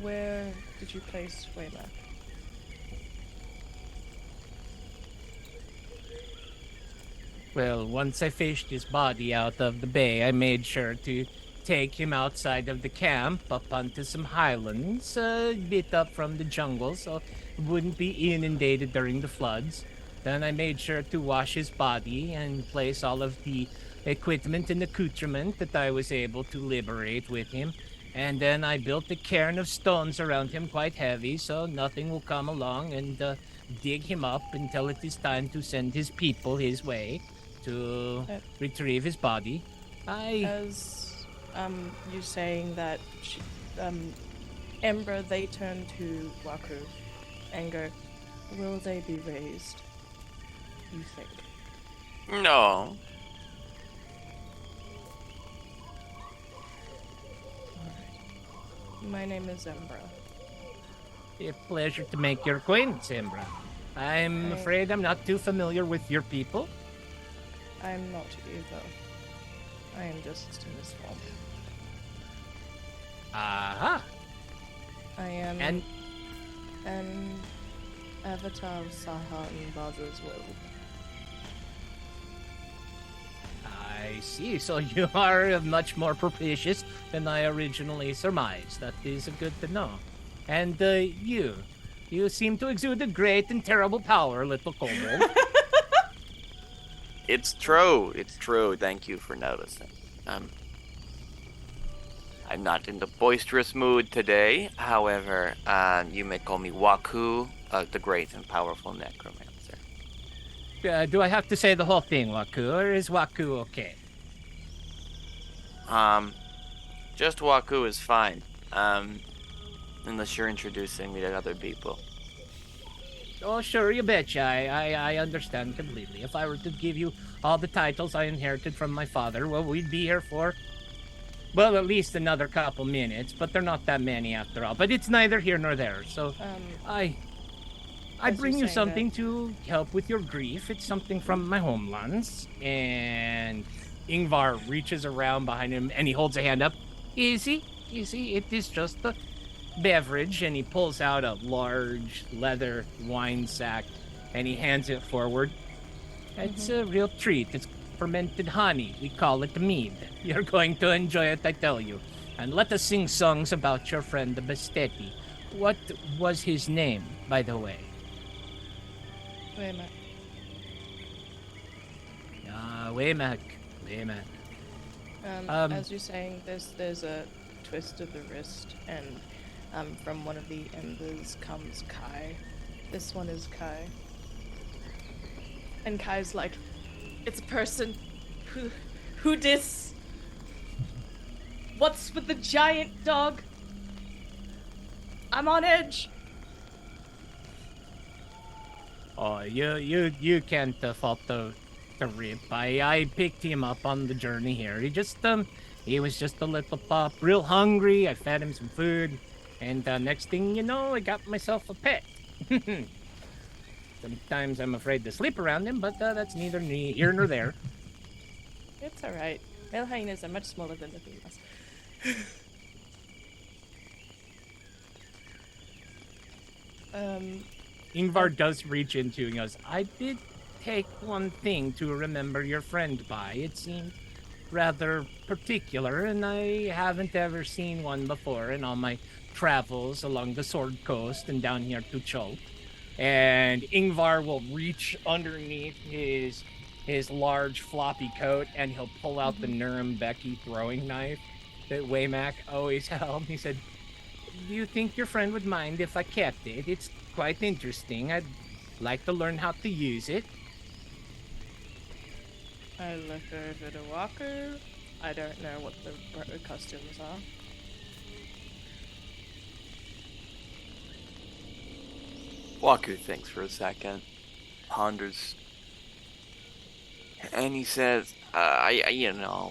where did you place Waymark? Well, once I fished his body out of the bay, I made sure to take him outside of the camp up onto some highlands, a bit up from the jungle, so it wouldn't be inundated during the floods. Then I made sure to wash his body and place all of the equipment and accoutrement that I was able to liberate with him. And then I built a cairn of stones around him, quite heavy, so nothing will come along and dig him up until it is time to send his people his way to retrieve his body. As you saying that, Ember, they turn to Waku and go, will they be raised? You think? No. My name is Embra. A pleasure to make your acquaintance, Embra. I'm afraid I'm not too familiar with your people. I'm not either. I am just misinformed. Aha! I am And an avatar of Saha in Baza's world. I see. So you are much more propitious than I originally surmised. That is good to know. And you seem to exude a great and terrible power, little kobold. It's true. It's true. Thank you for noticing. I'm not in the boisterous mood today. However, you may call me Waku, the great and powerful necromancer. Do I have to say the whole thing, Waku, or is Waku okay? Just Waku is fine. Unless you're introducing me to other people. Oh, sure, you betcha. I understand completely. If I were to give you all the titles I inherited from my father, well, we'd be here for, well, at least another couple minutes, but they're not that many after all. But it's neither here nor there, so I as bring you're you saying something to help with your grief. It's something from my homelands. And Ingvar reaches around behind him and he holds a hand up. Easy, it is just a beverage. And he pulls out a large leather wine sack and he hands it forward. It's a real treat. It's fermented honey. We call it mead. You're going to enjoy it, I tell you. And let us sing songs about your friend the Bestetti. What was his name, by the way? Waymack. As you're saying, there's a twist of the wrist, and from one of the embers comes Kai. This one is Kai. And Kai's like, it's a person. Who dis? What's with the giant dog? I'm on edge. Oh, you can't fault the rip. I picked him up on the journey here. He was just a little pup, real hungry. I fed him some food, and next thing you know, I got myself a pet. Sometimes I'm afraid to sleep around him, but that's neither here nor there. It's alright. Male hyenas are much smaller than the females. Ingvar does reach into and goes, I did take one thing to remember your friend by. It seemed rather particular, and I haven't ever seen one before in all my travels along the Sword Coast and down here to Chol. And Ingvar will reach underneath his large floppy coat and he'll pull out the Nuremberg throwing knife that Waymack always held. He said, do you think your friend would mind if I kept it? It's quite interesting. I'd like to learn how to use it. I look over to Waku. I don't know what the costumes are. Waku thinks for a second, ponders, and he says, Waymack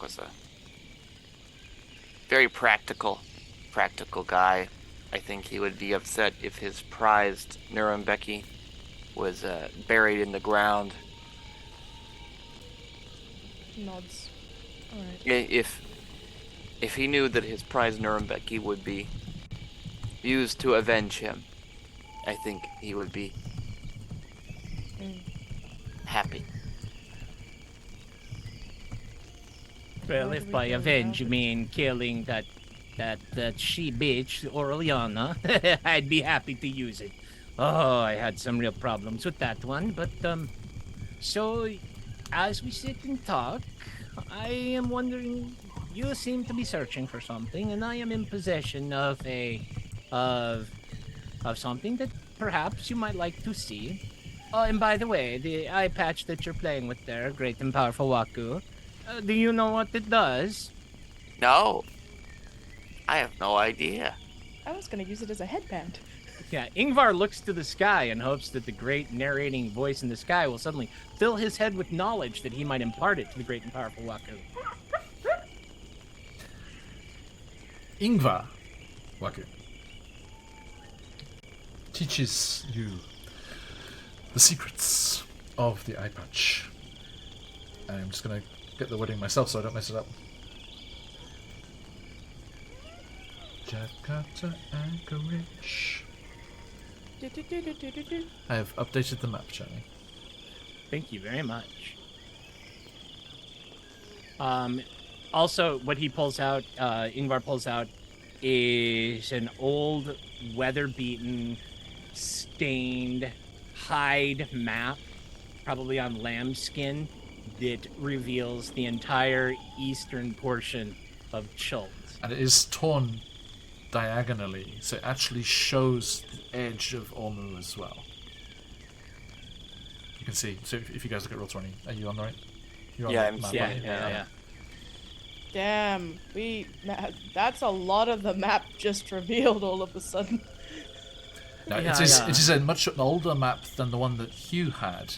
was a very practical guy. I think he would be upset if his prized Nuremberg was buried in the ground. Nods. Alright. If he knew that his prized Nuremberg would be used to avenge him, I think he would be happy. Well, Where if do we by go avenge you now? mean killing that she bitch, Aureliana, I'd be happy to use it. Oh, I had some real problems with that one, but so as we sit and talk, I am wondering. You seem to be searching for something, and I am in possession of of something that perhaps you might like to see. Oh, and by the way, the eye patch that you're playing with there, Great and Powerful Waku, do you know what it does? No, I have no idea. I was gonna use it as a headband. Yeah, Ingvar looks to the sky and hopes that the great narrating voice in the sky will suddenly fill his head with knowledge that he might impart it to the Great and Powerful Waku. Ingvar Waku teaches you the secrets of the eye patch. I'm just gonna get the wording myself so I don't mess it up. Jakarta Anchorage. Do-do-do-do-do-do-do. I have updated the map, Johnny. Thank you very much. Also, what he pulls out, Ingvar pulls out, is an old, weather-beaten, stained hide map, probably on lambskin, that reveals the entire eastern portion of Chult. And it is torn diagonally, so it actually shows the edge of Ormu as well. You can see, so if you guys look at Roll20, are you on the right? You're on Yeah, the I'm map, seeing aren't you? Yeah. Damn, that's a lot of the map just revealed all of a sudden. No, Yeah, it is. yeah. It is a much older map than the one that Hugh had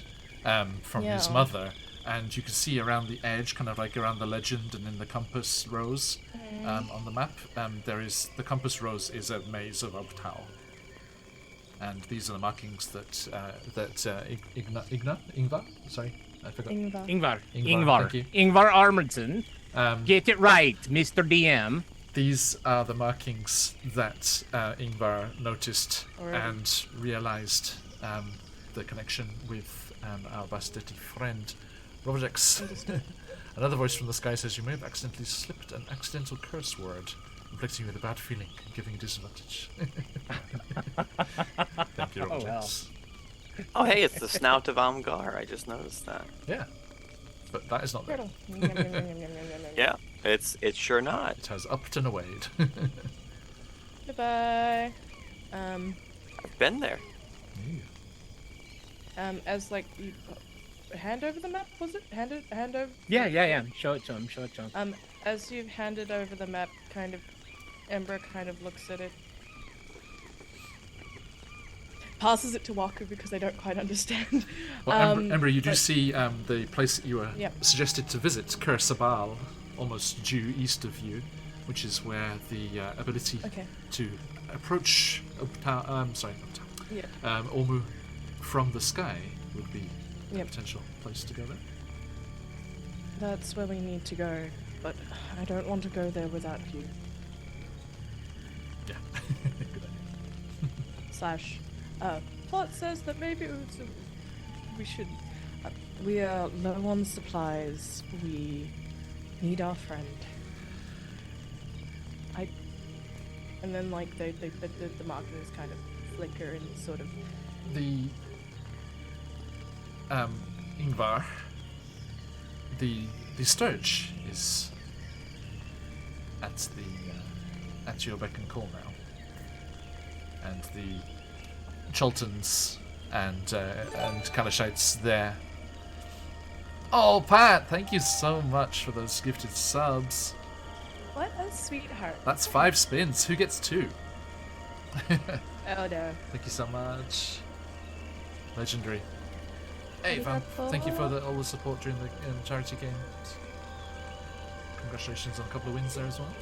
from his Yeah. mother, and you can see around the edge, kind of like around the legend and in the compass rose on the map. There is the compass rose is a maze of Obtau, and these are the markings that Ingvar. Sorry, I forgot. Ingvar. Ingvar, thank Ingvar Armardson. Um, Get it right, Mr. DM. These are the markings that Ingvar noticed Already. and realized the connection with our Basteti friend, Robodex. Understood. Another voice from the sky says you may have accidentally slipped an accidental curse word, inflicting you with a bad feeling and giving you disadvantage. Thank you, Oh, Robodex. well. Oh, hey, it's the snout of Amgar. I just noticed that. Yeah, but that is not there. Turtle. Yum, yum, yum, yum, yum, yum, yum. Yeah, it's sure not. It has Upton and Wade. Goodbye. I've been there. As like you hand over the map, was it? Hand over. Yeah. Show it to him. As you've handed over the map, kind of, Ember kind of looks at it, passes it to Waku because they don't quite understand. Well, Ember, you do but- see the place that you were Yep. suggested to visit, Kursabal, almost due east of you, which is where the ability Okay. to approach Yeah. Ormu from the sky would be a Yep. potential place to go there. That's where we need to go, but I don't want to go there without you. Yeah. Good idea. Slash, plot says that maybe we should. We are low on supplies. We need our friend. And then like the markings kind of flicker and sort of. The Ingvar, the Sturge is at your beck and call now, and the Chultons and Kalashites there. Oh, Pat, thank you so much for those gifted subs. What a sweetheart. That's 5 spins. Who gets 2? Oh no. Thank you so much. Legendary. Hey, Van, thank you for all the support during the charity games. Congratulations on a couple of wins there as well.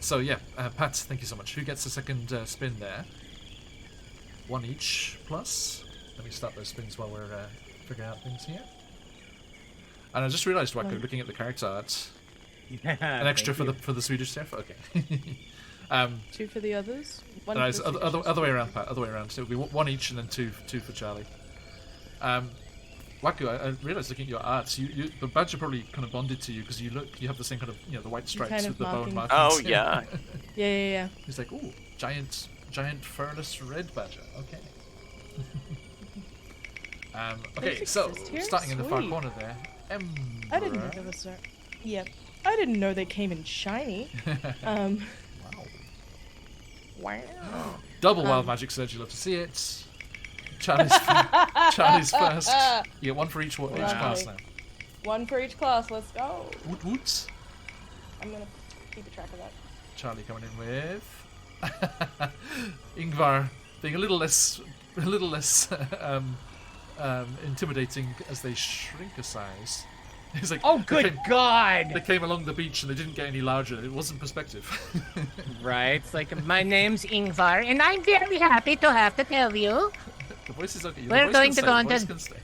So yeah, Pat, thank you so much. Who gets the second spin there? 1 each plus. Let me start those spins while we're figuring out things here. And I just realised, Waco, looking at the character art, an extra for the Swedish chef. Okay. 2 for the others. One No, for it's the other way around, Pat. Other way around. So it'll be one each, and then two for Charlie. Waku, I realised looking at your arts, the badger probably kind of bonded to you because you have the same kind of the white stripes kind with of the bow and marking. markings. Oh yeah. Yeah. He's like, ooh, giant furless red badger. Okay. Okay, Those so exist here? starting in the far Sweet. corner there, Ember. I didn't know there was a. Yeah, I didn't know they came in shiny. Wow. Double wild magic surge. You love to see it. Charlie's first. You get one for each class Lovely. now. 1 for each class. Let's go. Woot woots. I'm gonna keep a track of that. Charlie coming in with Ingvar being a little less intimidating as they shrink a size. He's like, Oh, good God! They came along the beach and they didn't get any larger. It wasn't perspective. Right? It's like, my name's Ingvar, and I'm very happy to have to tell you. The voice is okay. The We're voice going can to go stay, on the voice to- can stay.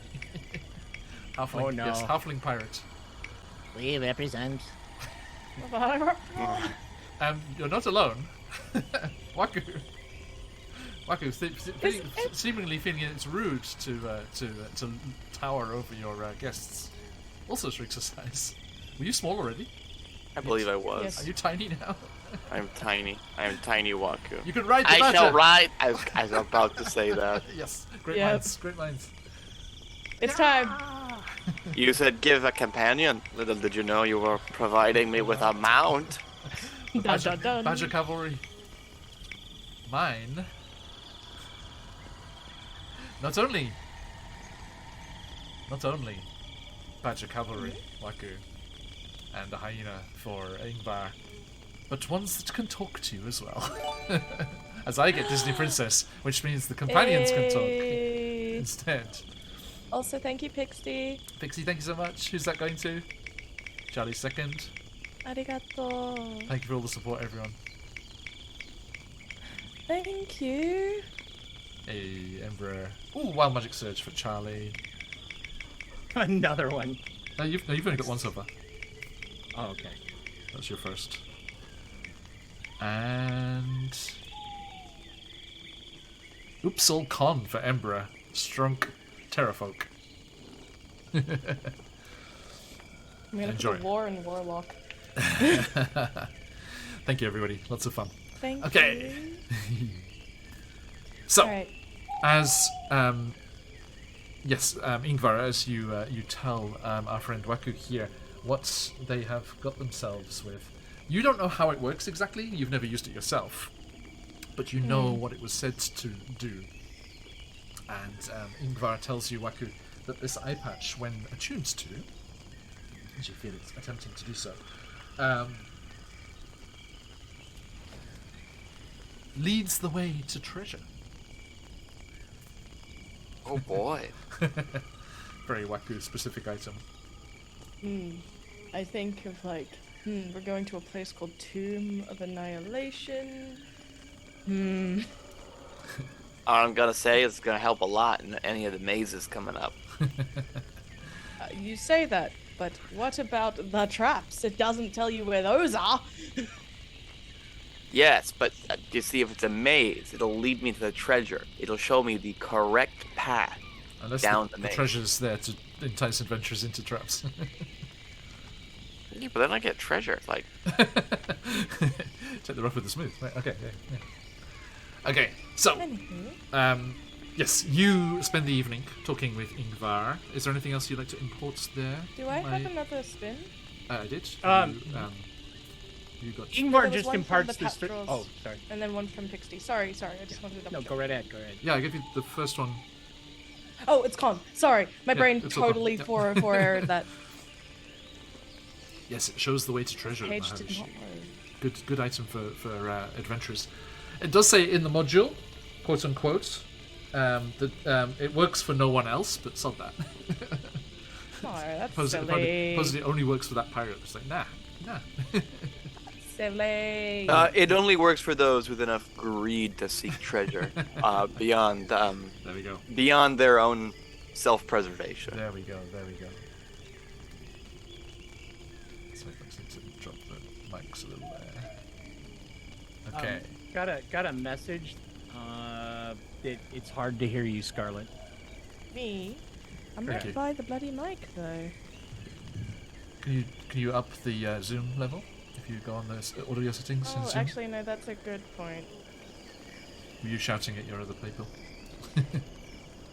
Halfling, Oh, no. yes, halfling pirate. We represent. You're not alone. Waku, seemingly feeling it's rude to tower over your guests. Also shrinks a size. Were you small already? I believe I was. Yes. Are you tiny now? I'm tiny. I am tiny Waku. You can ride the I badger. shall ride. I was about to say that. Yes, great Yep. minds, great minds. It's time. You said give a companion. Little did you know you were providing me with a mount. Dun, dun, dun. Badger cavalry. Mine. Not only badger cavalry, Waku, and a hyena for Ingvar, but ones that can talk to you as well. As I get Disney Princess, which means the companions can talk Hey. instead. Also, thank you, Pixie. Pixie, thank you so much. Who's that going to? Charlie second. Arigato. Thank you for all the support, everyone. Thank you. Hey, Emperor. Ooh, Wild Magic Surge for Charlie. Another one. No, you've only got one so far. Oh, okay. That's your first. And... Oopsal Con for Emperor. Strunk Terrafolk. I'm gonna Enjoy. put a war in Warlock. Thank you, everybody. Lots of fun. Thank Okay. you. So, Alright. as Ingvar, as you tell our friend Waku here what they have got themselves with, you don't know how it works exactly. You've never used it yourself, but you know what it was said to do. And Ingvar tells you, Waku, that this eye patch, when attuned to, as you feel it's attempting to do so, leads the way to treasure. Oh boy. Very Waku specific item. I think of like, we're going to a place called Tomb of Annihilation. All I'm gonna say is it's gonna help a lot in any of the mazes coming up. You say that, but what about the traps? It doesn't tell you where those are. Yes, but you see, if it's a maze, it'll lead me to the treasure. It'll show me the correct path. Unless Down the the maze. treasure's there to entice adventurers into traps. Yeah, but then I get treasure. Like, Take the rough with the smooth. Right, okay, yeah. Okay, so, Anywho. yes, you spend the evening talking with Ingvar. Is there anything else you'd like to import there? Do I have another spin? I did. You got... There Ingvar was just one from imparts the this. Patrolls. Oh, sorry. And then one from Pixie. Sorry, I just wanted to No, double go right ahead. Go ahead. Yeah, I gave you the first one. Oh, it's con. Sorry, my Yeah, brain it's all gone. totally Yep. for that. Yes, it shows the way to treasure. Page did Maharishi. not load. Good item for adventurers. It does say in the module, quote unquote, that it works for no one else, but sod that. Oh, that's Supposedly it only works for that pirate. It's like, nah. Silly. it only works for those with enough greed to seek treasure beyond There we go. beyond their own self-preservation. There we go. So I just need to drop the mics a little there. Okay. Got a message. It's hard to hear you, Scarlet. Me? I'm Thank not you. by the bloody mic though. Can you up the zoom level if you go on the audio settings in Oh, Zoom? actually, no, that's a good point. Were you shouting at your other people?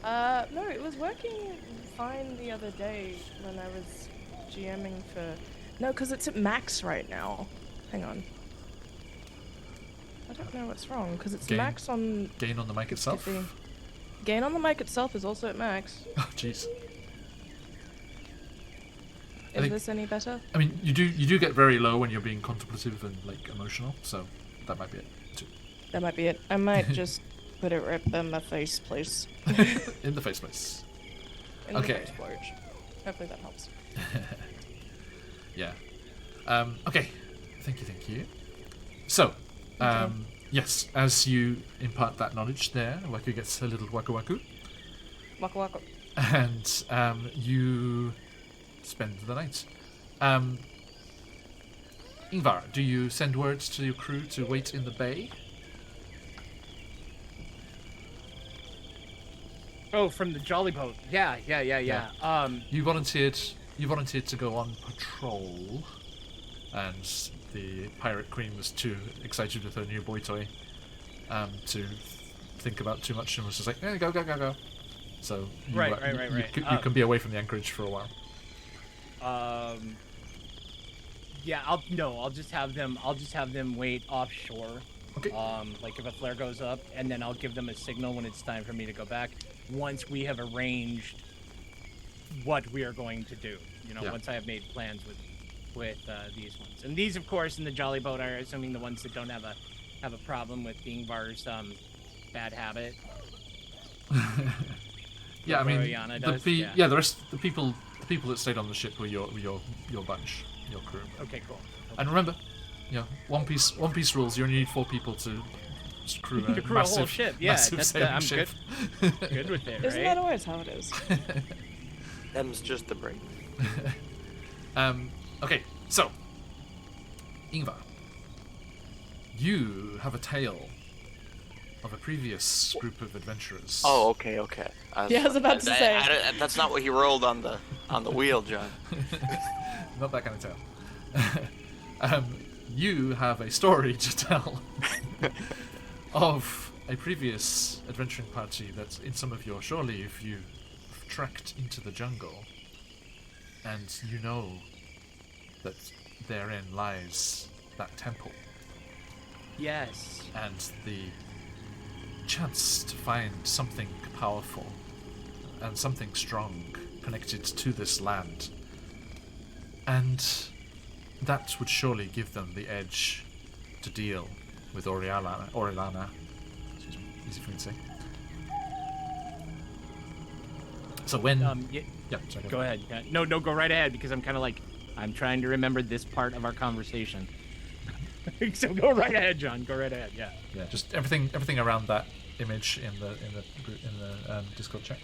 No, it was working fine the other day when I was GMing for... No, because it's at max right now. Hang on. I don't know what's wrong, because it's Gain- max on... Gain on the mic itself? Gain on the mic itself is also at max. Oh, jeez. I Is think- this any better? I mean, you do get very low when you're being contemplative and like emotional, so that might be it too. That might be it. I might just put it right in my face, please. In the face place. In Okay. the face porch. Hopefully that helps. Yeah. Okay. Thank you. So, yes, as you impart that knowledge there, Waku gets a little waku waku, Waka waka. and you spend the night. Ingvar, do you send words to your crew to wait in the bay? Oh, from the jolly boat. Yeah. You volunteered to go on patrol, and the pirate queen was too excited with her new boy toy to think about too much, and was just like, "Eh, go." So you, Right. You can be away from the anchorage for a while. Yeah, I'll just have them wait offshore. Okay. Like if a flare goes up, and then I'll give them a signal when it's time for me to go back. Once we have arranged what we are going to do, Yeah. once I have made plans with these ones, and these, of course, in the jolly boat are assuming the ones that don't have a problem with Ingvar's bad habit. Yeah, I mean, Oriana does, yeah. the rest, the people that stayed on the ship were your bunch, your crew. Okay, cool. And remember, One Piece rules. You only need 4 people to crew a To crew massive, a whole ship. Yeah, massive sailing I'm ship. good with it, Isn't right? that always how it is? Them's just the break. Okay, so Ingvar, you have a tale of a previous group of adventurers. Oh, okay. Yeah, I was about to say. That's not what he rolled on the wheel, John. Not that kind of tale. You have a story to tell of a previous adventuring party that, in some of your shore leave, you trekked into the jungle, and you know that therein lies that temple, Yes. and the chance to find something powerful and something strong connected to this land. And that would surely give them the edge to deal with Orellana. Excuse me, easy for me to say. So when... yeah, sorry, Go ahead. Yeah. No, go right ahead, because I'm kind of like, I'm trying to remember this part of our conversation. So go right ahead, John. Go right ahead. Yeah. Yeah, just everything around that image in the Discord chat.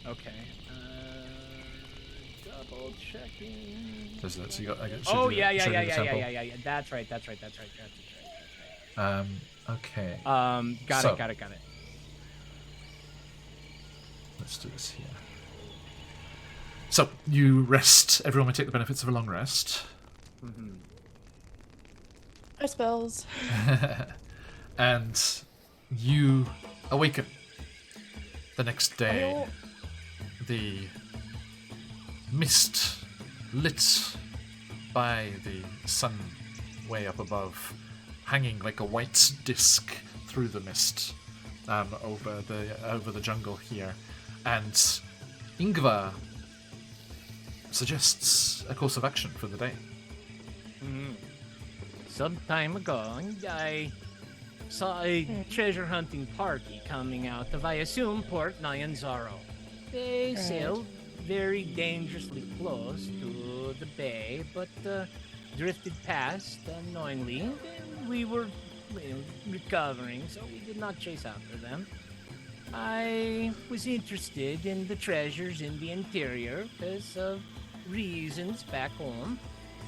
Okay. Double checking. So you got. Oh yeah. That's right. Okay. Got So- it. Let's do this here. So you rest. Everyone may take the benefits of a long rest. I spells. And you awaken the next day. Oh. The mist lit by the sun way up above, hanging like a white disc through the mist over the jungle here. And Ingvar suggests a course of action for the day. Some time ago, I saw a treasure hunting party coming out of, I assume, Port Nyanzaro. They sailed very dangerously close to the bay, but drifted past unknowingly. We were recovering, so we did not chase after them. I was interested in the treasures in the interior because of reasons back home.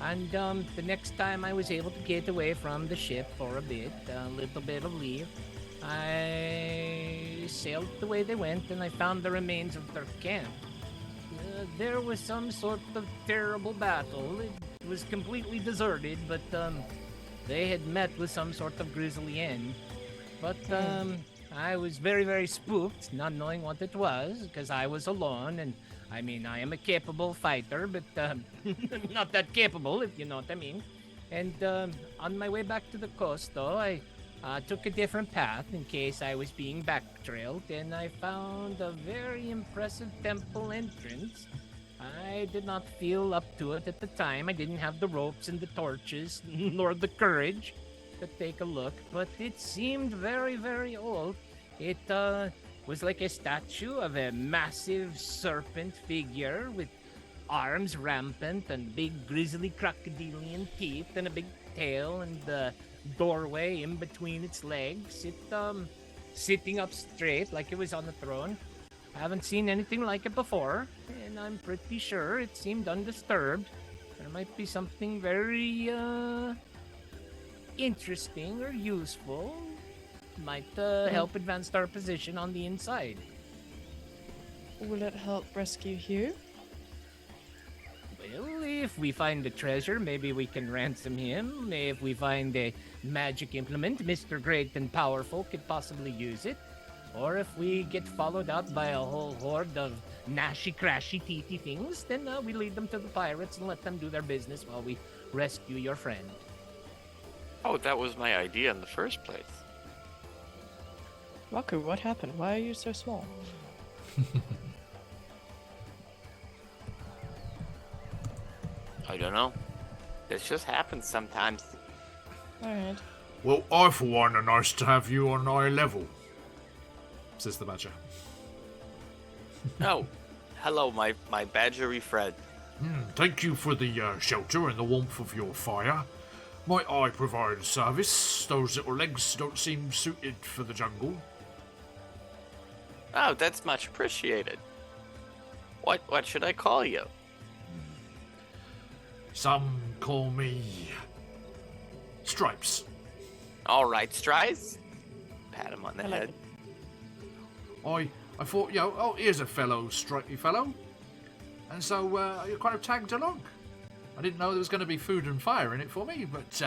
And the next time I was able to get away from the ship for a little bit of leave, I sailed the way they went and I found the remains of their camp. There was some sort of terrible battle. It was completely deserted, but they had met with some sort of grisly end. But I was very, very spooked, not knowing what it was, because I was alone, and I mean, I am a capable fighter, but not that capable, if you know what I mean. And on my way back to the coast, though, I took a different path in case I was being backtrailed, and I found a very impressive temple entrance. I did not feel up to it at the time. I didn't have the ropes and the torches, nor the courage to take a look, but it seemed very, very old. It was like a statue of a massive serpent figure with arms rampant and big grisly crocodilian teeth and a big tail and the doorway in between its legs. It sitting up straight like it was on the throne. I haven't seen anything like it before, and I'm pretty sure it seemed undisturbed. There might be something very interesting or useful. Might help advance our position on the inside. Will it help rescue Hugh? Well, if we find a treasure, maybe we can ransom him. If we find a magic implement, Mr. Great and Powerful could possibly use it. Or if we get followed out by a whole horde of nashy, crashy, teethy things, then we lead them to the pirates and let them do their business while we rescue your friend. Oh, that was my idea in the first place. Raku, what happened? Why are you so small? I don't know. This just happens sometimes. Alright. Well, I for one are nice to have you on eye level, says the badger. Oh, hello, my badgery friend. Thank you for the shelter and the warmth of your fire. Might I provide service? Those little legs don't seem suited for the jungle. Oh, that's much appreciated. What should I call you? Some call me Stripes. All right, Strice. Pat him on the head. I thought, here's a fellow stripy fellow. And so you kind of tagged along. I didn't know there was going to be food and fire in it for me, but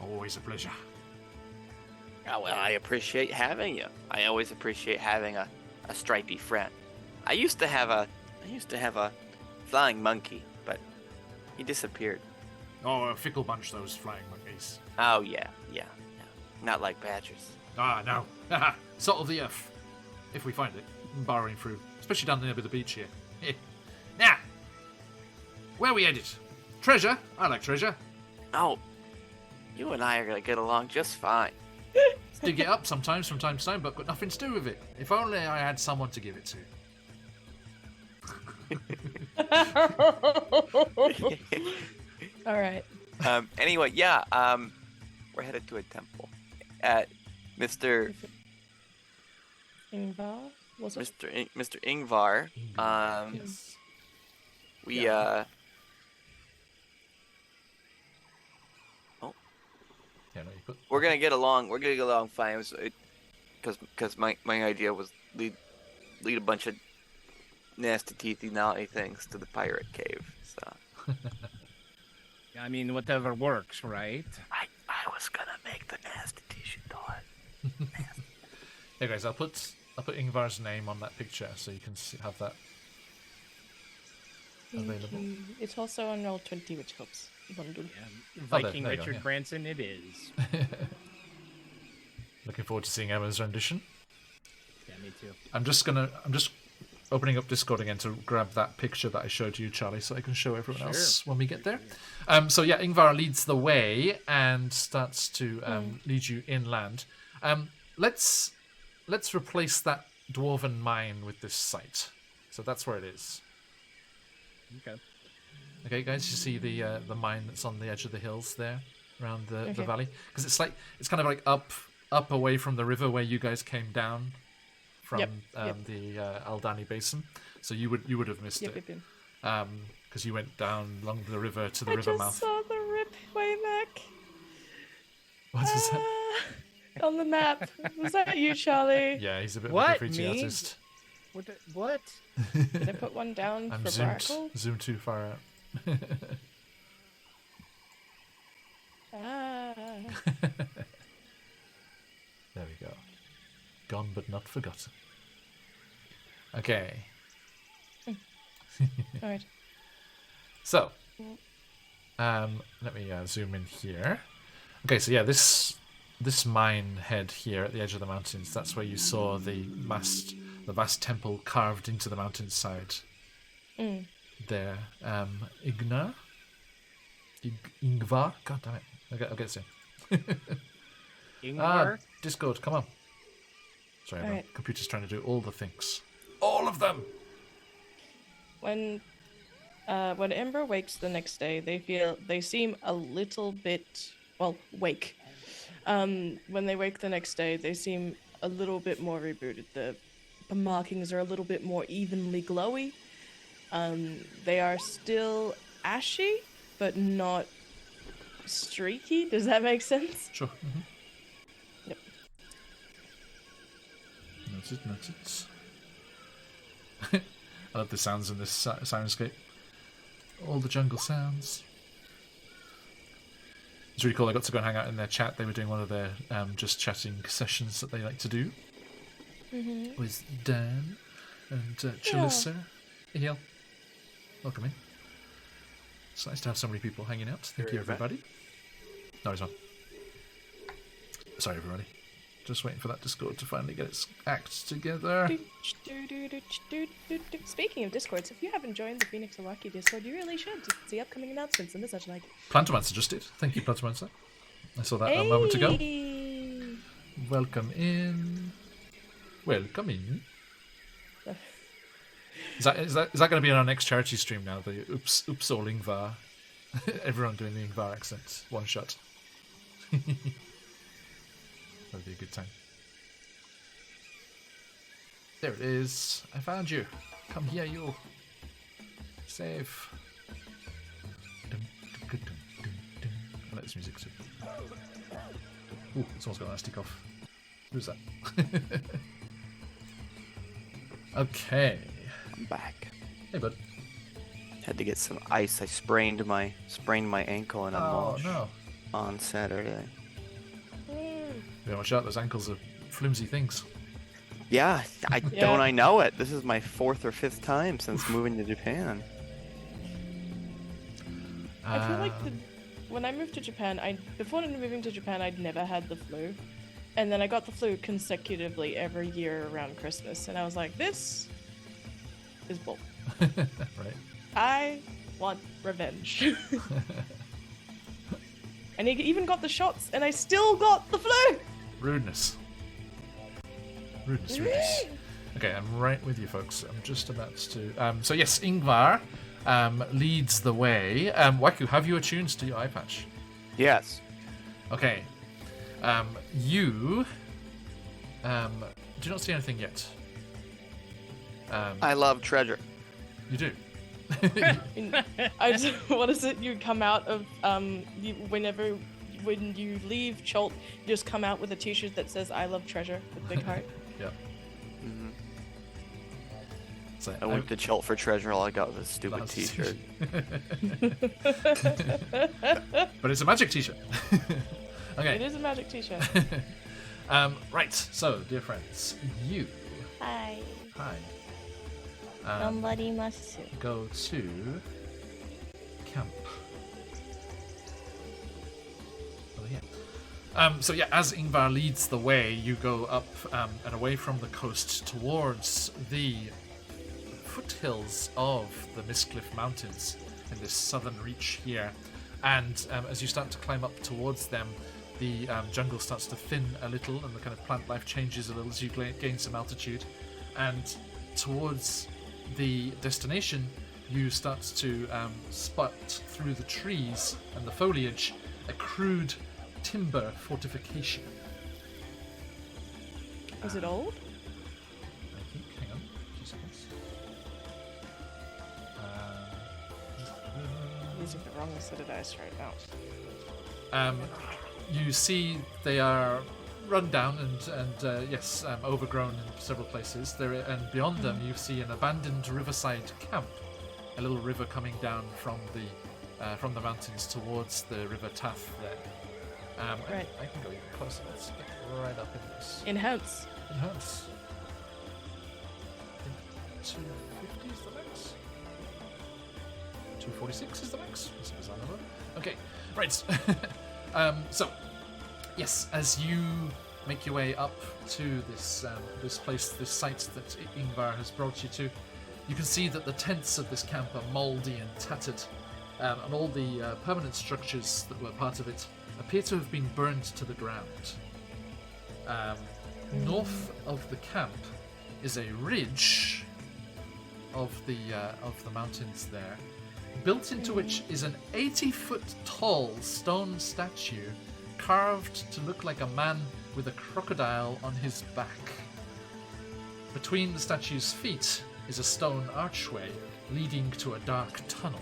always a pleasure. Oh, well, I appreciate having you. I always appreciate having a stripy friend. I used to have a flying monkey, but he disappeared. Oh, a fickle bunch, those flying monkeys. Oh, yeah. Not like badgers. No. Salt of the earth. If we find it, burrowing through. Especially down near the beach here. Now, where are we headed? Treasure? I like treasure. Oh, you and I are going to get along just fine. Dig it up sometimes from time to time, but got nothing to do with it. If only I had someone to give it to. Alright. Anyway, we're headed to a temple. Mr. Ingvar? Was it? Mr. Ingvar. Yes. We Yeah, no, you put... we're gonna get along. We're gonna get along fine. Because my idea was lead a bunch of nasty, teethy, naughty things to the pirate cave. So. I mean, whatever works, right? I was gonna make the nasty t-shirt toy. Hey guys, I'll put Ingvar's name on that picture so you can have that available. It's also on Roll20, which helps. Bundle. Yeah, Viking there you go, Richard yeah. Branson it is. Looking forward to seeing Emma's rendition. Yeah, me too. I'm just opening up Discord again to grab that picture that I showed you, Charlie, so I can show everyone else when we get there. So yeah, Ingvar leads the way and starts to lead you inland. Let's replace that dwarven mine with this site. So that's where it is. Okay. Okay, guys, you see the mine that's on the edge of the hills there, around the valley, because it's kind of like up away from the river where you guys came down from the Aldani Basin, so you would have missed it. Yep. because you went down along the river to the I river just mouth. saw the rip Waymac. What is that? On the map. Was that you, Charlie? Yeah, he's a bit of a What, graffiti me? artist. What? Did I put one down I'm for Brackle? zoomed too far out. Ah. There we go. Gone but not forgotten. Okay. Alright. So, let me zoom in here. Okay, so yeah, this mine head here at the edge of the mountains, that's where you saw the vast temple carved into the mountainside. Mm. There. Ingvar? God damn it. I'll get it soon. Ingvar? Discord, come on. Sorry, my Alright. computer's trying to do all the things. All of them! When Ember wakes the next day, they seem a little bit wake. When they wake the next day, they seem a little bit more rebooted. The markings are a little bit more evenly glowy. They are still ashy, but not streaky. Does that make sense? Sure. Yep. Noted. I love the sounds in this Sirenscape. All the jungle sounds. It's really cool. I got to go and hang out in their chat. They were doing one of their just chatting sessions that they like to do with Dan and Chalissa. Hey, welcome in. It's nice to have so many people hanging out. Thank you, everybody. No, he's not. Sorry, everybody. Just waiting for that Discord to finally get its act together. Speaking of Discords, if you haven't joined the Phoenix Awaki Discord, you really should to see upcoming announcements and such like. Plantomancer just did. Thank you, Plantomancer. I saw that a moment ago. Welcome in. Welcome in. Is that going to be in our next charity stream now? The oops all Ingvar. Everyone doing the Ingvar accent. One shot. That'd be a good time. There it is. I found you. Come here, you. Save. I like this music too. Ooh, someone's got an nasty cough. Who's that? Okay. I'm back. Hey, bud. Had to get some ice. I sprained my ankle in a marsh no. on Saturday. Yeah, watch out. Those ankles are flimsy things. Yeah, Yeah. don't I know it? This is my 4th or 5th time since moving to Japan. I feel like when I moved to Japan, before moving to Japan, I'd never had the flu, and then I got the flu consecutively every year around Christmas, and I was like, this is bull. Right. I want revenge. And he even got the shots, and I still got the flu. Rudeness. Okay, I'm right with you, folks. I'm just about to. So yes, Ingvar leads the way. Waku, have you attuned to your eye patch? Yes. Okay. You do not see anything yet. I love treasure. You do. What is it? You come out of when you leave Cholt, you just come out with a T-shirt that says "I love treasure" with a big heart. Yeah. hmm So, I went to Chult for treasure. All I got was a stupid That's- T-shirt. but it's a magic T-shirt. Okay. It is a magic T-shirt. Right. So, dear friends, you. Hi. Hi. 頑張ります。 Go to camp. Oh yeah. So yeah, as Ingvar leads the way, you go up and away from the coast towards the foothills of the Mistcliff Mountains in this southern reach here. And as you start to climb up towards them, the jungle starts to thin a little, and the kind of plant life changes a little as you gain some altitude. And towards the destination, you start to spot through the trees and the foliage a crude timber fortification. Is it old? I think. Hang on, 2 seconds. using the wrong set of dice right now. You see they are run down and yes, overgrown in several places. And beyond them, you see an abandoned riverside camp, a little river coming down from the mountains towards the River Taff there. Right. I can go even closer. Let's get right up in this. Enhance. Enhance. I think 250 is the max. 246 is the max. That's a bizarre number. Okay, right. So, yes, as you make your way up to this place, this site that Ingvar has brought you to, you can see that the tents of this camp are mouldy and tattered, and all the permanent structures that were part of it appear to have been burned to the ground. North of the camp is a ridge of the mountains there, built into which is an 80-foot tall stone statue carved to look like a man with a crocodile on his back. Between the statue's feet is a stone archway leading to a dark tunnel.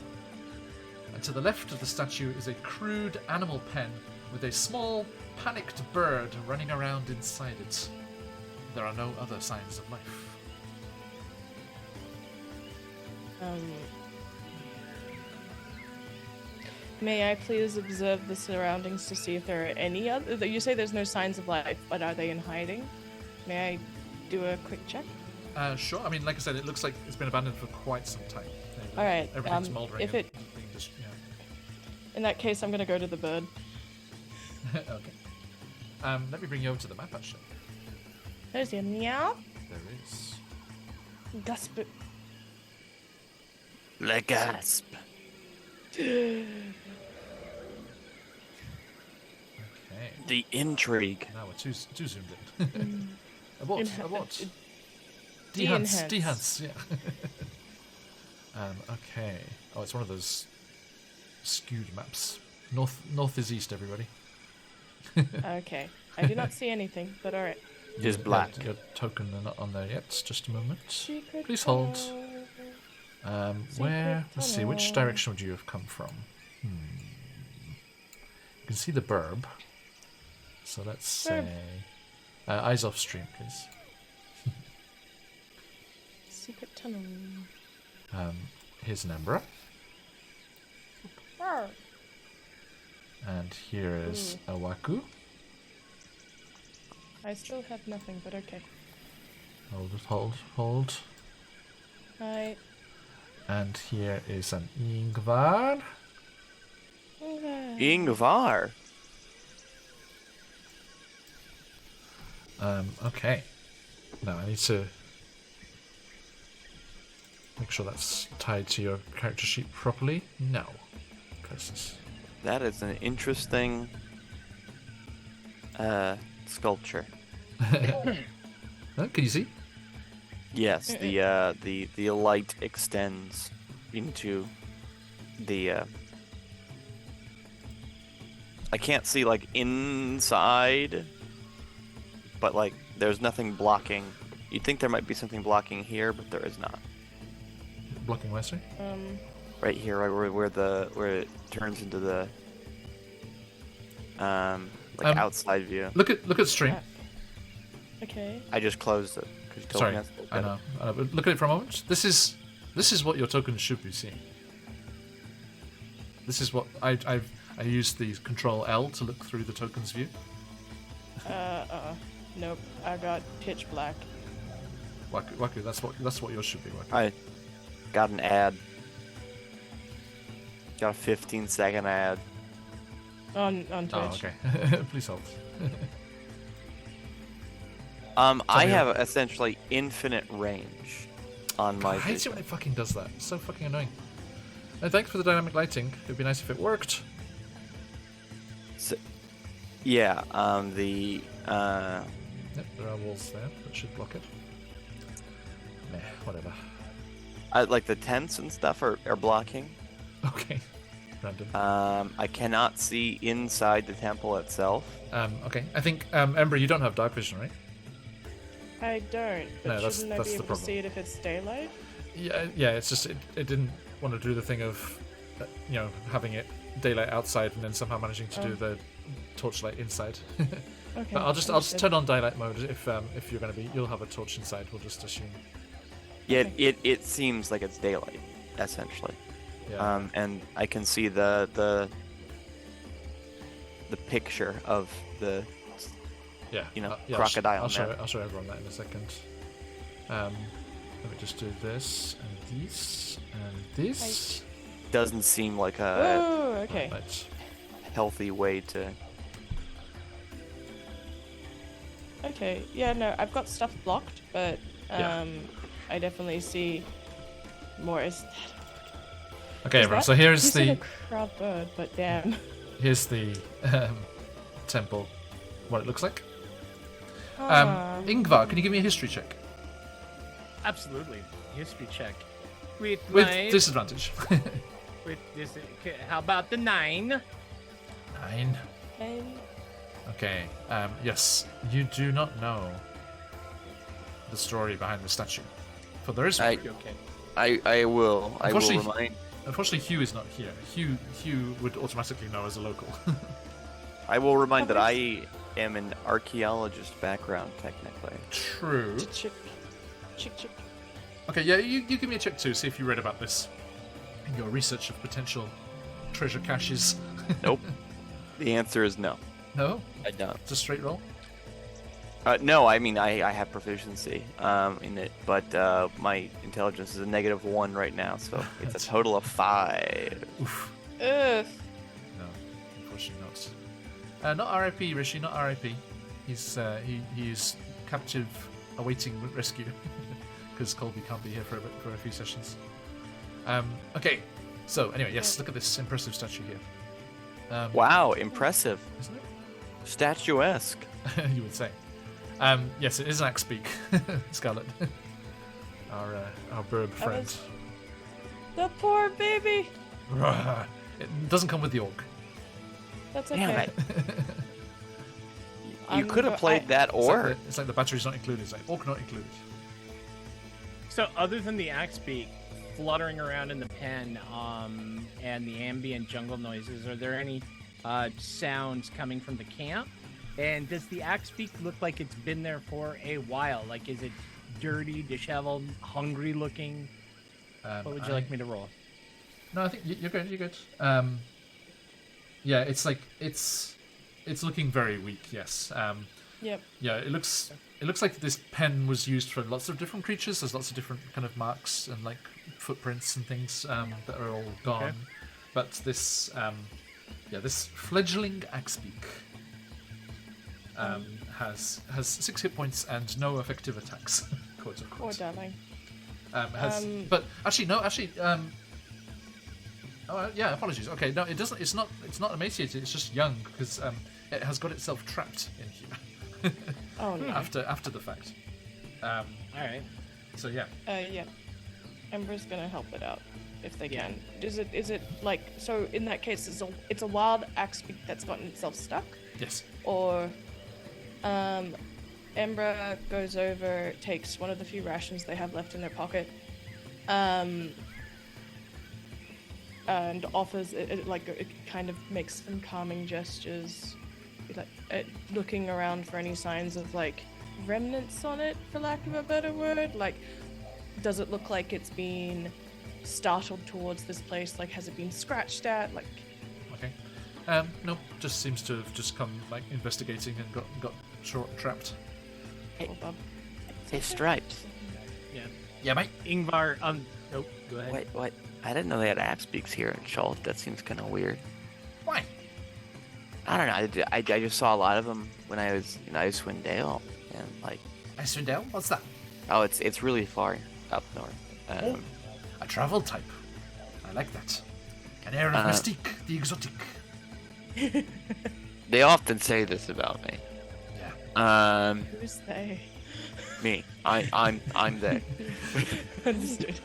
And to the left of the statue is a crude animal pen with a small, panicked bird running around inside it. There are no other signs of life. May I please observe the surroundings to see if there are any other... You say there's no signs of life, but are they in hiding? May I do a quick check? Sure. I mean, like I said, it looks like it's been abandoned for quite some time. All right. Everything's mouldering. If it... In that case, I'm going to go to the bird. Okay. Let me bring you over to the map, actually. There's your meow. There is. Gasp. Le gasp. Okay. The intrigue. Now we're too zoomed in. Abort. De-enhance. Dehance, yeah. Okay. Oh, it's one of those skewed maps. North is east, everybody. Okay. I do not see anything, but alright. Just black. Your token are not on there yet. Just a moment. Secret Please hold. tunnel. Where? Let's see. Which tunnel. direction would you have come from? You can see the burb. So let's say eyes off stream, please. Secret tunnel. Here's an emperor, Arr. and here is a waku. I still have nothing, but okay. Hold. Hi. And here is an Ingvar. Ingvar. Okay. Now I need to make sure that's tied to your character sheet properly. No. Curses. That is an interesting sculpture. Can you see? Yes, the light extends into the I can't see like inside, but like there's nothing blocking. You'd think there might be something blocking here, but there is not. Blocking where, sorry? Right here, right where it turns into the outside view. Look at stream. Okay. I just closed it. Sorry, I know. But look at it for a moment. This is what your tokens should be seeing. This is what I used the Control L to look through the tokens view. Nope. I got pitch black. Waku, that's what yours should be. Waku. I got an ad. Got a 15-second ad. On Twitch. Oh, okay. Please hold. I have essentially infinite range on my I hate it when it fucking does that. It's so fucking annoying. And thanks for the dynamic lighting. It'd be nice if it worked. So, yeah, Yep, there are walls there that should block it. Meh, whatever. like the tents and stuff are blocking. Okay. Random. I cannot see inside the temple itself. Okay. I think Ember, you don't have dark vision, right? I don't. But No, that's- shouldn't I that's be the able to problem. see it if it's daylight? Yeah. It's just it didn't want to do the thing of having it daylight outside and then somehow managing to do the torchlight inside. Okay. But I'll just turn on daylight mode if you're going to be. You'll have a torch inside. We'll just assume. Yeah, it seems like it's daylight, essentially. Yeah. And I can see the picture of the Yeah. crocodile. I'll show everyone that in a second. Let me just do this and this and this. Doesn't seem like a Oh, okay. Right. healthy way to. Okay. Yeah, no, I've got stuff blocked, but Yeah. I definitely see more aesthetic. Okay, Is everyone. that- So here's you said the a proud bird, but damn. temple. What it looks like. Ah. Ingvar, can you give me a history check Absolutely. History check. With disadvantage? with this. How about the 9? 9. Okay. Yes, you do not know the story behind the statue, for there is. I will Unfortunately- remind. Unfortunately, Hugh is not here. Hugh would automatically know as a local. I will remind that I am an archaeologist background, technically. True. Chick. Okay, yeah, you give me a check too. See if you read about this in your research of potential treasure caches. Nope. The answer is no. No, I don't. it's a straight roll. No, I mean I have proficiency in it, but my intelligence is a -1 right now, so it's a total of 5. Oof. Ugh. No, unfortunately not. Not R.I.P. Rishi, not R.I.P. He's he is captive, awaiting rescue, because Colby can't be here for a few sessions. Okay, so anyway, yes, look at this impressive statue here. Wow, impressive, Isn't it? statuesque. You would say. Yes, it is an axe beak, Scarlet. Our burb friend. was- The poor baby. It doesn't come with the orc. That's Damn okay. it. You could have I- played that or It's like the battery's not included. It's like orc not included. So other than the axe beak fluttering around in the pen, and the ambient jungle noises, are there any sounds coming from the camp? And does the axe beak look like it's been there for a while? Like, is it dirty, disheveled, hungry looking? What would you like me to roll? No, I think you're good. You're good. Yeah, it's like it's looking very weak. Yes. Yep. Yeah, it looks like this pen was used for lots of different creatures. There's lots of different kind of marks and like footprints and things that are all gone. Okay. But this this fledgling axebeak has 6 hit points and no effective attacks, quote Poor unquote. darling. But actually. Oh yeah, apologies. Okay, no, it doesn't. It's not emaciated. It's just young because it has got itself trapped in here Oh no. after the fact. All right. So yeah. Yeah. Ember's gonna help it out if they can. Is it like so? In that case, it's a wild axe beak that's gotten itself stuck, Yes. or Ember goes over, takes one of the few rations they have left in their pocket, and offers it kind of makes some calming gestures, like looking around for any signs of like remnants on it, for lack of a better word. Like, does it look like it's been startled towards this place? Like, has it been scratched at? Like, Okay. No, just seems to have just come like investigating and got trapped. oh, bub. say stripes. Yeah. Yeah, mate. Ingvar. Nope. Go ahead. Wait, what? I didn't know they had axe beaks here in Schultz. That seems kind of weird. Why? I don't know. I just saw a lot of them when I was in Icewind Dale, and like, Icewind Dale? What's that? oh, it's really far up north. Oh, a travel type. I like that. An air of mystique, the exotic. They often say this about me. Yeah. Who's they? Me. I'm they. Understood.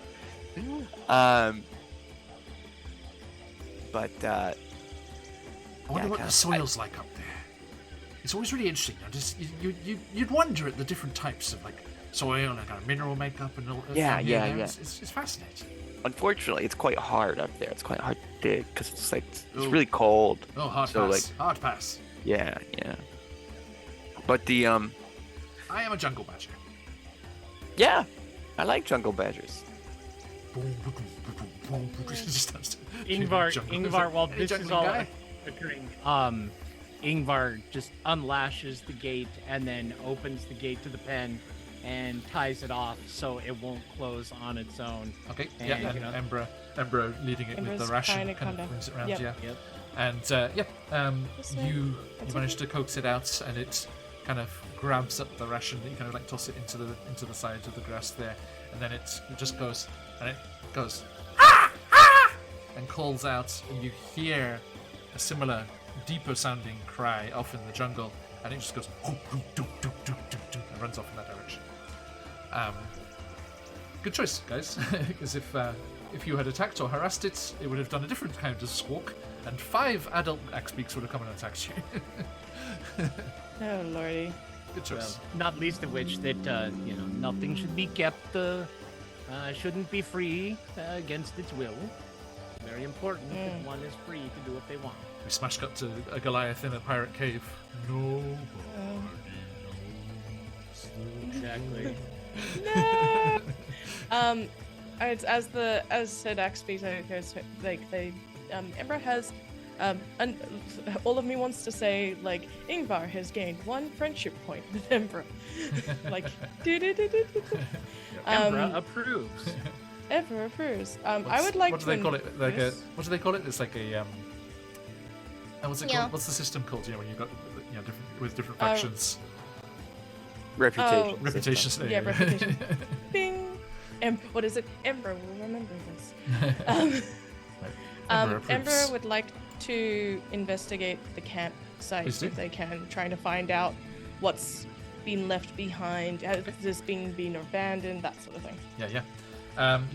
But I wonder Yeah, what kinda- the soil's like up there. It's always really interesting. Just you'd wonder at the different types of like soil and kind of mineral makeup and all. Yeah, down yeah, here. yeah. It's fascinating. unfortunately, it's quite hard up there. It's quite hard to dig because it's like it's Ooh. really cold. Oh, hard So, pass. Hard pass. Yeah. But the I am a jungle badger. yeah, I like jungle badgers. Ingvar, while Any this is juggling all guy? occurring, Ingvar just unlashes the gate and then opens the gate to the pen and ties it off so it won't close on its own. Okay, And, yeah, and you know- Embra leading it with Embra's the ration, trying to kind calm of down. brings it around, Yep. yeah. Yep. And This way. you That's manage to coax it out, and it kind of grabs up the ration. You kind of like toss it into the sides of the grass there, and then it just goes and calls out, and you hear a similar, deeper sounding cry off in the jungle, and it just goes and runs off in that direction. Good choice, guys, because if you had attacked or harassed it, it would have done a different kind of squawk, and 5 adult axe beaks would have come and attacked you. Oh lordy. Good choice. Well, not least of which that nothing should be kept, shouldn't be free against its will. Very important that one is free to do what they want. We smash cut to a Goliath in a pirate cave. No. Exactly. No. As said Axby, like they, Ember has, and all of me wants to say like Ingvar has gained 1 friendship point with Ember, like Emra approves. Ember approves. I would like What to. do they call it? Like yes. what do they call it? It's like a what's it Yeah. called? What's the system called? You know, when you've got different factions. Reputation. Reputations. There Yeah, you go. reputation. Bing. What is it? Ember will remember this. Ember approves. Ember would like to investigate the campsite Please do. if they can, trying to find out what's been left behind, has this been abandoned, that sort of thing. Yeah.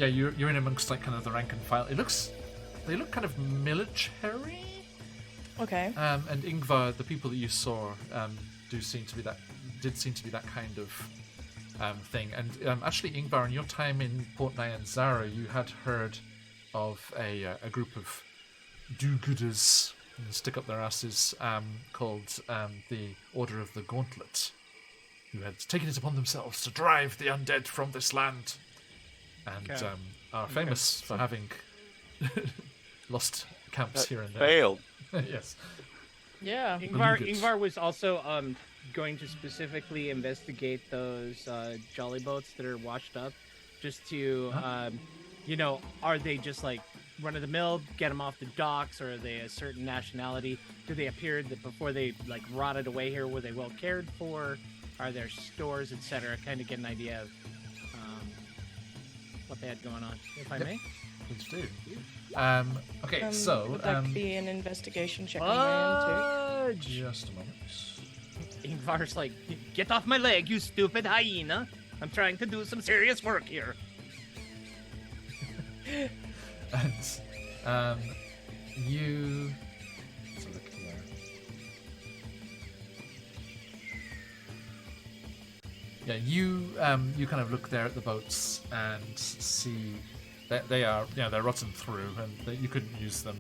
You're in amongst like kind of the rank and file. They look kind of military. Okay. And Ingvar, the people that you saw, did seem to be that kind of thing. And actually, Ingvar, in your time in Port Nyanzara, you had heard of a group of do-gooders, stick up their asses, called the Order of the Gauntlet, who had taken it upon themselves to drive the undead from this land, and Okay. are famous for having lost camps here and there. Failed. Yes. Yeah. Ingvar was also going to specifically investigate those jolly boats that are washed up, just to are they just like run of the mill, get them off the docks, or are they a certain nationality? Do they appear that before they like rotted away here? Were they well cared for? Are there stores, etc.? Kind of get an idea of what they had going on, if I may. Please do. Okay, so would like to be an investigation check on my end just a moment. Ingvar's like, get off my leg, you stupid hyena! I'm trying to do some serious work here. And you. Let's have a look here. Yeah, you kind of look there at the boats and see that they are, they're rotten through, and you couldn't use them.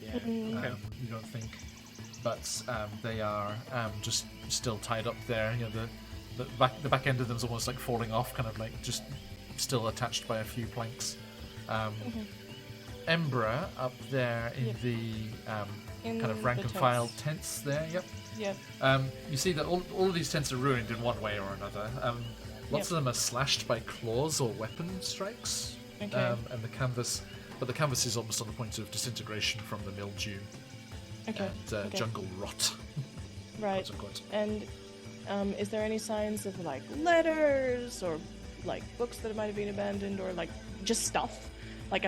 Yeah. too. Okay. You don't think, but they are just still tied up there. The back end of them's almost like falling off, kind of like just still attached by a few planks. Embra up there in Yep. the In kind of rank the and file tents. tents there. Yep. Yep. You see that all of these tents are ruined in one way or another. Lots of them are slashed by claws or weapon strikes. Okay. And the canvas is almost on the point of disintegration from the mildew Okay. and okay. jungle rot. Right. quote unquote. And is there any signs of like letters or like books that might have been abandoned or like just stuff? Like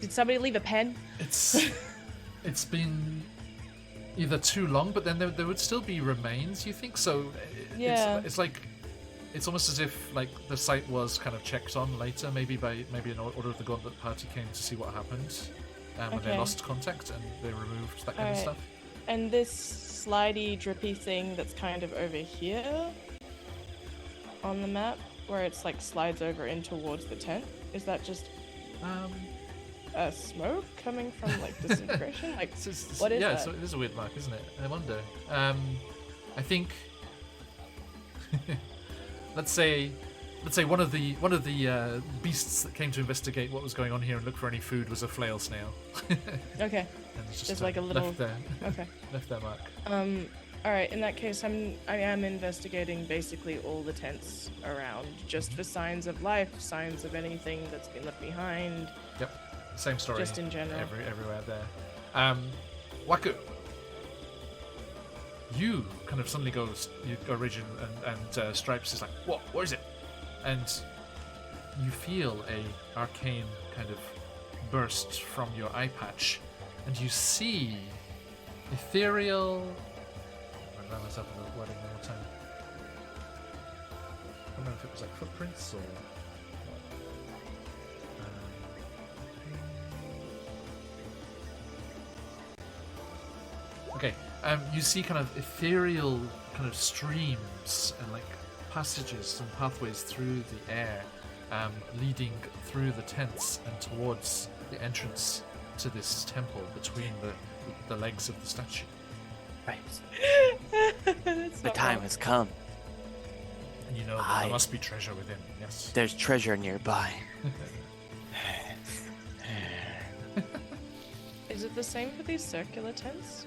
did somebody leave a pen? It's been either too long, but then there would still be remains. You think so? Yeah. It's almost as if like the site was kind of checked on later, maybe an Order of the Gauntlet party came to see what happened when they Okay. lost contact and they removed that kind of Alright. stuff. And this slidey, drippy thing that's kind of over here on the map, where it's like slides over in towards the tent. Is that just Um, smoke coming from like disintegration? Like, what is yeah, that? so it is a weird mark, isn't it? I wonder. I think. let's say one of the beasts that came to investigate what was going on here and look for any food was a flail snail. Okay. And it's Just like a little. left there, Okay. left their mark. All right. In that case, I am investigating basically all the tents around, just for signs of life, signs of anything that's been left behind. Yep, same story. Just in general. Everywhere there. Waku, you kind of suddenly go Ridge and Stripes is like, what is it? And you feel a arcane kind of burst from your eye patch, and you see ethereal. I remind myself of the wording one more time. I don't know if it was like footprints or. Okay, you see kind of ethereal kind of streams and like passages and pathways through the air, leading through the tents and towards the entrance to this temple between the legs of the statue. The time has come. And you know that there must be treasure within, yes. There's treasure nearby. Is it the same for these circular tents?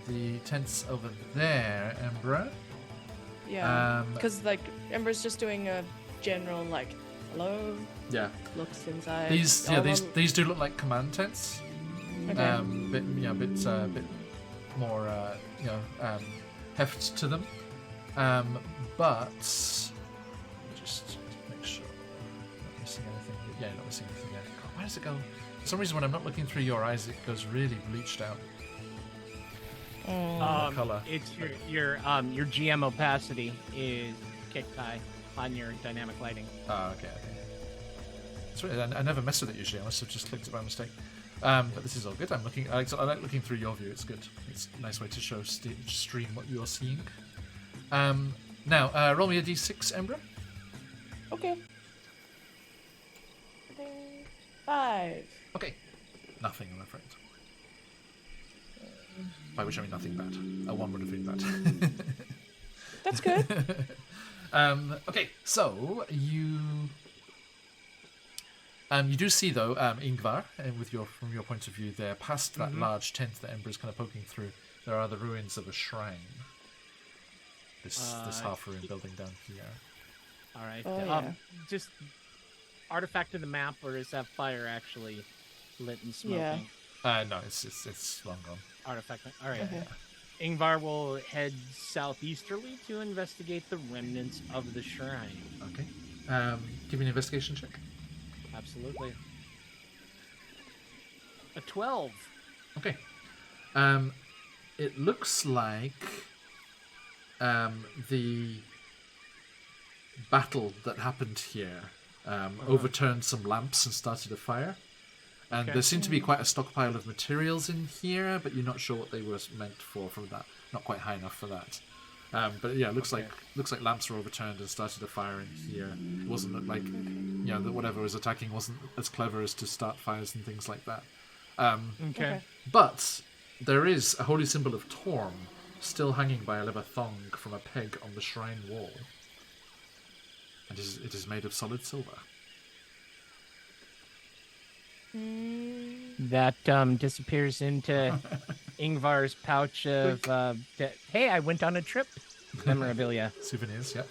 The tents over there, Embra. Yeah. Because like Ember's just doing a general like, hello. Yeah. Looks inside. These do look like command tents. Okay. Bit more heft to them. But just make sure I'm not missing anything. Yeah, not missing anything there. God, where does it go? For some reason, when I'm not looking through your eyes, it goes really bleached out. Color. It's your GM opacity is kicked high on your dynamic lighting. Oh, okay. That's weird. I never mess with it usually. I must have just clicked it by mistake. But this is all good. I like looking through your view. It's good. It's a nice way to show stream what you are seeing. Now, roll me a d6, Embra. Okay. 5. Okay. Nothing, I'm afraid. By which I mean nothing bad. A 1 would have been bad. That's good. Okay, so you do see though, Ingvar, from your point of view there, past that large tent that Ember is kind of poking through, there are the ruins of a shrine. This half-ruined building down here. All right. Oh, yeah. Just artifact to the map, or is that fire actually lit and smoking? Yeah. No, it's long gone. Artifact. All right. Okay. Ingvar will head southeasterly to investigate the remnants of the shrine. Okay. Give me an investigation check. Absolutely. A 12. Okay. It looks like the battle that happened here overturned some lamps and started a fire. And there seemed to be quite a stockpile of materials in here, but you're not sure what they were meant for from that. Not quite high enough for that. But yeah, it looks like lamps were overturned and started a fire in here. It wasn't look like that whatever was attacking wasn't as clever as to start fires and things like that. Okay. But there is a holy symbol of Torm still hanging by a leather thong from a peg on the shrine wall. And it is made of solid silver. That disappears into Ingvar's pouch of, hey, I went on a trip memorabilia. Souvenirs, yeah.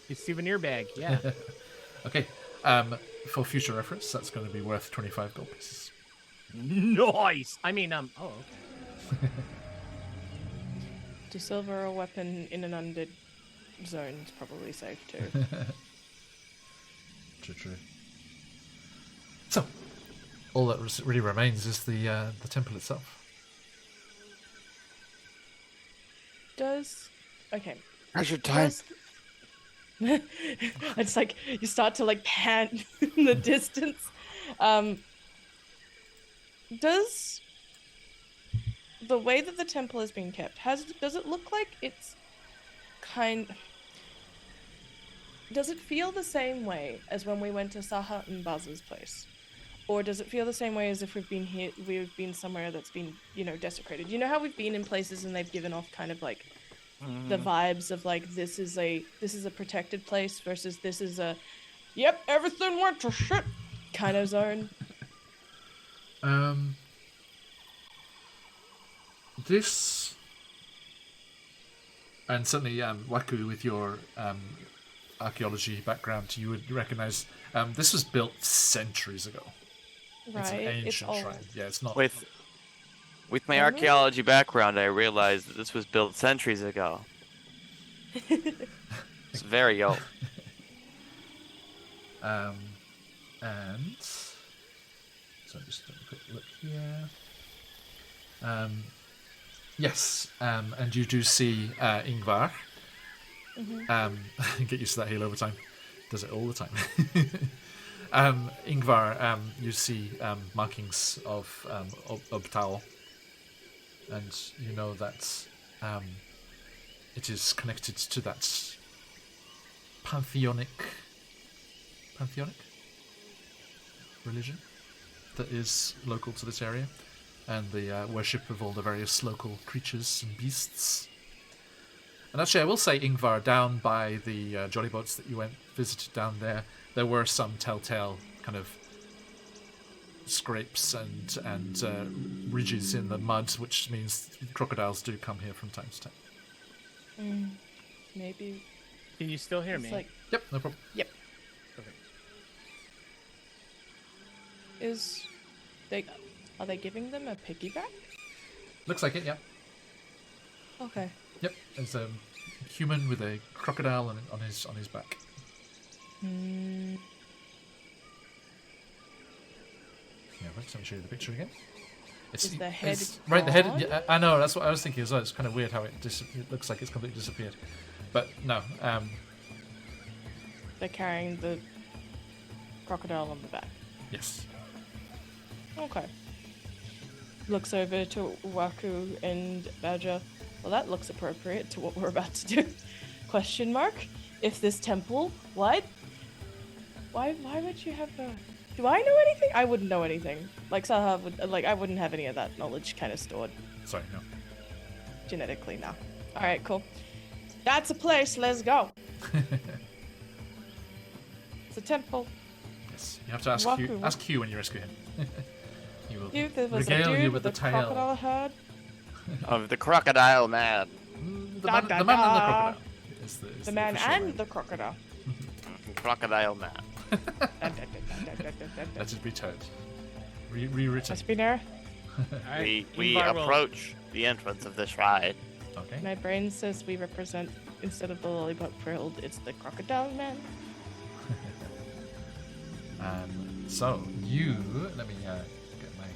His souvenir bag, yeah. Okay. For future reference, that's going to be worth 25 gold pieces. Nice! I mean, oh, okay. To silver a weapon in an undead zone is probably safe too. True. So, all that really remains is the temple itself. Okay. Treasure time. It's like you start to like pant in the distance. Does the way that the temple is being kept does it look like it's does it feel the same way as when we went to Saha and Baz's place? Or does it feel the same way as if we've been somewhere that's been, desecrated? You know how we've been in places and they've given off kind of like the vibes of like this is a protected place versus this is a yep, everything went to shit kind of zone. This, and certainly Waku, with your archaeology background, you would recognize this was built centuries ago. Right. It's an ancient shrine. Yeah, it's not. With my archaeology background, I realized that this was built centuries ago. It's very old. And so just a quick look here. Yes, and you do see Ingvar. Get used to that hail over time. Does it all the time. Ingvar, you see markings of Obtal, and you know that it is connected to that pantheonic religion that is local to this area, and the worship of all the various local creatures and beasts. And actually, I will say, Ingvar, down by the jolly boats that you visited down there were some telltale kind of scrapes and ridges in the mud, which means crocodiles do come here from time to time. Maybe. Can you still hear me? Like, Yep, no problem. yep. Perfect. Are they giving them a piggyback? Looks like it, yeah. Okay. Yep, there's a human with a crocodile on his back. Yeah, let me show you the picture again. Is the head right? The head. gone? Yeah, I know. That's what I was thinking as well. It's kind of weird how it looks like it's completely disappeared. But no. They're carrying the crocodile on the back. Yes. Okay. Looks over to Waku and Badger. Well, that looks appropriate to what we're about to do. Question mark. If this temple, what? Why would you have a... Do I know anything? I wouldn't know anything. Like Saha would, like I wouldn't have any of that knowledge kind of stored Sorry, no. genetically now. All right, cool. That's a place. Let's go. It's a temple. Yes, you have to ask Waku. Ask Q when you rescue him. He will Dude, there was a regale dude you with the tail. crocodile head. Of the crocodile man. The man and the crocodile. Is The man official and name. the crocodile. Crocodile man. Let it be told. Rewritten. Must be there. We Ingvar will- approach the entrance of this ride. Okay. My brain says we represent, instead of the lollipop frilled, it's the crocodile man. So you let me get my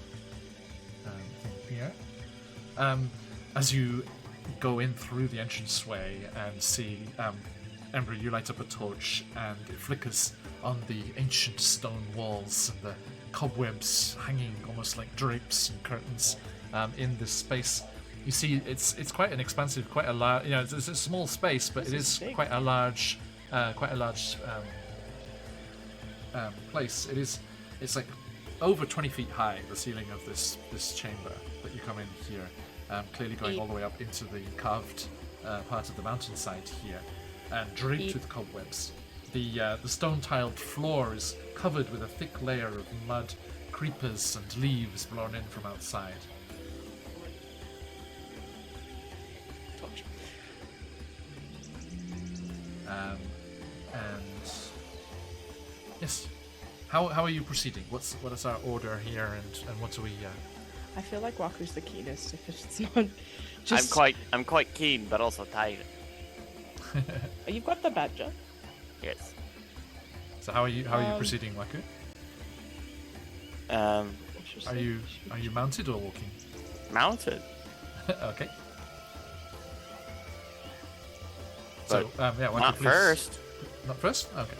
thing here. As you go in through the entranceway and see Ember, you light up a torch and it flickers on the ancient stone walls and the cobwebs hanging almost like drapes and curtains in this space. You see, it's quite an expansive, quite a large. It's a small space, but it is big. quite a large place. It's like over 20 feet high. The ceiling of this chamber that you come in here, clearly going all the way up into the carved part of the mountainside here, and draped with cobwebs. The stone-tiled floor is covered with a thick layer of mud, creepers, and leaves blown in from outside. And yes, how are you proceeding? What is our order here, and what do we? I feel like Waku's the keenest. If it's not, just I'm quite keen, but also tired. You've got the badger. Yes. So how are you proceeding, Waku? Are you mounted or walking? Mounted. Okay. But So Waku, not please- first. Not first. Okay.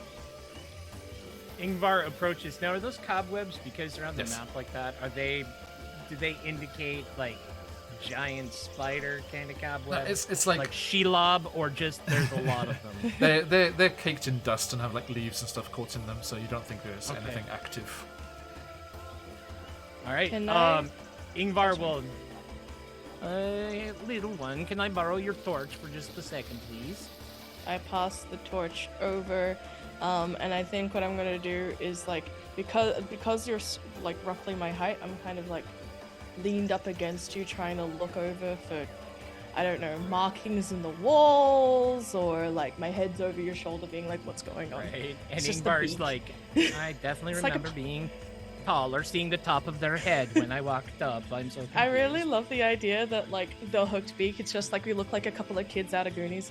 Ingvar approaches. Now, are those cobwebs, because they're on the Yes. map like that? Do they indicate like giant spider kind of No, cobweb? it's like, like Shelob, or just there's a lot of them? they're caked in dust and have like leaves and stuff caught in them, so you don't think there's Okay. anything active. All right. Can I- Ingvar will. Little one, can I borrow your torch for just a second, please? I pass the torch over, and I think what I'm gonna do is like because you're like roughly my height, I'm kind of like leaned up against you, trying to look over for, I don't know, markings in the walls, or like my head's over your shoulder, being like, what's going on? Right. And It's just the Ingvar's beak. like, I definitely It's like a remember being taller, seeing the top of their head when I walked up. I'm so confused. I really love the idea that like the hooked beak, it's just like we look like a couple of kids out of Goonies.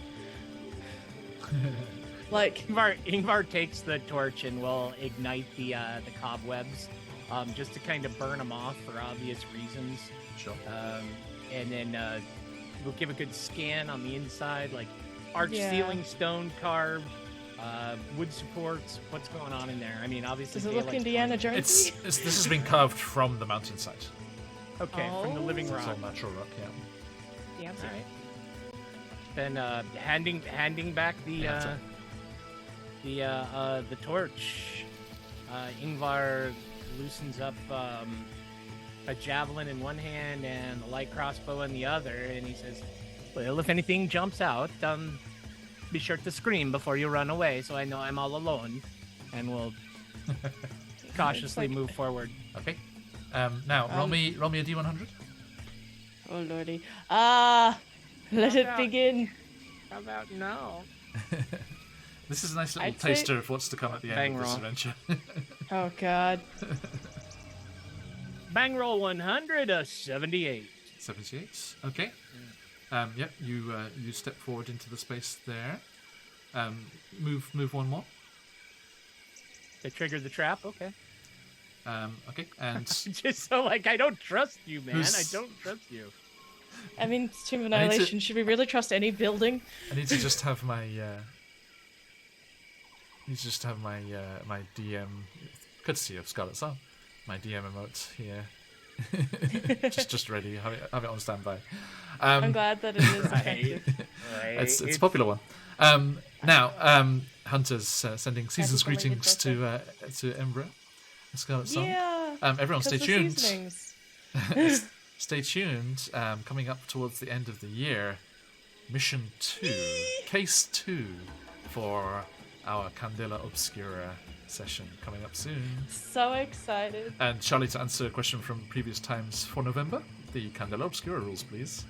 Like Ingvar takes the torch and will ignite the cobwebs, just to kind of burn them off for obvious reasons. Sure. And then we'll give a good scan on the inside, like arch Yeah. ceiling, stone carved, wood supports. What's going on in there? I mean, obviously. does it look daylight's Indiana fine. Jones? This has been carved from the mountainside. Okay, from the living So it's rock. all natural rock, yeah. Yeah, All right. Then handing back the torch, Ingvar loosens up a javelin in one hand and a light crossbow in the other, and he says, "Well, if anything jumps out, be sure to scream before you run away, so I know I'm all alone." And we'll cautiously like- move forward. Okay. Now roll me a d100. Oh lordy. Let it Yeah. begin. How about no? This is a nice little I'd say- taster of what's to come at the end Bang of this roll. adventure. Oh god. Bang roll 100, a 78. 78. Okay. Yep. You step forward into the space there. Move one more. They triggered the trap. Okay. Okay. And Just so like I don't trust you, man. Who's- I don't trust you. I mean, it's Tomb of I need to- Annihilation. Should we really trust any building? I need to just have my. Need to just have my my DM, courtesy of Scarlet Song, my DM emote here. just ready. Have it on standby. I'm glad that it is Right. effective. It's a popular one. Now, Hunter's sending season's Happy belated greetings to Embra, Scarlet Song. Yeah. Everyone, stay 'cause the tuned. seasonings. Stay tuned. Coming up towards the end of the year, Mission 2, Case 2 for our Candela Obscura session coming up soon. So excited. And Charlie, to answer a question from previous times for November, the Candela Obscura rules, please.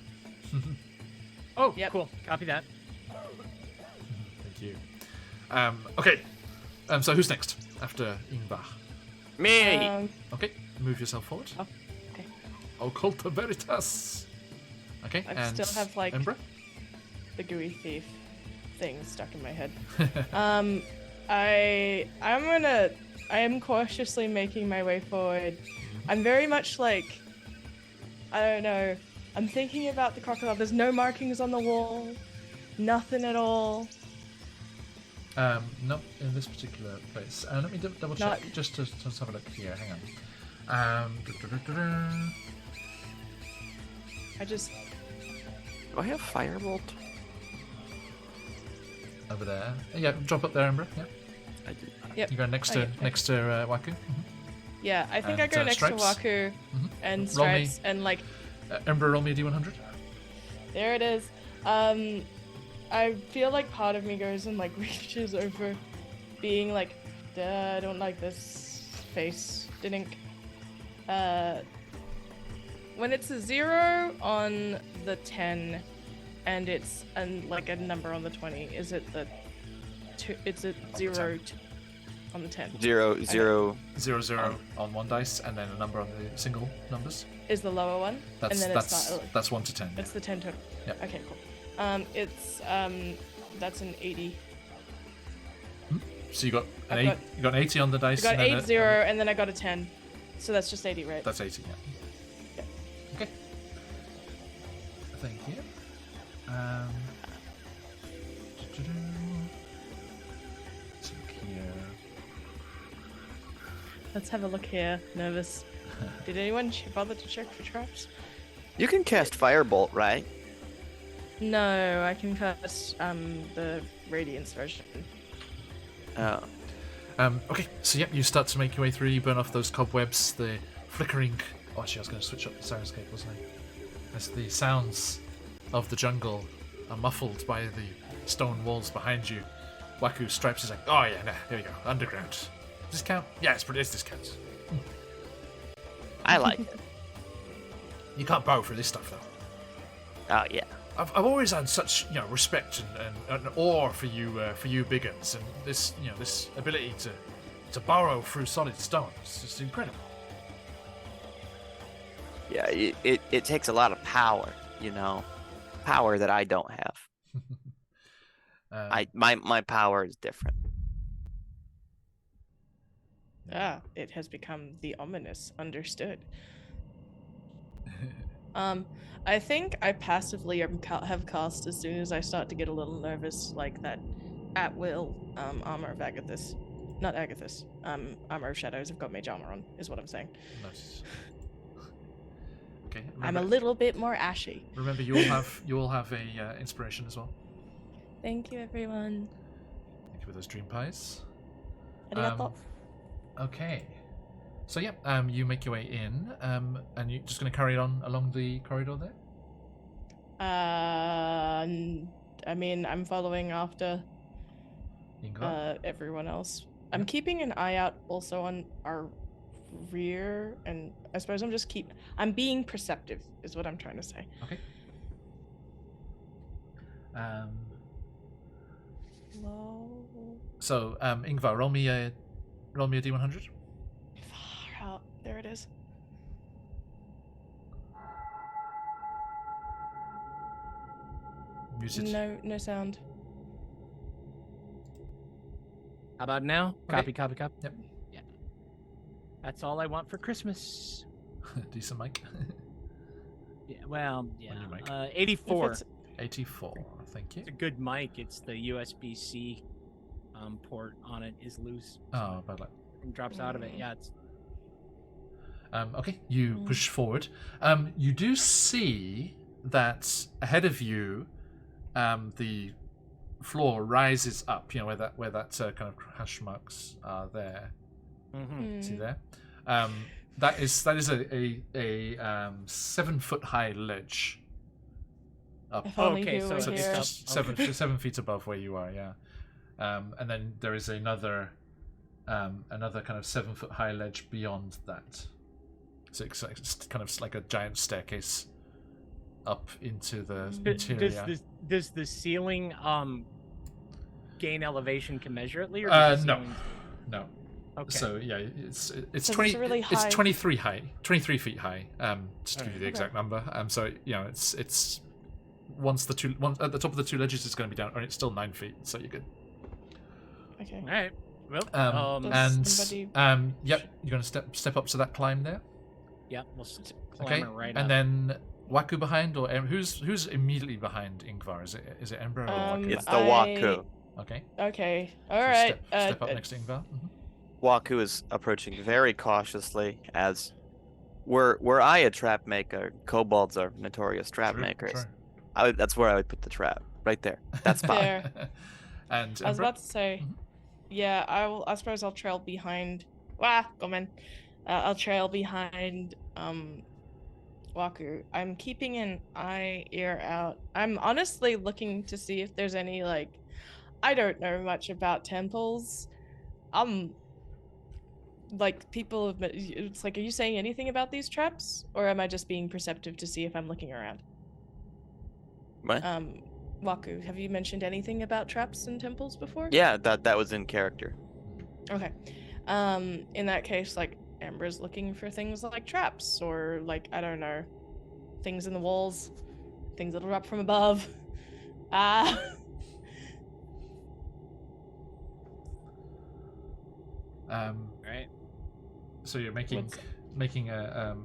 Oh, Yep. cool. Copy that. Thank you. Okay. So who's next after Ingvar? Me! Okay, move yourself forward. Oh, okay. Occulta Veritas. Okay, I and still have, like, Embra? The gooey thief thing stuck in my head. I am cautiously making my way forward. I'm very much like, I don't know. I'm thinking about the crocodile. There's no markings on the wall. Nothing at all. Not in this particular place. Let me double check, Not- just to have a look here. Hang on. I just, Do I have Firebolt? Over there. Yeah, drop up there, Embra. Yeah. I do. yep. You go next to Waku. Yeah, I think I And, go next Stripes? to Waku and Roll me. Stripes and like, Embra, roll me a d100. there it is. I feel like part of me goes and like reaches over, being like, I don't like this face. Didn't. When it's a 0 on the 10, and it's like a number on the 20, is it the two? It's a 0 on the 10. 0, 0. 0 on one dice, and then a number on the single numbers. Is the lower one, That's and then it's not. that's 1 to 10. It's the 10 total. Yep. Okay, cool. That's an 80. So you got an I've got- you got an 80 on the dice. I got and then 8 0, and then I got a 10. So that's just 80, right? That's 80. Yeah. Yep. Okay. Thank you. Let's look here. Let's have a look here. Nervous. Did anyone bother to check for traps? You can cast Firebolt, right? No, I can cast the Radiance version. Oh. Okay, so yep, you start to make your way through, you burn off those cobwebs, the flickering... Oh, actually, I was going to switch up the sirenscape, wasn't I? As the sounds of the jungle are muffled by the stone walls behind you, Waku stripes his like, oh yeah, nah, here we go, underground. Does this count? Yeah, it's this counts. I like it. You can't bow for this stuff, though. Oh, yeah. I've always had such respect and awe for you biggins, and this this ability to burrow through solid stone. It's just incredible. Yeah, it takes a lot of power, power that I don't have. My power is different. It has become the ominous understood. I think I passively have cast as soon as I start to get a little nervous, like that at will armor of Agathis. Not Agathis. Armor of Shadows. I've got mage armor on, is what I'm saying. Nice. Okay. I'm a little bit more ashy. Remember, you all have a inspiration as well. Thank you, everyone. Thank you for those dream pies. Arigato. Okay. So yeah, you make your way in, and you're just going to carry on along the corridor there? I mean, I'm following after Ingvar? everyone else. I'm keeping an eye out also on our rear, and I suppose I'm being perceptive, is what I'm trying to say. Okay. So, Ingvar, roll me a D100. Far out. There it is. Muted. No sound. How about now? Okay. Copy. Yep. Yeah. That's all I want for Christmas. Decent mic. Yeah. Well, yeah. On your mic. 84. 84. Thank you. It's a good mic. It's the USB-C port on it is loose. Oh, bad luck. It drops out of it. Yeah. It's Okay, you push forward. You do see that ahead of you, the floor rises up. Where that kind of hash marks are there. Mm-hmm. See there? That is a 7 foot high ledge. Up. If only Okay, you so were So it's here. just 7 feet above where you are. Yeah. And then there is another kind of 7 foot high ledge beyond that. So it's kind of like a giant staircase up into the interior. Does the ceiling gain elevation commensurately? Or does the No. ceiling... No. Okay. So yeah, it's So 20. it's really It's high. 23 feet high. Just to give you the Okay. exact number. So it's once at the top of the two ledges, it's going to be down, and it's still 9 feet. So you're good. Okay. All right. Well, Yep, you're going to step up to that climb there. yeah, we'll Okay, climb right and up. then Waku behind, or who's immediately behind Ingvar? Is it Ember or Waku? It's the Waku. Okay. Okay. All So right. Step up next to Ingvar. Mhm. Waku is approaching very cautiously, as were I a trap maker, kobolds are notorious trap True, makers. true. That's where I would put the trap, right there. That spot. Fair. And I was Ember? about to say, yeah, I suppose I'll trail behind. Come on. I'll trail behind Waku. I'm keeping an ear out. I'm honestly looking to see if there's any I don't know much about temples. People have been, it's like, are you saying anything about these traps, or am I just being perceptive to see if I'm looking around? What? Waku, have you mentioned anything about traps and temples before? Yeah, that was in character. Okay. In that case, Amber's looking for things like traps, or I don't know, things in the walls, things that'll drop from above. Right. So you're making a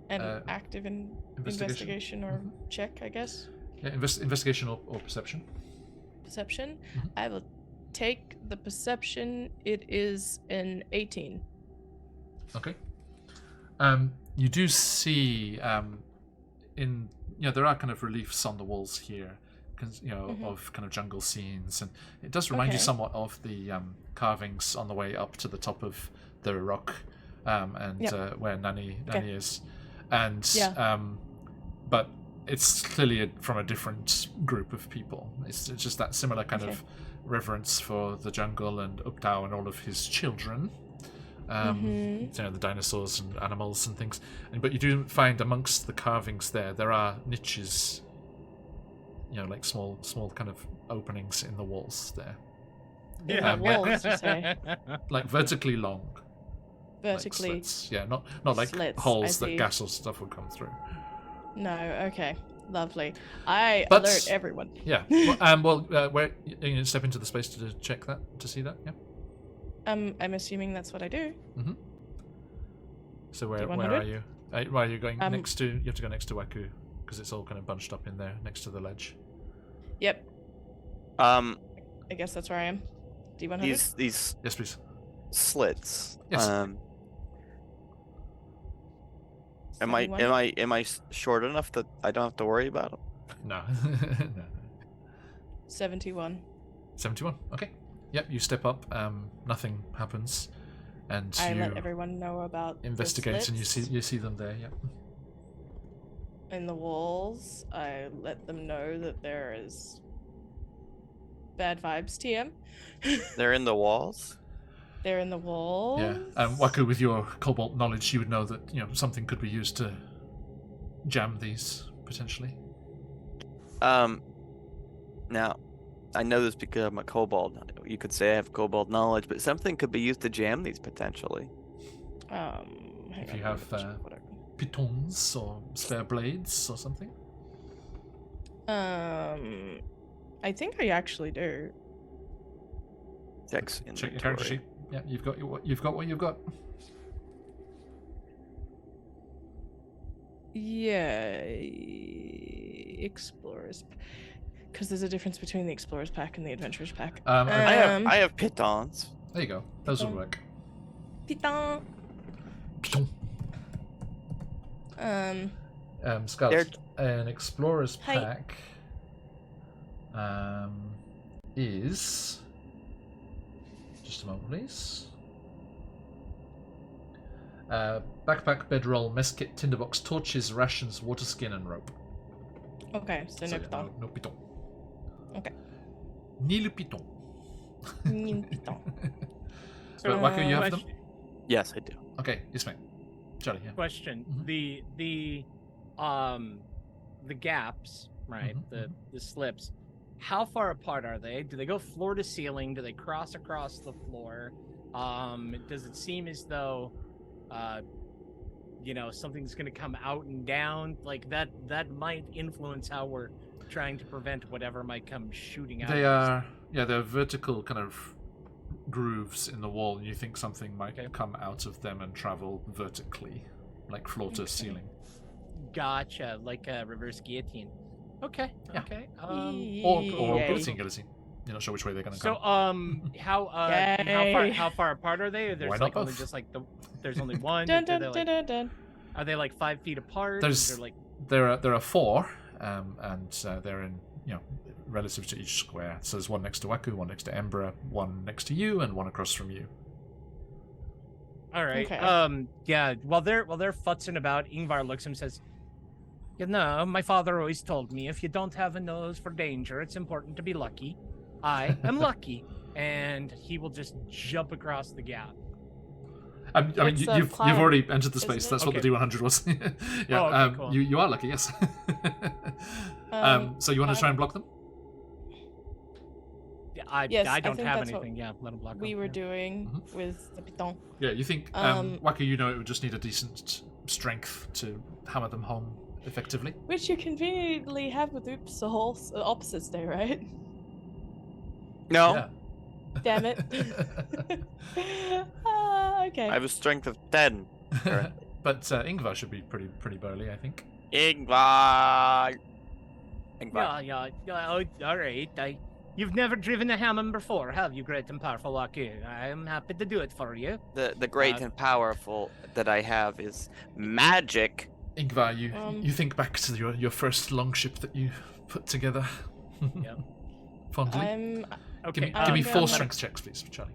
An active investigation or check, I guess. yeah, investigation or perception. Perception. Mhm. I will take the perception. It is an 18. Okay. You do see in there are kind of reliefs on the walls here, of kind of jungle scenes, and it does remind you somewhat of the carvings on the way up to the top of the rock, where Nani is, and but it's clearly from a different group of people. It's just that similar kind of reverence for the jungle and Uptao and all of his children. The dinosaurs and animals and things. But you do find amongst the carvings there are niches, like small kind of openings in the walls there. Yeah, walls, you say? Like vertically long. Vertically. Like slits. Yeah, not like slits, holes that gas or stuff would come through. No, okay. Lovely. I alert everyone. Yeah. Where you step into the space to check that, to see that, yeah? I'm assuming that's what I do. Mm-hmm. So where D100? are you? Why are you going next to? You have to go next to Waku because it's all kind of bunched up in there next to the ledge. Yep. I guess that's where I am. D100. These Yes, please. slits. Yes. Am I short enough that I don't have to worry about them? No. No. 71. 71. Okay. Yep. You step up. Nothing happens, and I you let everyone know about investigate, the and you slits see them there. Yep. in the walls. I let them know that there is bad vibes. TM. They're in the walls. They're in the walls. Yeah. Waku, with your cobalt knowledge, you would know that something could be used to jam these potentially. Now, I know this because I'm a kobold. You could say I have kobold knowledge, but something could be used to jam these potentially. If you have pitons or spare blades or something. I think I actually do. Check Check your character sheet. Yeah, you've got what you've got. Yeah, explorers, because there's a difference between the explorers pack and the adventurers pack. I have pitons. There you go. Those will work. Piton. Piton. Scarlet, an explorer's Hi. pack is just a moment, please. Backpack, bedroll, mess kit, tinderbox, torches, rations, water skin, and rope. Okay, so no piton. No piton. Okay. Ni le piton. Piton. So, Waku, you have them? Yes, I do. Okay, yes, mate. Charlie, yeah. Question: Mhm. the gaps, right? Mhm, The slips. How far apart are they? Do they go floor to ceiling? Do they cross across the floor? Does it seem as though, something's going to come out and down? Like that might influence how we're trying to prevent whatever might come shooting out. They're vertical kind of grooves in the wall, and you think something might come out of them and travel vertically, like floor to ceiling. Gotcha, like a reverse guillotine. Okay. Yeah. Okay. Or Yay. guillotine. You're not sure which way they're going to So come. how far apart are they? Or there's Why like not only both? just like there's only one. Dun, Are dun, they, dun, like, dun, dun. are they like 5 feet apart? There's- Is there, like, There are 4, and they're in relative to each square. So there's one next to Waku, one next to Embra, one next to you, and one across from you. all right. Okay. Yeah. While they're futzing about, Ingvar looks and says, my father always told me if you don't have a nose for danger, it's important to be lucky. I am lucky, and he will just jump across the gap. I mean, It's a you've cloud, already entered the isn't space. it? That's what the D100 was. Yeah. Oh, okay, cool. You are lucky. Yes. So you want to try and block them? Yeah, I Yes, I don't think have that's what anything. Yeah, let him block. We him. were Yeah. doing Mm-hmm. with the piton. Yeah. You think Waku? It would just need a decent strength to hammer them home effectively. Which you conveniently have with Oops the whole opposites day, right? No, Yeah. Damn it. Okay. I have a strength of 10. But Ingvar should be pretty burly, I think. Ingvar. Yeah. All right. You've never driven a Hammond before, have you, great and powerful Waku? I'm happy to do it for you. The great and powerful that I have is magic Ingvar, you think back to your first longship that you put together. Yeah. Fondly. Okay. Give me 4 gonna- strength checks, please, Charlie.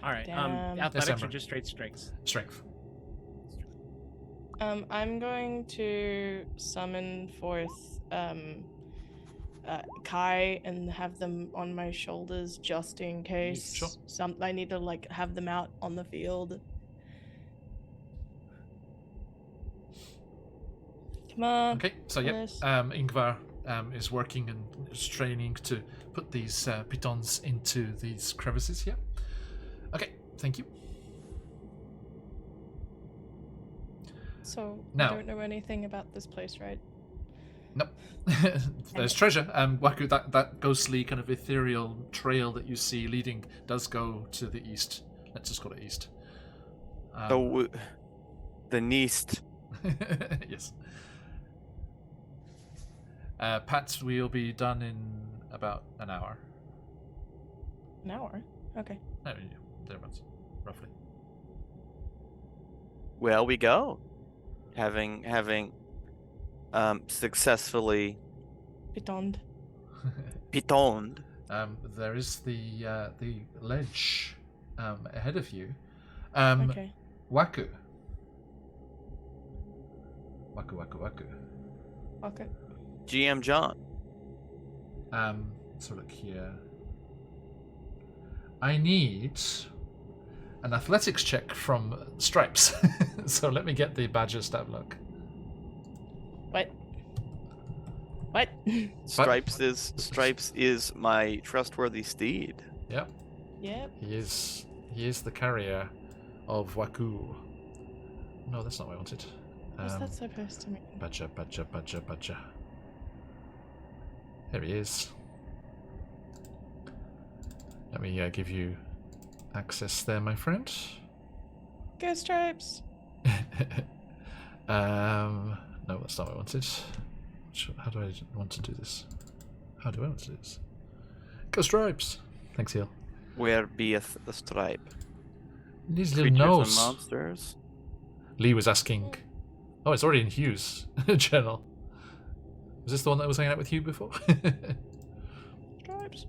All right. Damn. Athletics Amber. or just straight strengths? Strength. I'm going to summon forth Kai and have them on my shoulders just in case Sure. I need to like have them out on the field. Come on. Okay, so yep, Yes. Ingvar is working and straining to put these pitons into these crevices here. Okay, thank you. So Now- I don't know anything about this place, right? Nope. There's treasure. Waku, that ghostly kind of ethereal trail that you see leading does go to the east. Let's just call it east. The Neast. Yes. Pat, we'll be done in about an hour. An hour. Okay. Oh, yeah, thereabouts, roughly. Well, we go. Having successfully Pitoned. pitoned. There is the ledge ahead of you. Okay. Waku. Waku. Okay. GM John. So look here. I need an athletics check from Stripes. So let me get the badger stat block. What? What? Stripes is my trustworthy steed. Yep. Yep. He is the carrier of Waku. No, that's not what I wanted. What's that supposed to mean? Badger. There he is. Let me give you access there, my friend. Go Stripes. No, that's not what I wanted. How do I want to do this? Go Stripes! Thanks, Hill. Where beeth the stripe? These little Creatures and nose. monsters. Lee was asking. Oh, it's already in Hughes' channel. Was this the one that was hanging out with Hugh before? Stripes.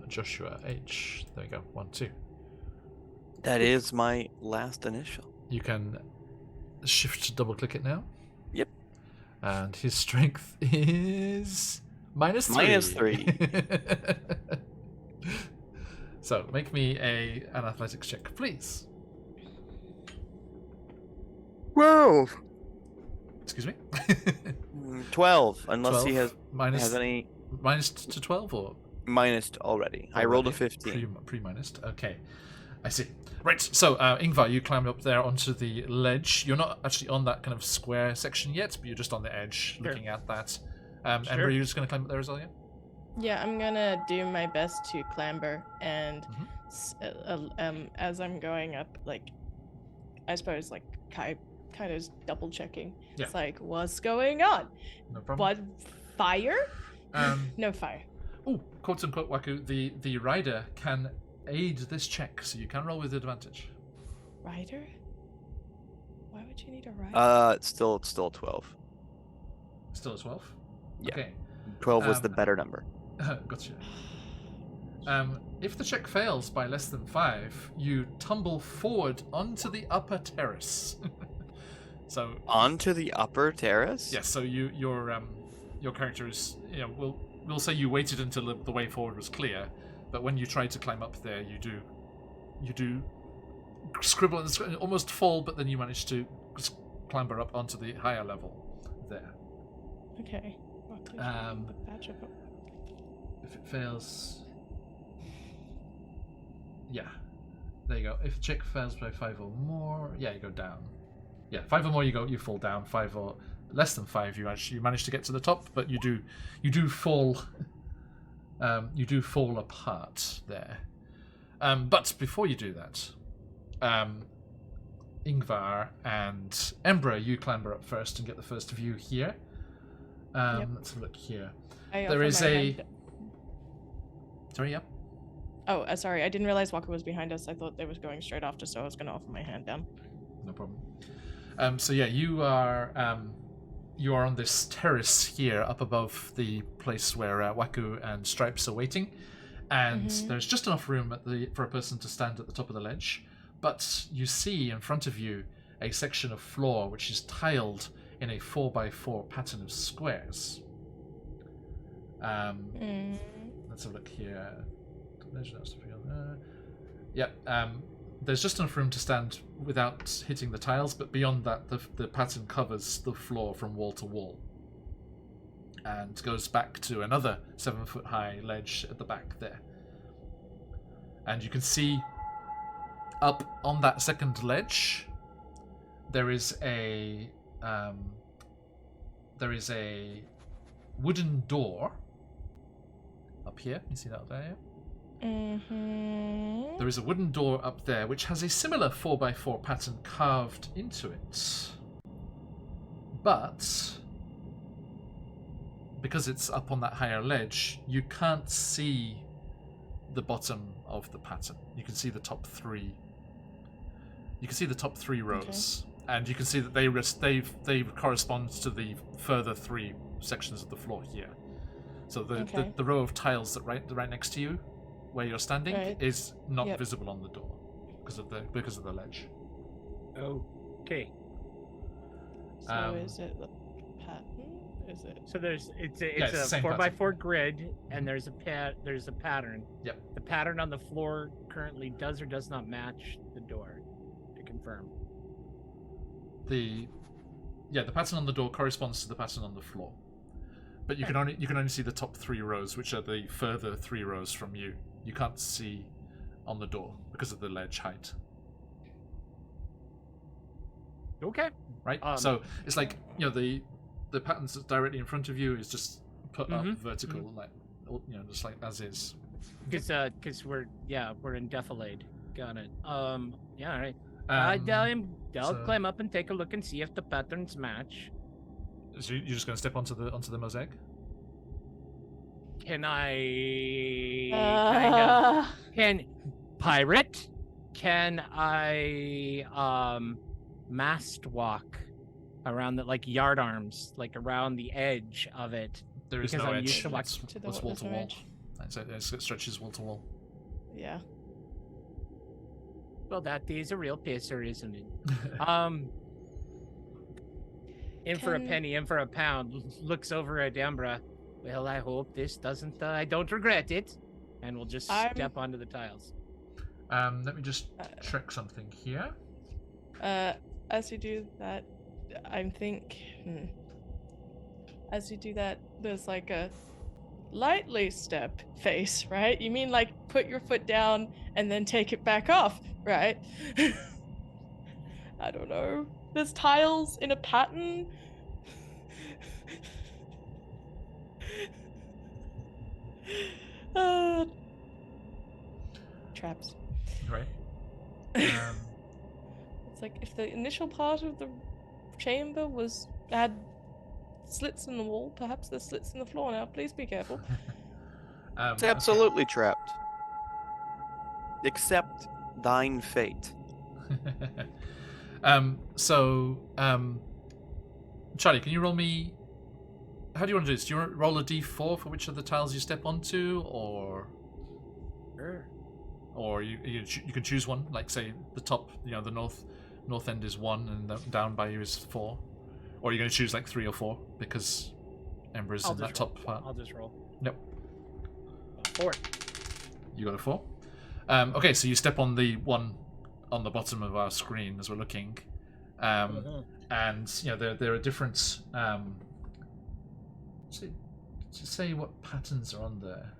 Joshua H. There we go. 1, 2. That is my last initial. You can shift to double click it now. Yep. And his strength is -3. -3. So make me an athletics check, please. Whoa! Excuse me. 12, unless he 12 has any minus to 12 or minus already. I rolled a already? 15. Pre-minus. Okay, I see. Right. So Ingvar, you climbed up there onto the ledge. You're not actually on that kind of square section yet, but you're just on the edge, Sure. looking at that. Sure. Ember, you're just going to climb up there as well, yeah? Yeah, I'm gonna do my best to clamber, and Mhm. as I'm going up, like, I suppose, like, Kai kind of double checking. Yeah. It's like, what's going on? No problem. What? Fire? Um, No fire. Oh, quote unquote, Waku, the rider can aid this check, so you can roll with advantage. Rider? Why would you need a rider? It's still 12. Still a 12? Yeah. Okay. 12 was the Um, better number. Gotcha. If the check fails by less than 5, you tumble forward onto the upper terrace. So Onto the upper terrace? yes, so your character is, we'll say you waited until the way forward was clear, but when you try to climb up there, you do scribble and almost fall, but then you manage to clamber up onto the higher level there. Okay. The badger. If it fails, yeah, there you go. If the check fails by 5 or more, yeah, you go down. Yeah, 5 or more, you fall down. 5 or less than 5, you manage to get to the top, but you do fall. You do fall apart there. But before you do that, Ingvar and Embra, you clamber up first and get the first view here. Yep. Let's have a look here. I There offer is my a. hand- Sorry, yep. Oh, sorry. I didn't realize Walker was behind us. I thought they was going straight after, so I was gonna offer my hand down. No problem. So yeah, you are on this terrace here up above the place where Waku and Stripes are waiting, and there's just enough room for a person to stand at the top of the ledge. But you see in front of you a section of floor which is tiled in a 4x4 pattern of squares. Let's have a look here. There's just enough room to stand without hitting the tiles, but beyond that, the pattern covers the floor from wall to wall, and goes back to another 7-foot-high ledge at the back there. And you can see up on that second ledge, there is a wooden door up here. You see that up there? There is a wooden door up there which has a similar 4x4 pattern carved into it. But because it's up on that higher ledge, you can't see the bottom of the pattern. You can see the top three. You can see the top 3 rows, and you can see that they correspond to the further 3 sections of the floor here. So the row of tiles that right next to you, where you're standing, is not visible on the door because of the ledge. Okay. So is it the pattern? Is it? So it's the a same 4x4 grid, and there's a pattern. Yep. The pattern on the floor currently does or does not match the door. To confirm. The pattern on the door corresponds to the pattern on the floor, but you can only see the top 3 rows, which are the further 3 rows from you. You can't see on the door because of the ledge height. Okay. Right. So it's like, the patterns that's directly in front of you is just put up vertical, like, just like as is. Because we're in defilade. Got it. All right. I'll climb up and take a look and see if the patterns match. So you're just going to step onto the mosaic? Can I mast walk around the yard arms, around the edge of it? There is because no I'm edge. used to It's wall to wall. It stretches wall to wall. Yeah. Well, that is a real pisser, isn't it? In for a penny, in for a pound. Looks over at Dembra. Well, I hope this doesn't. I don't regret it. And we'll just step onto the tiles. Let me just check something here. As you do that, as you do that, there's a lightly step face, right? You mean put your foot down and then take it back off, right? I don't know. There's tiles in a pattern. Traps. Right. It's if the initial part of the chamber had slits in the wall, perhaps there's slits in the floor now. Please be careful. It's absolutely trapped. Accept thine fate. Charlie, can you roll me? How do you want to do this? Do you roll a d4 for which of the tiles you step onto, or? Sure. Or you can choose one, say the top, the north end is 1 and down by you is 4, or you're going to choose 3 or 4 because Ember is in that top part. I'll just roll. Yep. 4. You got a 4. Okay, so you step on the one on the bottom of our screen as we're looking, and there are different. Say what patterns are on there.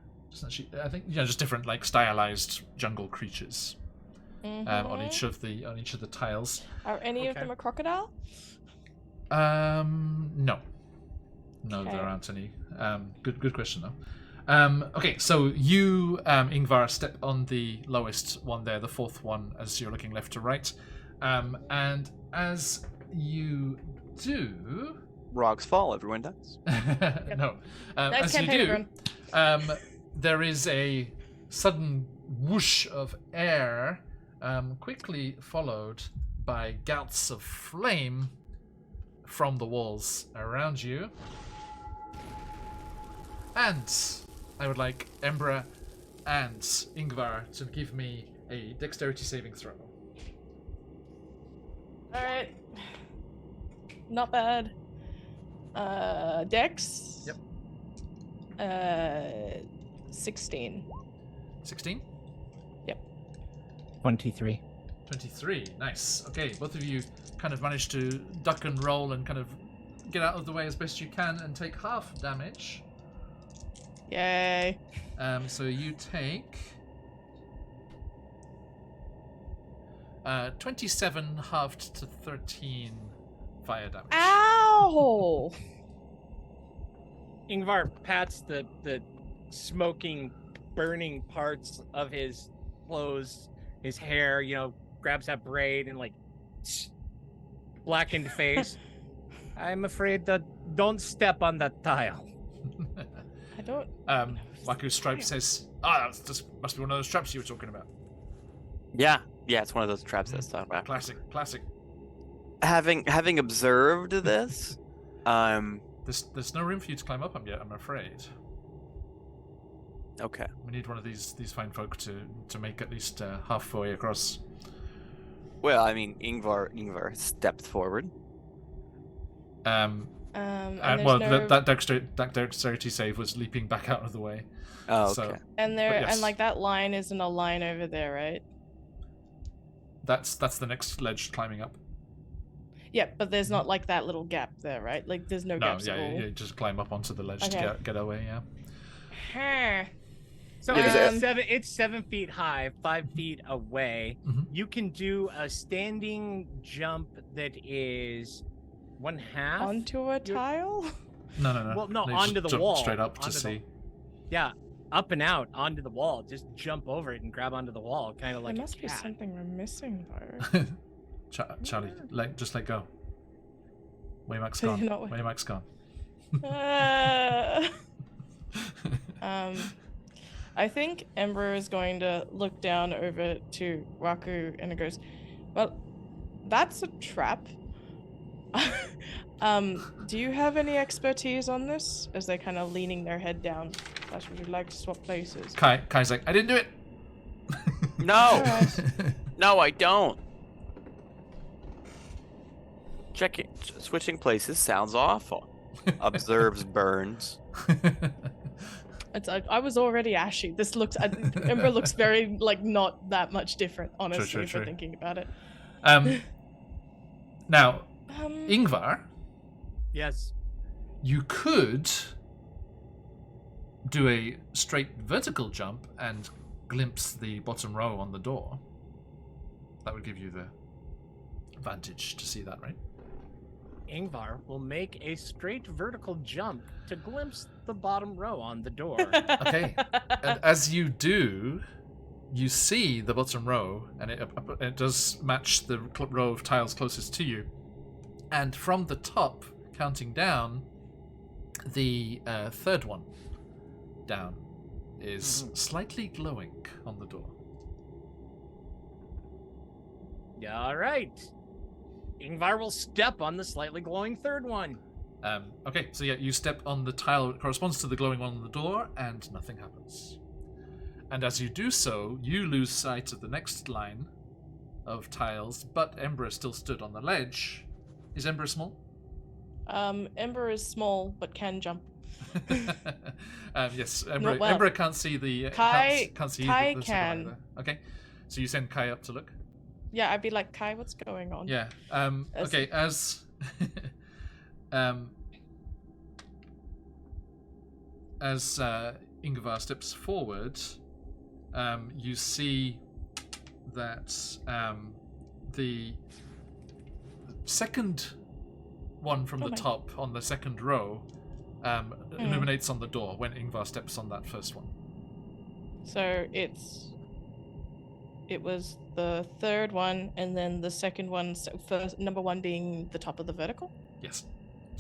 I think just different stylized jungle creatures on each of the tiles. Are any of them a crocodile? No, Okay. there aren't any. Good question though. Okay, so you, Ingvar, step on the lowest one there, the 4th one, as you're looking left to right, and as you do, Rocks fall, everyone does. no, Nice as you campaign, do, there is a sudden whoosh of air, quickly followed by gouts of flame from the walls around you. And I would like Embra and Ingvar to give me a dexterity saving throw. Alright. Not bad. Dex? Yep. 16. 16? 23. 23. Nice. Okay, both of you kind of manage to duck and roll and kind of get out of the way as best you can and take half damage. Yay. So you take 27 halved to 13 fire damage. Ow! Ingvar pats the smoking, burning parts of his clothes, his hair, grabs that braid and blackened face. I'm afraid that don't step on that tile. I don't... Waku's stripe says, this must be one of those traps you were talking about. Yeah, it's one of those traps that's talking about. Classic. Having observed this, There's no room for you to climb up yet, I'm afraid. okay. We need one of these fine folk to make at least halfway across. Well, I mean, Ingvar stepped forward. and Well, there's no... that dexterity save was leaping back out of the way. Oh, okay. So, And there, yes. and that line isn't a line over there, right? that's the next ledge climbing up. Yeah, but there's not that little gap there, right? There's no No, gaps at all. you just climb up onto the ledge Okay. to get away. Yeah. Huh. So Yeah, it's 7 feet high, 5 feet away. Mhm. You can do a standing jump that is 1/2. Onto a tile? No. Well, no, You onto just the jump wall. straight up to Onto the- see. Yeah, up and out onto the wall. Just jump over it and grab onto the wall, kind of like There a must be cat. something we're missing, though. Charlie, just let go. Waymac's So gone. you're not- Waymac's gone. I think Ember is going to look down over to Waku and it goes, well, that's a trap. Do you have any expertise on this? As they're kind of leaning their head down. That's would you like to swap places? Kai's like, I didn't do it. No, Alright. no, I don't. Switching places sounds awful. Observes Burns. It's I was already ashy. This looks Ember looks very not that much different, honestly, True. for thinking about it. Now, Ingvar, Yes. you could do a straight vertical jump and glimpse the bottom row on the door. That would give you the advantage to see that, right? Ingvar will make a straight vertical jump to glimpse the bottom row on the door. Okay. And as you do, you see the bottom row, and it does match the row of tiles closest to you. And from the top, counting down, the third one down is slightly glowing on the door. All right. Ingvar will step on the slightly glowing third one. Okay, so yeah, you step on the tile that corresponds to the glowing one on the door, and nothing happens. And as you do so, you lose sight of the next line of tiles, but Ember is still stood on the ledge. Is Ember small? Ember is small but can jump. Yes, Ember, well. Ember can't see the Kai- can't see Kai the can. survivor. Okay, so you send Kai up to look. Yeah, I'd be like, Kai, what's going on? Yeah. As- Okay. As Ingvar steps forward, you see that the second one from Oh the my- top on the second row illuminates on the door when Ingvar steps on that first one. So it was the third one, and then the second one, so first number one being the top of the vertical. Yes.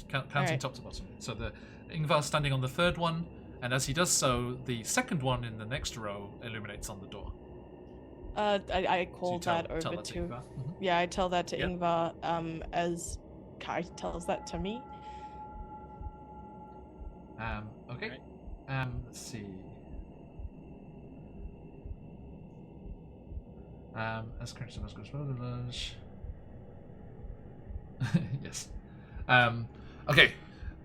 Counting Alright. top to bottom. So the Ingvar's standing on the third one, and as he does so, the second one in the next row illuminates on the door. I So you call tell that over that to. Ingvar. Mhm. Yeah, I tell that to Yep. Ingvar. As Kai tells that to me. Okay. Right. Let's see. As current goes village. Yes. Okay.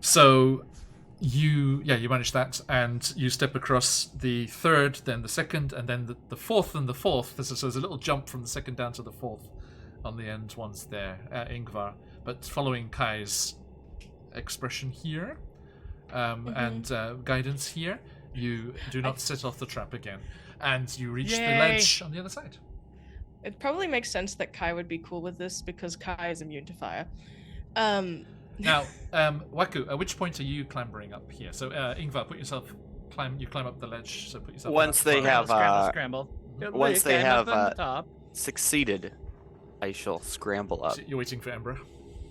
So you manage that, and you step across the third, then the second, and then the fourth and the fourth. So there's a little jump from the second down to the fourth on the end ones there, Ingvar. But following Kai's expression here, and guidance here, you do not set off the trap again, and you reach the Yay. ledge on the other side. It probably makes sense that Kai would be cool with this because Kai is immune to fire. Now, Waku, at which point are you clambering up here? So, Ingvar, you climb up the ledge. So put yourself. Once in that they far- have Scramble. once they I'm have, up on the top. succeeded, I shall scramble up. So you're waiting for Embra.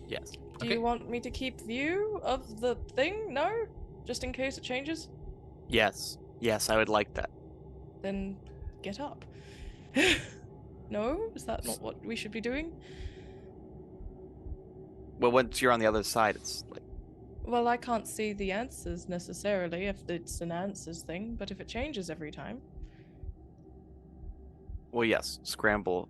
Yes. Do Okay. you want me to keep view of the thing? No? Just in case it changes? Yes. Yes, I would like that. Then get up. No? Is that not what we should be doing? Well, once you're on the other side, it's like, Well, I can't see the answers necessarily if it's an answers thing, but if it changes every time. well, yes, scramble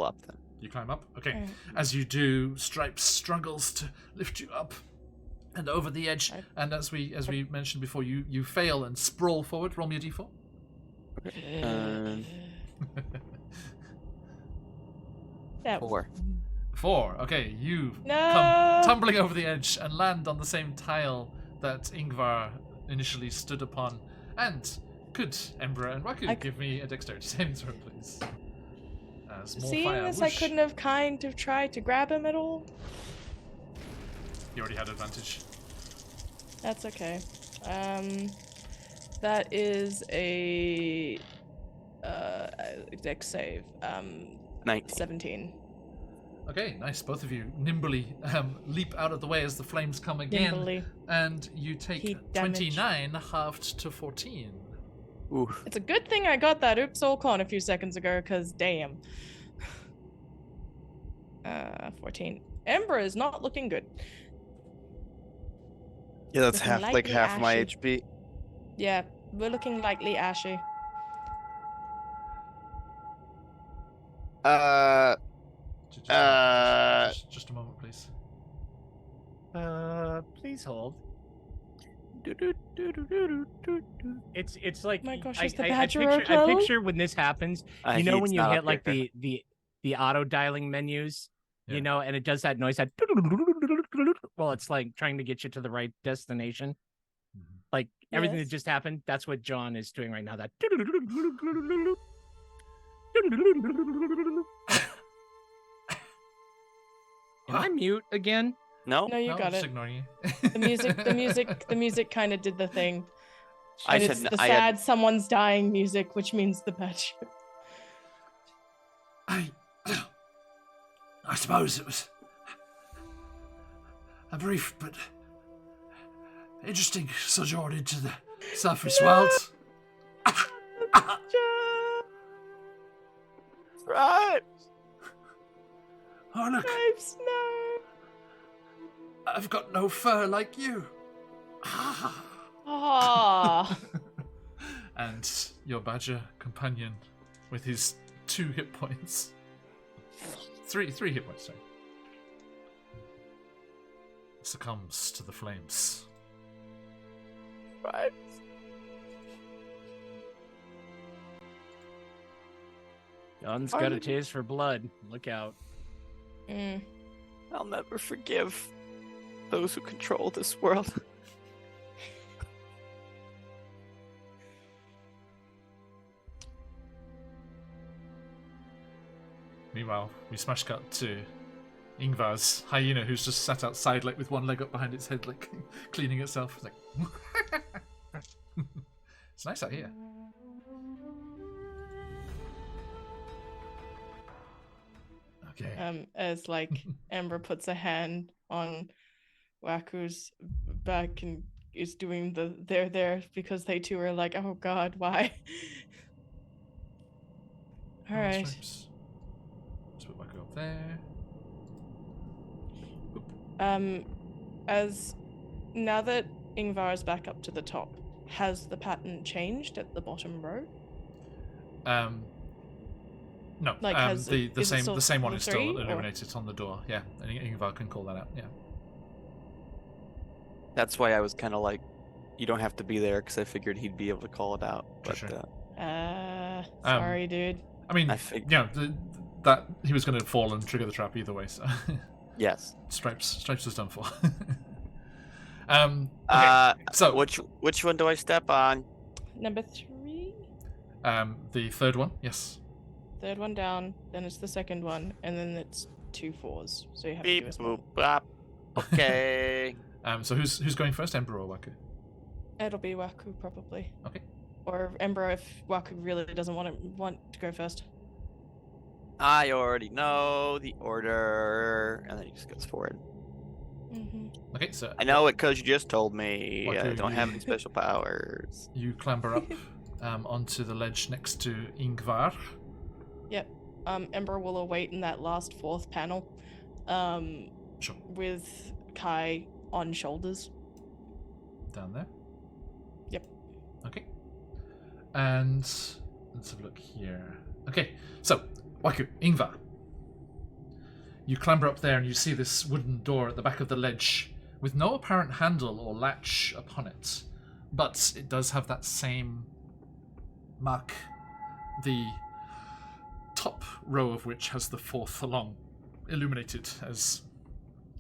up then. You climb up. Okay. Mm. As you do, Stripes struggles to lift you up and over the edge. And as we mentioned before, you fail and sprawl forward. Roll me a d4. Yeah. 4. 4. Okay, you No! come tumbling over the edge and land on the same tile that Ingvar initially stood upon. And could Embra and Waku give me a dexterity saving throw, please? As more Seeing fire this, I whoosh. couldn't have kind of tried to grab him at all. You already had advantage. That's okay. That is a dex save. 19. 17. Okay, nice. Both of you nimbly leap out of the way as the flames come again. Nimbly. And you take Heat damage. 29 halved to 14. Ooh. It's a good thing I got that Oops Soul Con a few seconds ago, because damn. 14. Ember is not looking good. Yeah, that's Looking half lightly half my ashy. HP. Yeah, we're looking lightly ashy. Just a moment, please. Please hold. It's like My gosh, I, is the I badger picture, I okay? picture when this happens. You know He's when you not hit up like here. the auto dialing menus, Yeah. you know, and it does that noise that well, it's like trying to get you to the right destination. Mhm. Like everything Yes. that just happened, that's what John is doing right now. That Am I mute again? No? No, you No, got just it. ignoring you. The music kind of did the thing. I And said it's the I sad had, someone's dying music, which means the badger. I suppose it was a brief but interesting sojourn into the surface world. right. Oh, look, Stripes, no. I've got no fur like you. Ah. And your badger companion, with his 2 hit points. 3 hit points, sorry. Succumbs to the flames. Right. John's got a taste for blood. Look out. Mm. I'll never forgive those who control this world. Meanwhile, we smash cut to Ingvar's hyena, who's just sat outside, like with one leg up behind its head, like cleaning itself. It's like, it's nice out here. Okay. As like Amber puts a hand on Waku's back and is doing the there because they two are like, oh god, why? All right. Stripes. Let's put Waku up there. As now that Ingvar is back up to the top, has the pattern changed at the bottom row? No. Like, is it still the same one level is still 3, or- illuminated on the door. Yeah, and Ingvar can call that out. Yeah. That's why I was kind of like, you don't have to be there because I figured he'd be able to call it out. But Sure. Sorry, dude. I mean, I think- that he was going to fall and trigger the trap either way. So yes. Stripes was done for. Okay, so which one do I step on? Number 3? the third one, yes. Third one down, then it's the second one, and then it's 2 4s. So you have to Beep do a small. boop bop. Okay. So who's going first, Ember or Waku? It'll be Waku probably. Okay. Or Ember if Waku really doesn't want to go first. I already know the order, and then he just goes forward. Mm-hmm. Okay, so I know it because you just told me. What I do don't you- have any special powers. you clamber up onto the ledge next to Ingvar. Yep. Ember will await in that last 4th panel. Sure. With Kai on shoulders. Down there. Yep. Okay. And let's have a look here. Okay, so Waku, Ingvar. You clamber up there and you see this wooden door at the back of the ledge with no apparent handle or latch upon it. But it does have that same mark, the top row of which has the 4th along, illuminated as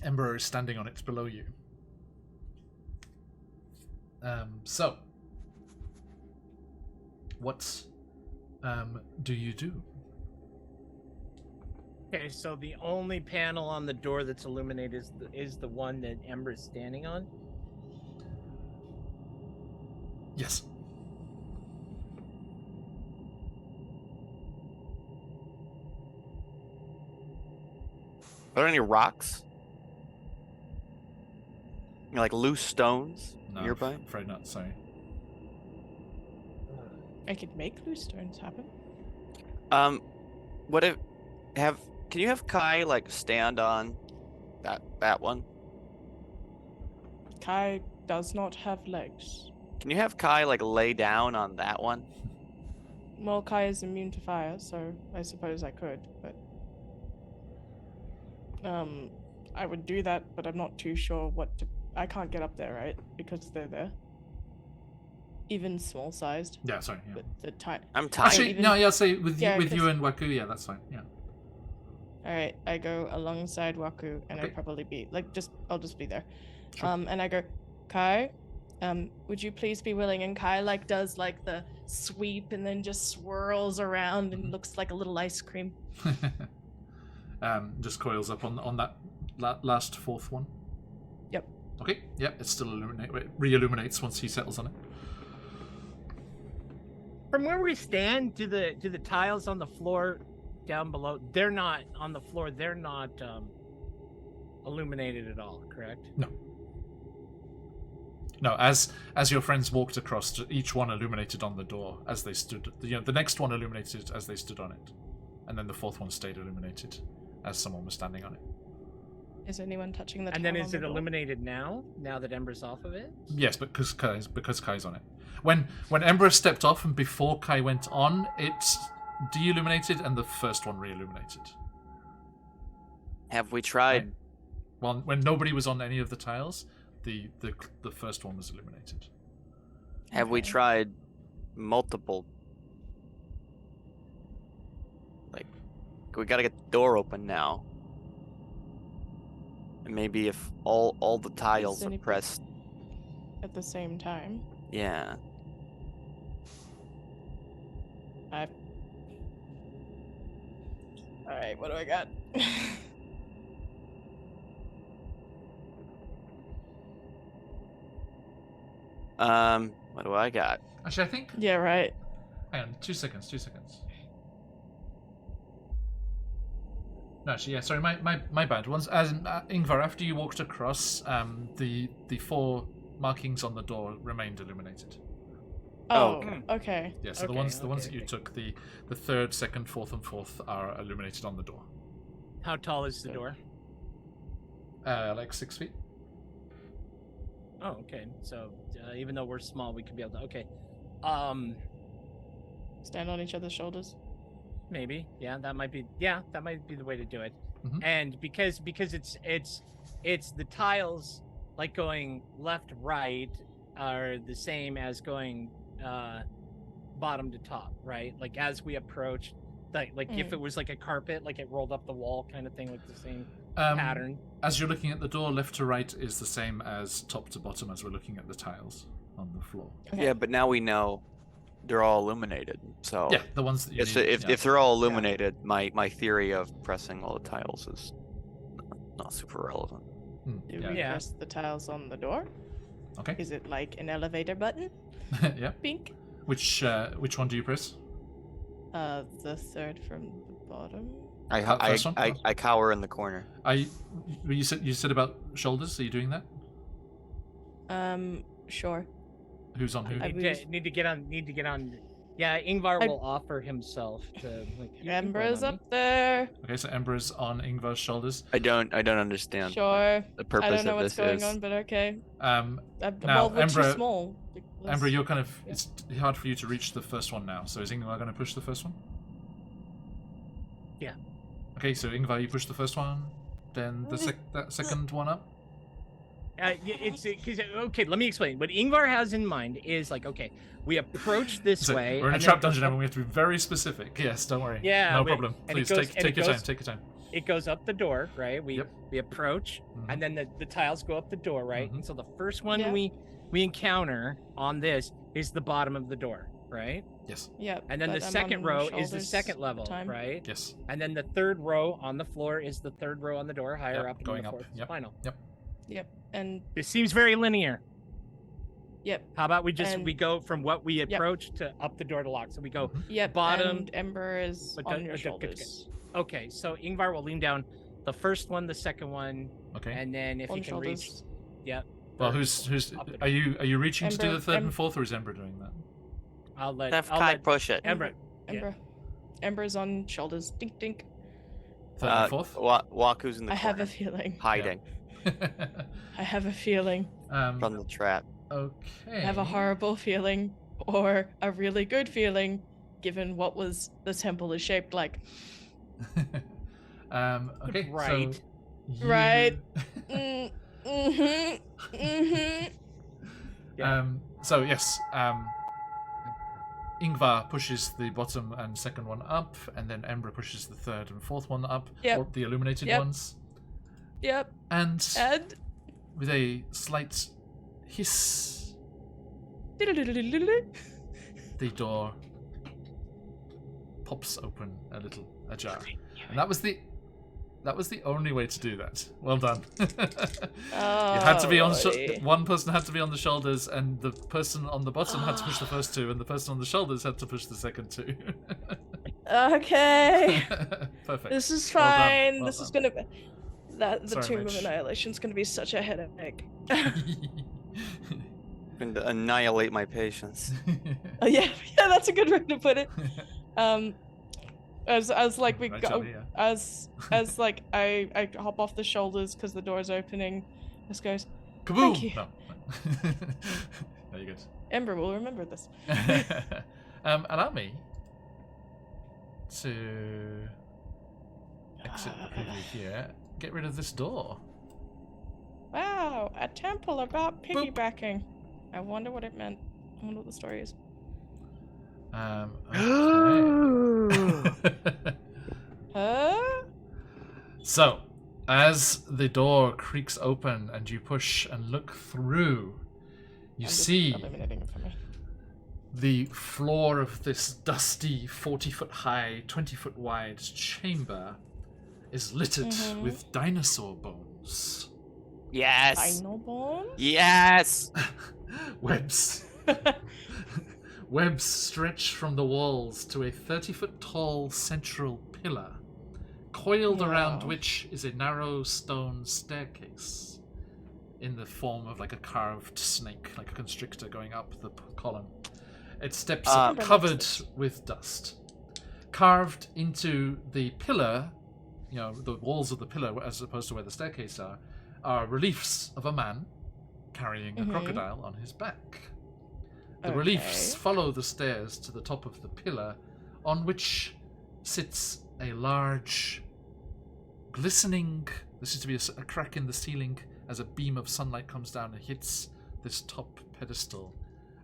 Ember is standing on it below you. So, what do you do? Okay, so the only panel on the door that's illuminated is the one that Ember is standing on. Yes. Are there any rocks? Like loose stones No, nearby? afraid not. Sorry. I could make loose stones happen. What if can you have Kai like stand on that one? Kai does not have legs. Can you have Kai like lay down on that one? Well, Kai is immune to fire, so I suppose I could, but I would do that, but I'm not too sure what to. I can't get up there, right? Because they're there. Even small sized. Yeah, sorry. Yeah. But the tiny. I'm tired. Actually, even- no. Yeah, I'll say with Yeah, you 'cause- and Waku. Yeah, that's fine. Yeah. All right, I go alongside Waku, and Okay. I'd probably be like, I'll just be there. Sure. And I go, Kai, would you please be willing? And Kai like does like the sweep and then just swirls around and looks like a little ice cream. Just coils up on that last 4th one. Yep. Okay. Yep. It still re-illuminates once he settles on it. From where we stand, do the tiles on the floor down below? They're not on the floor. They're not illuminated at all. Correct? No, as your friends walked across, each one illuminated on the door as they stood. The next one illuminated as they stood on it, and then the 4th one stayed illuminated as someone was standing on it. Is anyone touching the? And then tile is on it the door? illuminated now? Now that Ember's off of it? Yes, but because Kai's on it. When Ember stepped off and before Kai went on, it de-illuminated and the first one re-illuminated. Have we tried? Well, when nobody was on any of the tiles, the first one was illuminated. Have we Okay. tried multiple? Like, we gotta get the door open now. And maybe if all the tiles are anybody- pressed, At the same time, yeah. All right, what do I got? What do I got? Actually, I think. Yeah, right. Hang on, 2 seconds. No, actually, yeah. Sorry, my bad. Once, as Ingvar, after you walked across, the 4 markings on the door remained illuminated. Oh, okay. okay. Yeah, so the Okay, ones okay, that you okay. took, the third, second, fourth, and fourth are illuminated on the door. How tall is the door? Like 6 feet. Oh, okay. So even though we're small, we could be able to. Okay. Stand on each other's shoulders. Maybe. Yeah, that might be. Yeah, that might be the way to do it. Mhm. And because it's the tiles like going left right are the same as going bottom to top, right? Like as we approach, like if it was like a carpet, like it rolled up the wall kind of thing, like the same pattern. As you're looking at the door, left to right is the same as top to bottom as we're looking at the tiles on the floor. Okay. Yeah, but now we know they're all illuminated. So Yeah, the ones that you need. if they're all illuminated, my theory of pressing all the tiles is not super relevant. Do Yeah. we Yeah. press the tiles on the door? Okay. Is it like an elevator button? Yeah. Pink. Which one do you press? The third from the bottom. First one? I cower in the corner. You said about shoulders. Are you doing that? Sure. Who's on who? I- Need to get on. Yeah, Ingvar I- will offer himself to. Like, you can go Ember's on up there. Okay, so Ember's on Ingvar's shoulders. I don't understand Sure. the purpose I don't know of what's this going is. on, but okay. Now, Well, we're too Ember- small. Ember, you're kind of. Yeah. It's hard for you to reach the first one now. So is Ingvar going to push the first one? Yeah. Okay, so Ingvar, you push the first one, then that second one up. It's because okay. Let me explain. What Ingvar has in mind is like, okay, we approach this So way. we're in a and trap then- dungeon and we have to be very specific. Yes, don't worry. Yeah, no we- problem. and it Please goes- take and it your time. goes- Take your time. It goes up the door, right? We Yep. we approach, Mhm. and then the tiles go up the door, right? Mhm. And so the first one Yeah. we encounter on this is the bottom of the door, right? Yes. Yeah. And then but the I'm second on row is the shoulders second all level, the time. right? Yes. And then the third row on the floor is the third row on the door, higher Yep, up, and going then up, the fourth is yep. final. Yep. And This seems very linear. yep. How about we just And- we go from what we Yep. approach to up the door to lock? So we go. Yep. Bottom- And Ember is But on don't- your but don't- shoulders. Okay, so Ingvar will lean down the first one, the second one, Okay. and then if On he can reach, shoulders. yep. Well, third. who's Up the are you reaching to do Ember- the third Em- and fourth, or is Ember doing that? I'll let Have I'll Kai let push it. Ember. Yeah. Ember. Ember's on shoulders. Dink dink. Third and fourth. Waku's in the I have corner, a feeling. hiding I have a feeling. from the trap. Okay. I have a horrible feeling, or a really good feeling, given what was the temple is shaped like. Okay. Right. So you- Right. Mm-hmm. Yeah. So yes. Ingvar pushes the bottom and second one up, and then Ember pushes the third and fourth one up, Yep. or the illuminated Yep. ones. Yep. And And. with a slight hiss, the door pops open a little ajar, and that was the only way to do that. Well done. You had to be on. One person had to be on the shoulders, and the person on the bottom had to push the first two, and the person on the shoulders had to push the second two. Okay. Perfect. This is Well done, fine. well This is done. gonna be. The Sorry, Tomb of Mitch. Annihilation is gonna be such a headache. Going to annihilate my patience. Oh, yeah, that's a good way to put it. As like we Right, go, Johnny, yeah. as like I hop off the shoulders because the door's opening. This goes. Kaboom! Thank you. No. No, you're good. Ember will remember this. Allow me to exit the preview here. Get rid of this door. Wow, a temple about piggybacking. I wonder what it meant. I wonder what the story is. Okay. Huh? So, as the door creaks open and you push and look through, you I'm just see eliminating it for me. the floor of this dusty 40-foot high, 20-foot wide chamber is littered Mhm. with dinosaur bones. Yes. Dino bone? Yes. Webs. Webs stretch from the walls to a 30-foot tall central pillar, coiled around Wow. which is a narrow stone staircase in the form of like a carved snake, like a constrictor going up the column. Its steps Uh, are covered with dust. Carved into the pillar, the walls of the pillar, as opposed to where the staircase are reliefs of a man carrying a crocodile on his back. The reliefs follow the stairs to the top of the pillar, on which sits a large, glistening... There seems to be a crack in the ceiling as a beam of sunlight comes down and hits this top pedestal,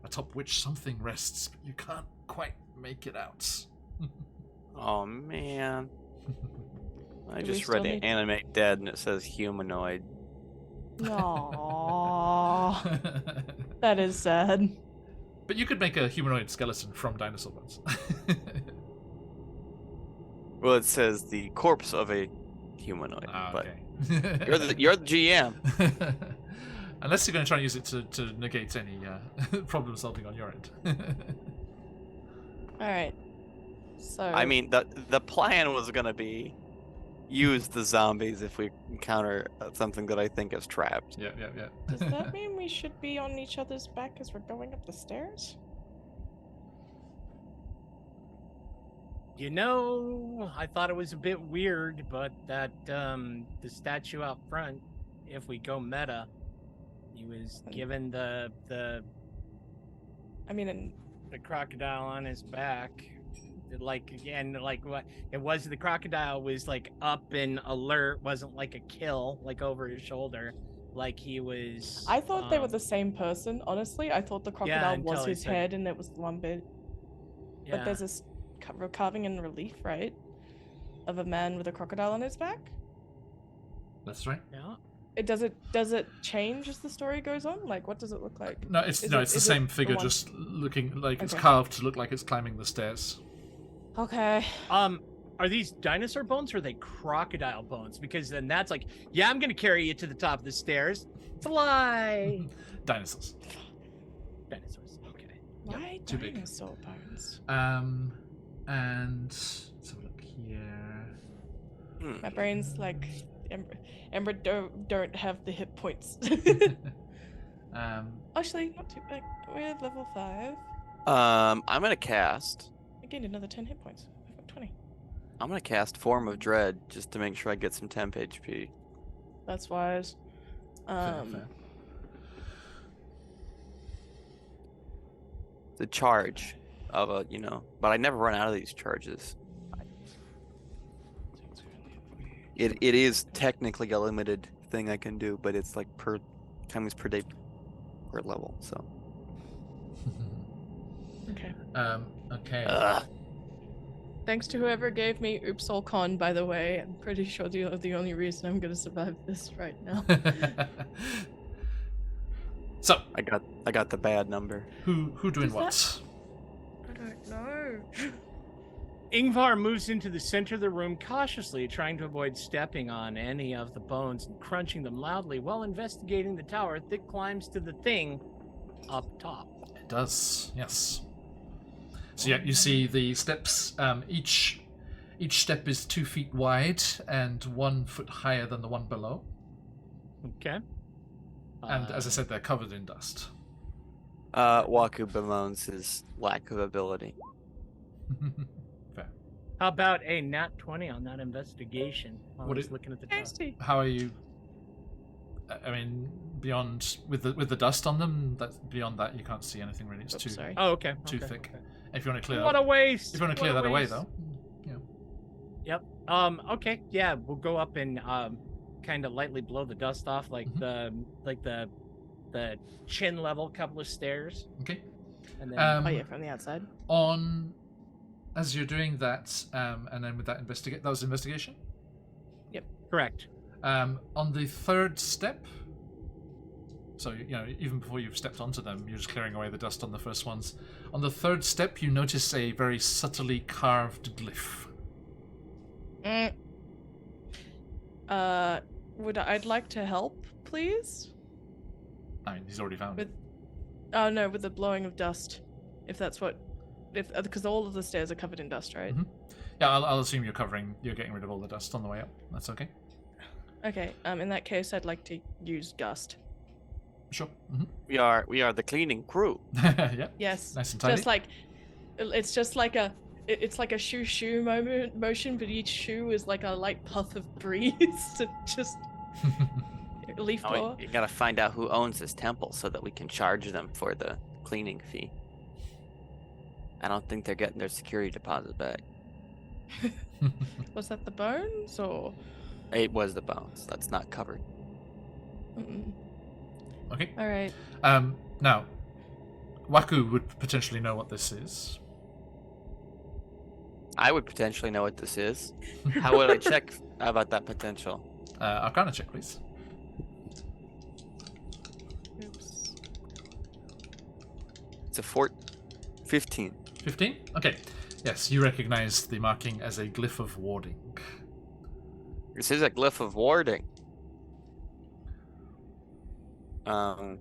atop which something rests, but you can't quite make it out. Oh man. I Do we just still read need- Animate Dead and it says humanoid. Aww. That is sad. But you could make a humanoid skeleton from dinosaur bones. Well, it says the corpse of a humanoid, but okay. you're the GM. Unless you're going to try and use it to negate any problem solving on your end. All right. So I mean, the plan was gonna be use the zombies if we encounter something that I think is trapped. Yeah. does that mean we should be on each other's back as we're going up the stairs? I thought it was a bit weird, but that the statue out front, if we go meta, he was given the I mean, crocodile on his back. What it was, the crocodile was like up and alert, wasn't like a kill, like over his shoulder, like he was. I thought they were the same person. Honestly, I thought the crocodile until was he his said- head and it was one bit. Yeah. But there's this carving in relief, right, of a man with a crocodile on his back. That's right. Yeah. Does it change as the story goes on? Like, what does it look like? No, it's Is the it same the figure, one- just looking like it's Okay. carved to look like it's climbing the stairs. Okay. Are these dinosaur bones or are they crocodile bones? Because then that's like, yeah, I'm gonna carry you to the top of the stairs. Fly. Dinosaurs. Dinosaurs. Okay. Why too big. dinosaur bones? And let's have a look here. My brain's like, Ember don't have the hit points. Actually, not too big. We're level 5. I'm gonna cast. I gained another 10 hit points. I've got 20. I'm gonna cast Form of Dread just to make sure I get some temp HP. That's wise. Fair. The charge of a, but I never run out of these charges. It is technically a limited thing I can do, but it's like per times per day per level. So. Okay. Okay. Thanks to whoever gave me Oops All Con, by the way. I'm pretty sure you're the only reason I'm gonna survive this right now. So, I got the bad number. who doing Does what? I don't know. Ingvar moves into the center of the room cautiously, trying to avoid stepping on any of the bones and crunching them loudly while investigating the tower. Thick climbs to the thing up top. It does, yes. So yeah, you see the steps. Each step is 2 feet wide and 1 foot higher than the one below. Okay. And as I said, they're covered in dust. Waku bemoans his lack of ability. Fair. How about a nat 20 on that investigation? While What I was it- looking at the tower. Tasty. How are you? I mean, beyond with the dust on them. Beyond that, you can't see anything really. It's Oops, too sorry. Oh, okay. too okay, thick. okay. If you want to clear, What a waste! if you want to what clear a that away, waste. though, yeah. Yep. Okay. Yeah, we'll go up and kind of lightly blow the dust off, like Mhm. the chin level couple of stairs, Okay. and then Oh yeah, from the outside. On as you're doing that, and then with that that was investigation. correct. On the third step, so even before you've stepped onto them, you're just clearing away the dust on the first ones. On the third step, you notice a very subtly carved glyph. I'd like to help, please? I mean, he's already found it. With oh no, with the blowing of dust. If that's what because all of the stairs are covered in dust, right? Mhm. Yeah, I'll assume you're getting rid of all the dust on the way up. That's okay. Okay, in that case I'd like to use gust. Sure. We are the cleaning crew. Yeah. Yes. Nice and tidy. Just like it's just like a it's like a shoo motion, but each shoe is like a light puff of breeze to just leaf Oh, blower. you gotta find out who owns this temple so that we can charge them for the cleaning fee. I don't think they're getting their security deposit back. Was that the bones or? It was the bones. That's not covered. Mm-mm. Okay. All right. Now, Waku would potentially know what this is. I would potentially know what this is. How would I check about that potential? Arcana check, please. Oops. It's a 15. 15? Okay. Yes, you recognize the marking as a glyph of warding. This is a glyph of warding. And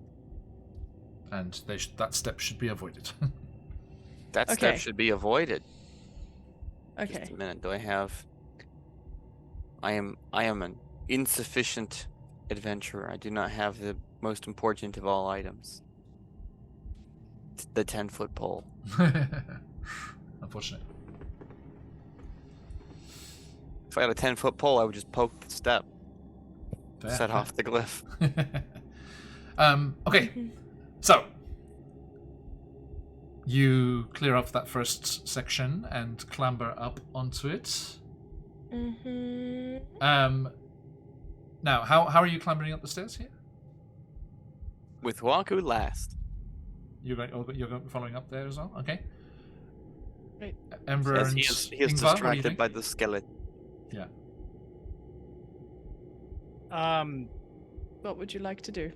that step should be avoided. That Okay. step should be avoided. Okay. Just a minute. Do I have? I am an insufficient adventurer. I do not have the most important of all items. The 10-foot pole. Unfortunate. If I had a 10-foot pole, I would just poke the step, Fair, set fair. off the glyph. Okay, so you clear up that first section and clamber up onto it. Mm-hmm. Now, how are you clambering up the stairs here? With Waku last. You're going following up there as well. Okay. Right. Ember Yes, and he is Ingvar, what do you distracted think? by the skeleton. Yeah. What would you like to do?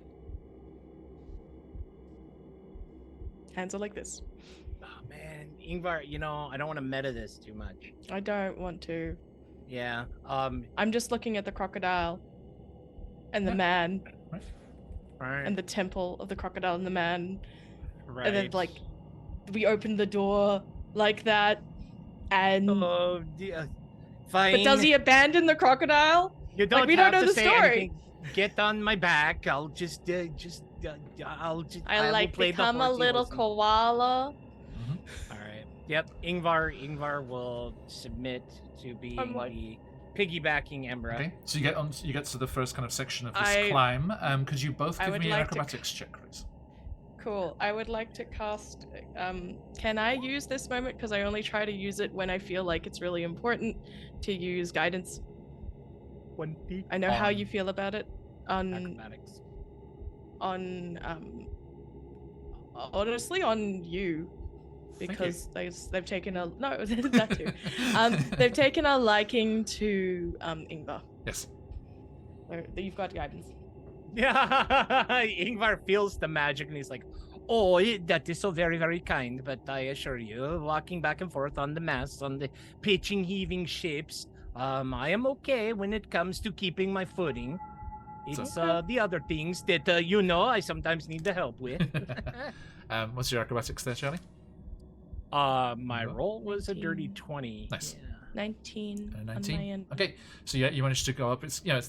Hands are like this. Oh man, Ingvar, I don't want to meta this too much. I don't want to. Yeah. I'm just looking at the crocodile and the Yeah. man Right. and the temple of the crocodile and the man. right. And then like we open the door like that and Oh, dear. Fine. but does he abandon the crocodile? You don't we don't have know to the say story. anything. Get on my back. I'll just I will like play the become a horsey little horsey. koala. All right. Yep. Ingvar will submit to being I'm like- the piggybacking Embra. Okay. So you get to the first kind of section of this I- climb. Could you both I give would me an like to acrobatics check, please? Cool. I would like to cast. Can I use this moment? Because I only try to use it when I feel like it's really important to use guidance. 20 I know how you feel about it. acrobatics. Honestly, on you, Thank you. because they've taken a no that too. They've taken a liking to Ingvar. Yes. You've got guidance. Yeah. Ingvar feels the magic and he's like, "Oh, that is so very, very kind. But I assure you, walking back and forth on the masts, on the pitching, heaving ships, I am okay when it comes to keeping my footing. It's the other things that I sometimes need the help with." What's your acrobatics there, Charlie? My roll was a dirty 19. 20. Nice. Yeah. 19. On my 19. end. Okay, so you managed to go up. They're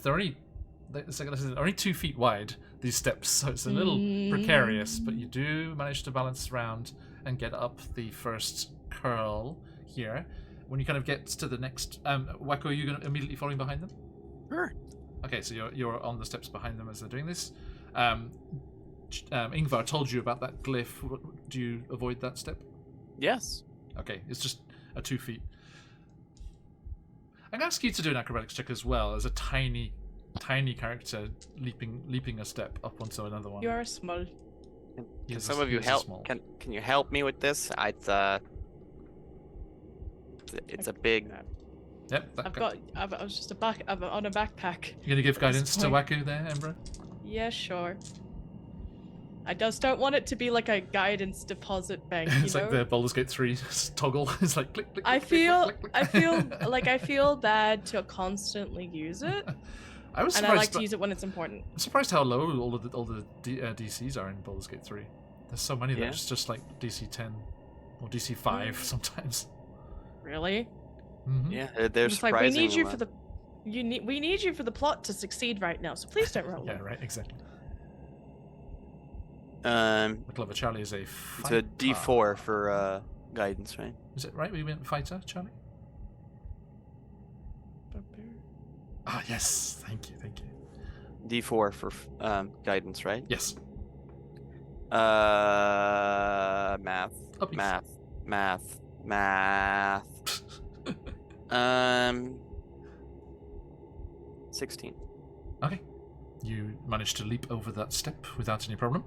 only 2 feet wide, these steps, so it's a little precarious, but you do manage to balance around and get up the first curl here. When you kind of get to the next, Waku, are you going to immediately following behind them? Sure. Okay, so you're on the steps behind them as they're doing this. Ingvar told you about that glyph. Do you avoid that step? Yes. Okay, it's just a 2 feet. I'm gonna ask you to do an acrobatics check as well, as a tiny character leaping a step up onto another one. You are small. Can some of you help? Can you help me with this? It's a big. Yep. I was just on a backpack. You gonna give guidance to point. Waku there, Embra? Yeah, sure. I just don't want it to be like a guidance deposit bank, you It's know? like the Baldur's Gate 3 toggle. It's like click, click, I click, click, click, click, click. I feel bad to constantly use it, I was and surprised. I like to use it when it's important. I'm surprised how low all the DCs are in Baldur's Gate 3. There's so many that Yeah. it's just like DC 10 or DC 5 sometimes. Really? Mm-hmm. Yeah, they're It's like we surprising. need you for the we need you for the plot to succeed right now, so please don't roll. Yeah, low. right, exactly. The clever Charlie is a It's fighter. a D4 for guidance, right? Is it right? We went fighter, Charlie? Ah, yes. Thank you. D4 for guidance, right? Yes. Math. Up east. Math. 16. Okay. You managed to leap over that step without any problem.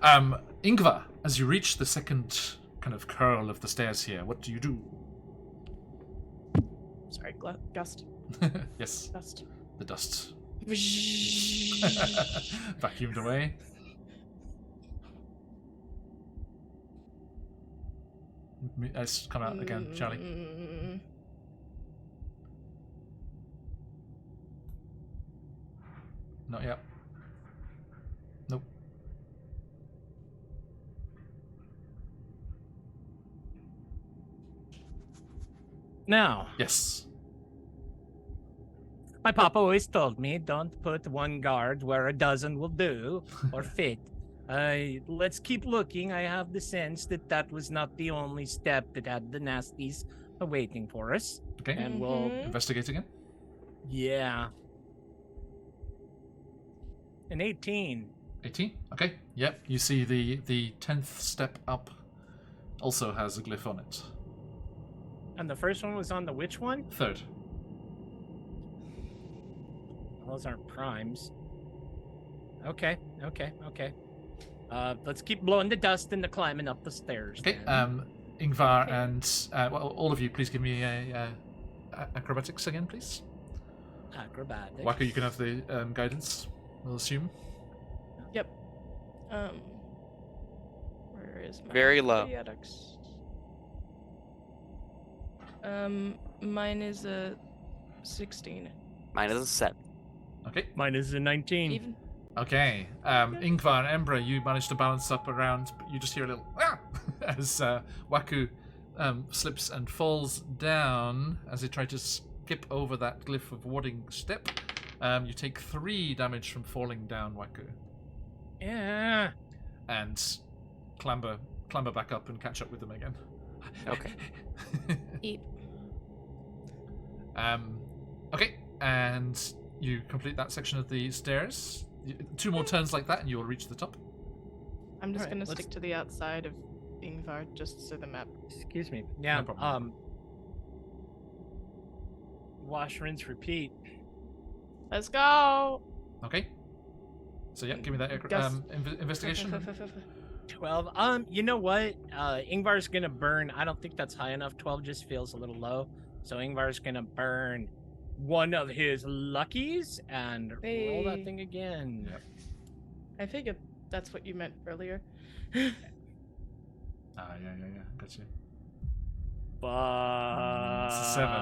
Ingvar, as you reach the second kind of curl of the stairs here, what do you do? Sorry, gust. Yes, Gust. the dust vacuumed away. Let's come out again, Charlie. Not yet. Nope. Now, Yes. my papa always told me, don't put one guard where a dozen will do or fit. Let's keep looking. I have the sense that that was not the only step that had the nasties awaiting for us. Okay. And we'll... Investigate again. Yeah. An 18. 18. Okay. Yep. You see the 10th step up also has a glyph on it. And the first one was on the which one? Third. Those aren't primes. Okay. Let's keep blowing the dust and the climbing up the stairs. Okay. then. Ingvar and well, all of you, please give me a acrobatics again, please. Acrobatics. Waka, you can have the guidance. We'll assume. Yep. Where is my Very low. acrobatics? Mine is a 16. Mine is a 7. Okay. Mine is a 19. Even. Okay. Ingvar and Embra, you manage to balance up around, but you just hear a little ah! as Waku slips and falls down as they try to skip over that glyph of warding step. You take 3 damage from falling down, Waku, Yeah. and clamber back up and catch up with them again. Okay. Eep. Okay, and you complete that section of the stairs. 2 more turns like that, and you will reach the top. I'm just Alright, gonna let's- stick to the outside of Ingvar just so the map. Excuse me. Yeah. No problem. Wash, rinse, repeat. Let's go. Okay. So yeah, give me that Gus. investigation. 12. You know what? Ingvar's gonna burn. I don't think that's high enough. 12 just feels a little low. So Ingvar's gonna burn one of his luckies and roll that Hey. thing again. Yep. I figured that's what you meant earlier. Yeah. Got you. Fuck. It's a 7.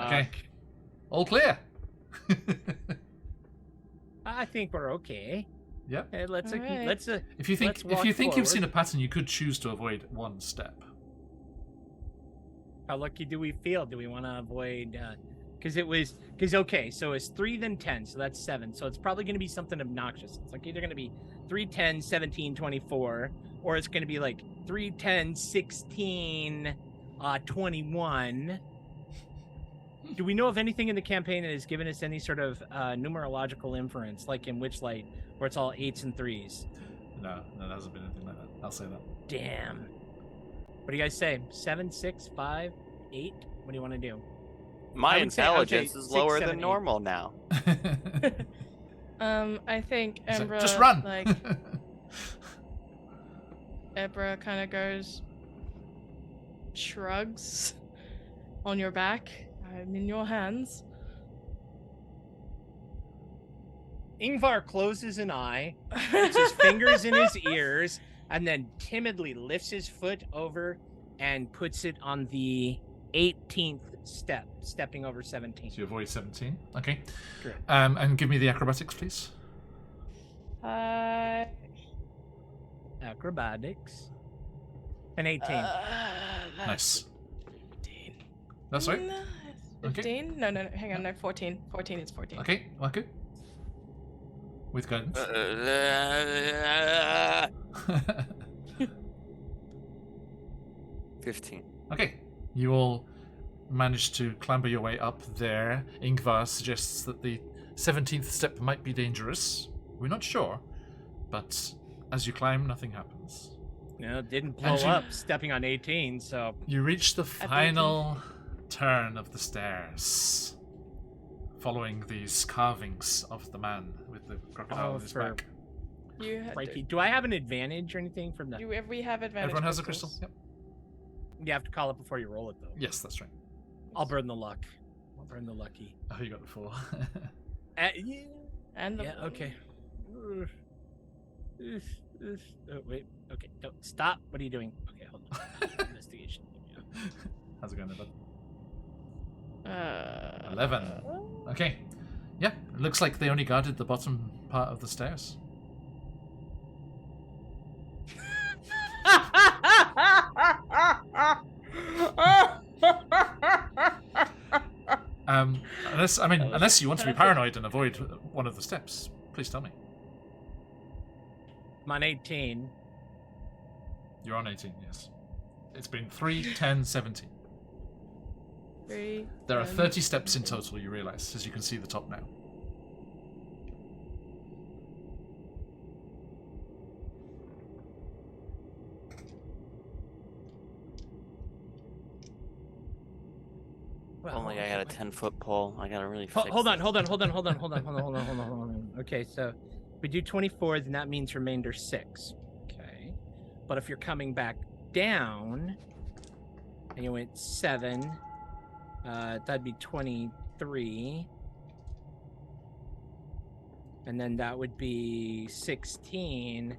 Okay. All clear. I think we're okay. Yep. Let's Alright. let's If you think Let's walk you've forward. seen a pattern, you could choose to avoid 1 step. How lucky do we feel? Do we want to avoid? Okay, so it's 3 then 10, so that's 7. So it's probably going to be something obnoxious. It's like either going to be 3, 10, 17, 24, or it's going to be like 3, 10, 16, 21. Do we know of anything in the campaign that has given us any sort of numerological inference, like in Witchlight, where it's all 8s and 3s? No, there hasn't been anything like that. I'll say that. Damn. What do you guys say? 7, 6, 5, 8? What do you want to do? My I would say- I would say intelligence is 6, lower 7, than 8. normal now. I think He's like, Embra just run. like Ebra kind of goes, shrugs on your back. I'm in your hands. Ingvar closes an eye, puts his fingers in his ears, and then timidly lifts his foot over and puts it on the 18th step, stepping over 17. So you avoid 17. Okay. Correct. And give me the acrobatics, please. Acrobatics. An 18. Nice. 15. That's right. No, Okay. 15? No, hang on, no, 14. 14 is 14. Okay, Waku. With guidance. 15. Okay, you all manage to clamber your way up there. Ingvar suggests that the 17th step might be dangerous. We're not sure, but as you climb, nothing happens. No, it didn't blow And you- up stepping on 18, so... You reach the final turn of the stairs, following these carvings of the man with the crocodile on his for- back. You had Crikey. Do I have an advantage or anything from that? we have advantage. Everyone has a crystal? crystals. Yep. You have to call it before you roll it, though. Yes, that's right. I'll burn the luck. I'll burn the lucky. Oh, you got the 4. Yeah. And the Yeah, okay. Oh, wait. Okay, don't stop. What are you doing? Okay, hold on. Investigation. Yeah. How's it going, bud? 11. 11. Okay. Yeah, it looks like they only guarded the bottom part of the stairs. Unless you want to be paranoid and avoid one of the steps, please tell me. I'm on 18. You're on 18, yes. It's been 3, 10, 17. 3. There are 30 steps in total, you realize, as you can see the top now. Well, Only I had a 10-foot pole. I gotta really fix Hold on. it. Okay, so if we do 24, then that means remainder 6. Okay. But if you're coming back down, and you went 7, that'd be 23. And then that would be 16.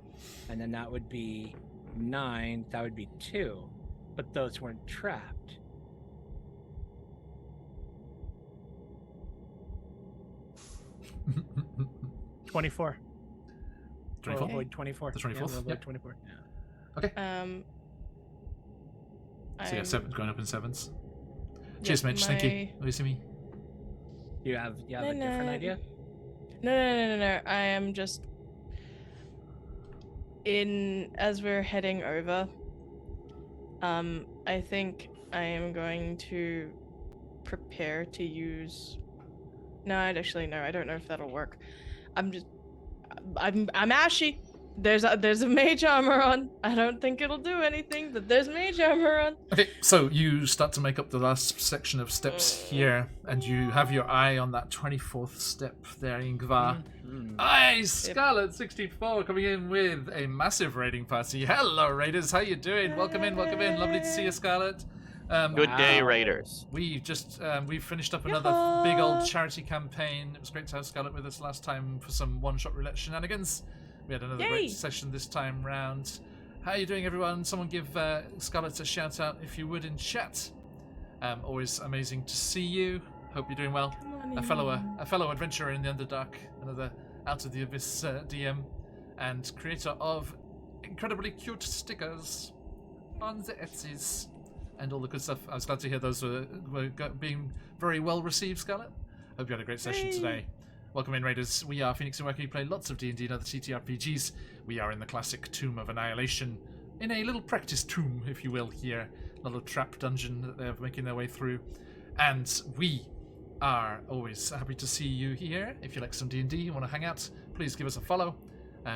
And then that would be 9. That would be 2. But those weren't trapped. 24. 24? We'll avoid 24. The 24th? Yeah, we'll avoid Yep. 24. Yeah. So yeah, I'm- 7 going up in 7s. Yep, Cheers, Mitch. Thank you. my- Oh, you see me? You have a different idea? No. I am just as we're heading over. I think I am going to prepare to use. No, I don't know if that'll work. I'm ashy. There's a mage armor on. I don't think it'll do anything, but there's mage armor on. Okay, so you start to make up the last section of steps here, and you have your eye on that 24th step there, Ingvar. Aye, Scarlet64 coming in with a massive raiding party. Hello, raiders. How you doing? Welcome in. Lovely to see you, Scarlet. Good day, Raiders. We just we've finished up another big old charity campaign. It was great to have Scarlet with us last time for some one-shot roulette shenanigans. We had another great session this time round. How are you doing, everyone? Someone give Scarlet a shout out if you would in chat. Always amazing to see you. Hope you're doing well. A fellow adventurer in the Underdark, another Out of the Abyss DM, and creator of incredibly cute stickers on the Etsy's and all the good stuff. I was glad to hear those were being very well received, Scarlet. Hope you had a great session today. Welcome in, Raiders. We are Phoenix and Wacky. We play lots of D&D and other TTRPGs. We are in the classic Tomb of Annihilation, in a little practice tomb, if you will, here. A little trap dungeon that they're making their way through. And we are always happy to see you here. If you like some D&D, you want to hang out, please give us a follow.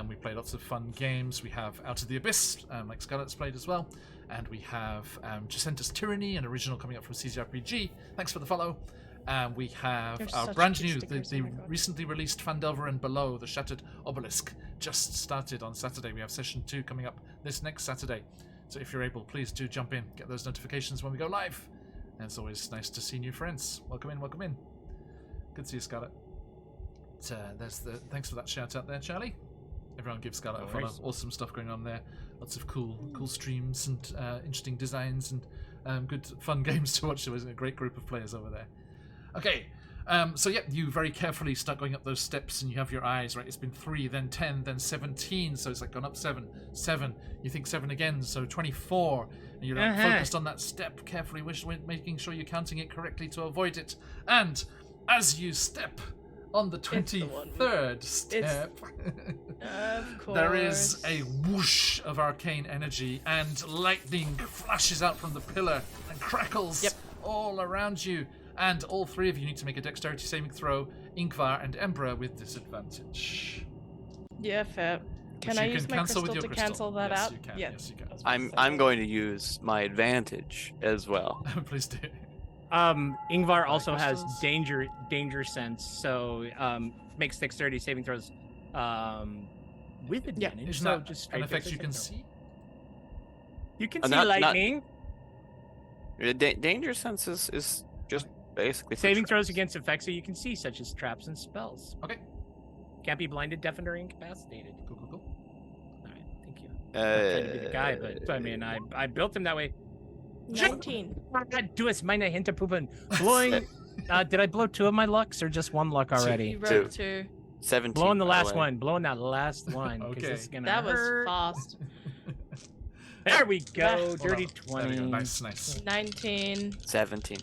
We play lots of fun games. We have Out of the Abyss, like Scarlet's played as well. And we have Jacinta's Tyranny, an original coming up from CCRPG. Thanks for the follow. We have They're our such brand cute new, stickers, the oh my God. recently released Fandelver and Below, the Shattered Obelisk, just started on Saturday. We have session 2 coming up this next Saturday. So if you're able, please do jump in, get those notifications when we go live. And it's always nice to see new friends. Welcome in. Good to see you, Scarlet. Thanks for that shout out there, Charlie. Everyone give Scarlet a follow. Awesome stuff going on there. Lots of cool streams and interesting designs and good fun games to watch. There was a great group of players over there. Okay, so yeah, you very carefully start going up those steps and you have your eyes, right? It's been 3, then 10, then 17, so it's like gone up 7, you think 7 again, so 24, and you're like, focused on that step, carefully making sure you're counting it correctly to avoid it. And as you step on the It's the one. 23rd step, Of course. there is a whoosh of arcane energy, and lightning flashes out from the pillar and crackles all around you. And all three of you need to make a dexterity saving throw, Ingvar and Embra, with disadvantage. Yeah, fair. Can Which I you use can my cancel crystal with your to crystal. cancel that Yes, out? you can. Yeah. Yes, you can. I was about to say I'm that. going to use my advantage as well. Please do. Ingvar also has crystals. danger sense, so makes dexterity saving throws with advantage. Isn't so that just an straight effect you can dexterity. see? You can Uh, see not- lightning. Danger sense is just basically for Saving throws traps. against effects that you can see, such as traps and spells. Okay. Can't be blinded, deafened, or incapacitated. Cool, cool, cool. All right, thank you. I'm not trying to be the guy, but I mean, I built him that way. 19. Du hast meine Hinterpuppen blowing. Did I blow 2 of my lucks or just 1 luck already? You rolled 2. 17. Blowing the by last way. one. Blowing that last one. 'cause Okay. this is gonna That was hurt. fast. There we go. Ah. Dirty There we go. 20. Nice. 19. 17.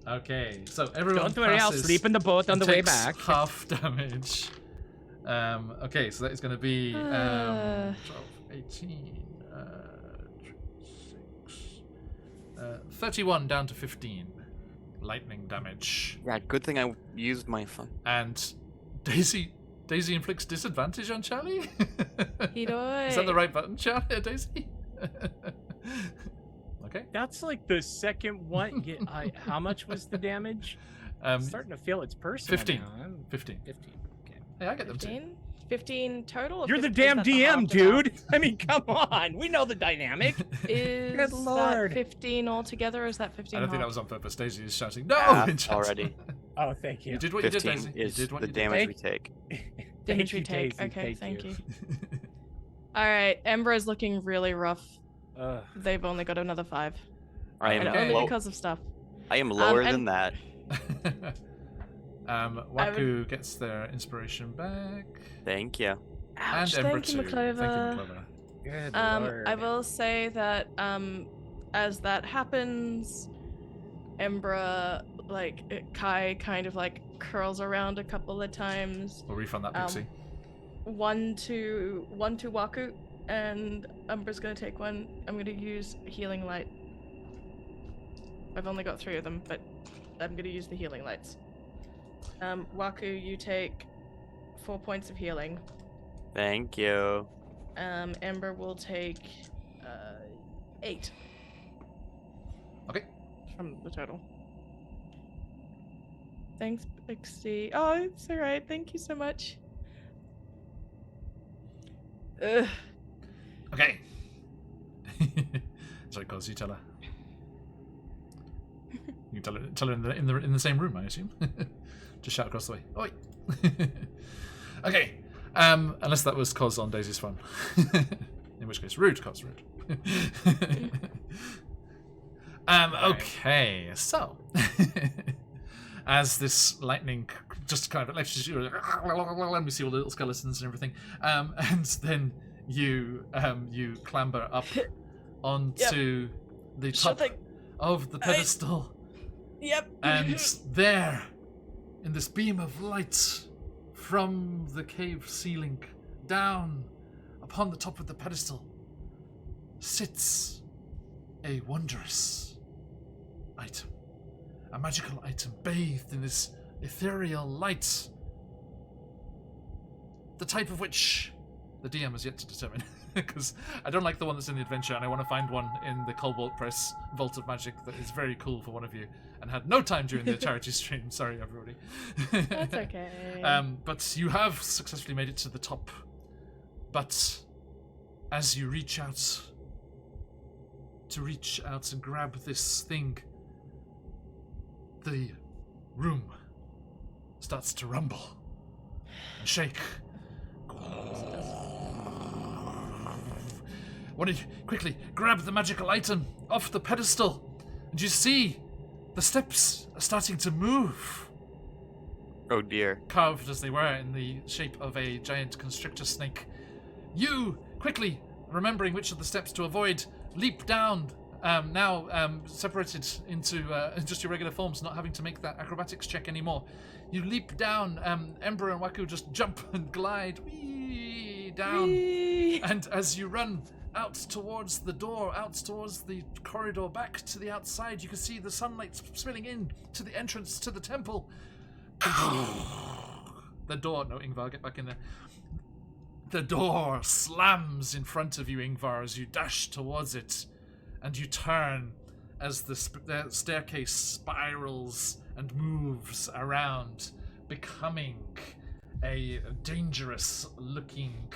Okay, so everyone Don't worry, I'll passes sleep in the boat on and the way takes back. half damage. Okay, so that is going to be 12, 18, 6, 31 down to 15 lightning damage. Yeah, good thing I used my fun. And Daisy inflicts disadvantage on Charlie? Is that the right button, Charlie? Daisy? Okay. That's like the second one. How much was the damage? I'm starting to feel it's personal. 15. Now. 15. 15. Okay. Hey, I get them too. 15? 15 total? or You're the 15 damn is that DM, half and dude. I mean, come on. We know the dynamic. half? Is Good that lord. 15 altogether, or is that 15 I don't think that half? was on purpose. Daisy is shouting, no! Half in chat. already. Oh, thank you. You did what you did, 15 Daisy. You is did what the you did. damage we take. Damage you, we take. Daisy, Okay, thank you. you. Alright, Ember is looking really rough. Ugh. They've only got another 5. I am And only low- because of stuff. I am lower and- than that. Waku gets their inspiration back. Thank you. Ouch, And Ember thank you, too. Thank you, McClover. McClover. Good I lord. will say that as that happens, Embra, Kai kind of curls around a couple of times. We'll refund that pixie. One to Waku, and Umbra's gonna take one. I'm gonna use Healing Light. I've only got 3 of them, but I'm gonna use the Healing Lights. Waku, you take 4 points of healing. Thank you. Ember will take 8 Okay. from the total. Thanks, Pixie. Oh, it's alright. Thank you so much. Ugh. Okay. Sorry, Cos, you tell her. You can tell her in the same room, I assume. Just shout across the way. Oi! Okay. Unless that was Cos on Daisy's phone. In which case, rude, Cos, rude. Okay, so as this lightning just kind of electricutes you, and we see all the little skeletons and everything, and then you clamber up onto the top of the pedestal. Yep. And there, in this beam of light from the cave ceiling down upon the top of the pedestal, sits a wondrous item. A magical item bathed in this ethereal light. The type of which the DM has yet to determine. Because I don't like the one that's in the adventure, and I want to find one in the Cobalt Press Vault of Magic that is very cool for one of you, and had no time during the charity stream. Sorry, everybody. That's okay. But you have successfully made it to the top. But as you reach out and grab this thing, the room starts to rumble and shake. Want to quickly grab the magical item off the pedestal, and you see the steps are starting to move, Oh dear. carved as they were in the shape of a giant constrictor snake. You, quickly remembering which of the steps to avoid, leap down now separated into just your regular forms, not having to make that acrobatics check anymore. You leap down. Ember and Waku just jump and glide down. Whee! And as you run out towards the door, out towards the corridor, back to the outside, you can see the sunlight spilling in to the entrance to the temple. The door... No, Ingvar, get back in there. The door slams in front of you, Ingvar, as you dash towards it. And you turn as the staircase spirals and moves around, becoming a dangerous-looking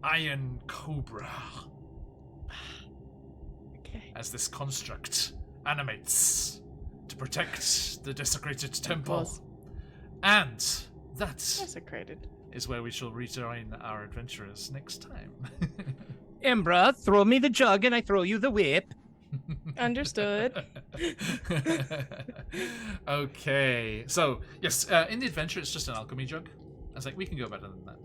iron cobra. Okay. As this construct animates to protect the desecrated temple. And that Desecrated. is where we shall rejoin our adventurers next time. Embra, throw me the jug and I throw you the whip. Understood. Okay, so yes, in the adventure it's just an alchemy jug. I was like, we can go better than that.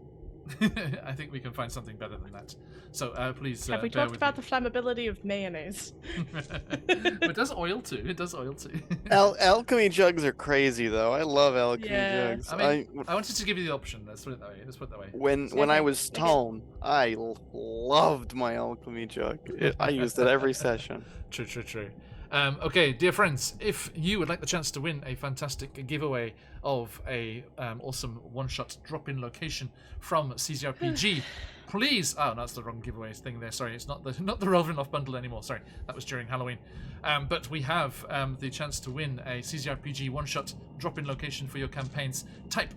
I think we can find something better than that. So please. Have we bear talked with about me. the flammability of mayonnaise? But it does oil too. It does oil too. Alchemy jugs are crazy, though. I love alchemy Yeah. jugs. I mean, I wanted to give you the option. Let's put it that way. Let's put it that way. When I Okay, was okay. Tone, I loved my alchemy jug. I used it every session. True. Okay, dear friends, if you would like the chance to win a fantastic giveaway of a awesome one-shot drop-in location from CZRPG, please... Oh, that's the wrong giveaway thing there. Sorry, it's not the Relevant Off bundle anymore. Sorry, that was during Halloween. But we have the chance to win a CZRPG one-shot drop-in location for your campaigns. Type !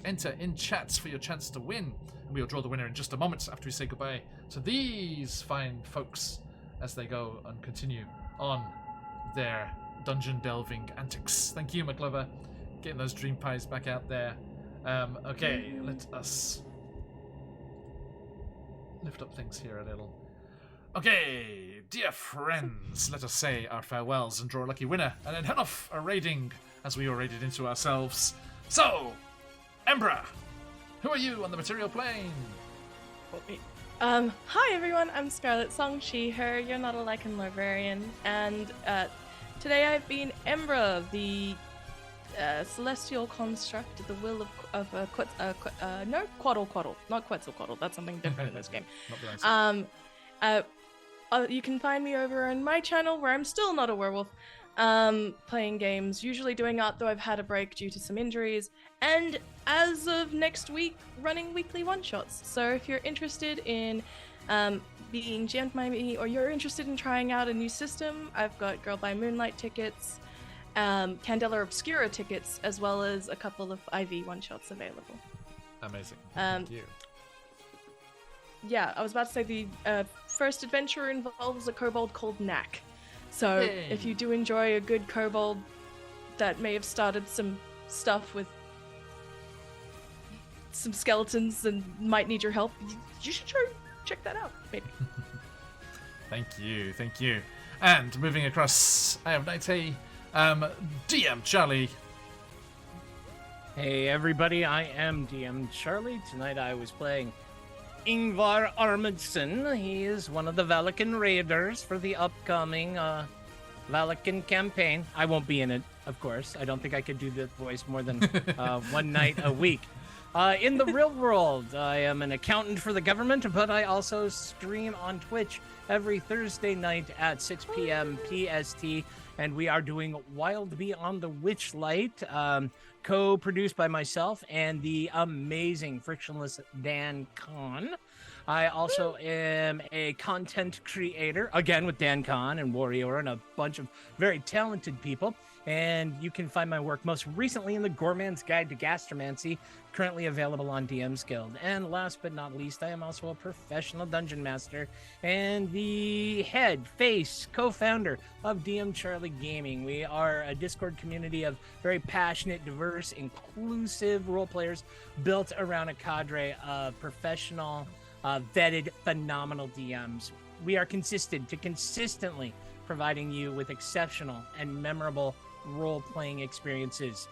Enter in chats for your chance to win. And we'll draw the winner in just a moment after we say goodbye to these fine folks as they go and continue on their dungeon delving antics. Thank you, McLover. Getting those dream pies back out there. Okay, let us lift up things here a little. Okay, dear friends, let us say our farewells and draw a lucky winner, and then head off a raiding as we are raided into ourselves. So, Embra, who are you on the material plane? Hi everyone, I'm Scarlet Song, she, her, you're not a Lycan Librarian, and today I've been Embra, the celestial construct, the will of Quaddle, not Quetzalcoatl, that's something different in this game. Not the answer. You can find me over on my channel, where I'm still not a werewolf, playing games, usually doing art, though I've had a break due to some injuries, and as of next week, running weekly one-shots. So if you're interested in being jammed by me, or you're interested in trying out a new system, I've got Girl by Moonlight tickets, Candela Obscura tickets, as well as a couple of IV one-shots available. Amazing. Um, Thank you. Yeah, I was about to say the first adventure involves a kobold called Knack. So Yay. if you do enjoy a good kobold that may have started some stuff with some skeletons and might need your help, you should try check that out, maybe. Thank you. And moving across, I have Nighty, DM Charlie. Hey everybody, I am DM Charlie. Tonight I was playing Ingvar Armidson. He is one of the Valakan Raiders for the upcoming Valakan campaign. I won't be in it, of course. I don't think I could do the voice more than one night a week. In the real world, I am an accountant for the government, but I also stream on Twitch every Thursday night at 6 p.m. PST, and we are doing Wild Beyond the Witchlight, co-produced by myself and the amazing frictionless Dan Kahn. I also am a content creator, again with Dan Kahn and Warrior and a bunch of very talented people. And you can find my work most recently in the Gourmand's Guide to Gastromancy, currently available on DM's Guild. And last but not least, I am also a professional dungeon master and the head, face, co-founder of DM Charlie Gaming. We are a Discord community of very passionate, diverse, inclusive role players built around a cadre of professional, vetted, phenomenal DMs. We are consistent to consistently providing you with exceptional and memorable role-playing experiences.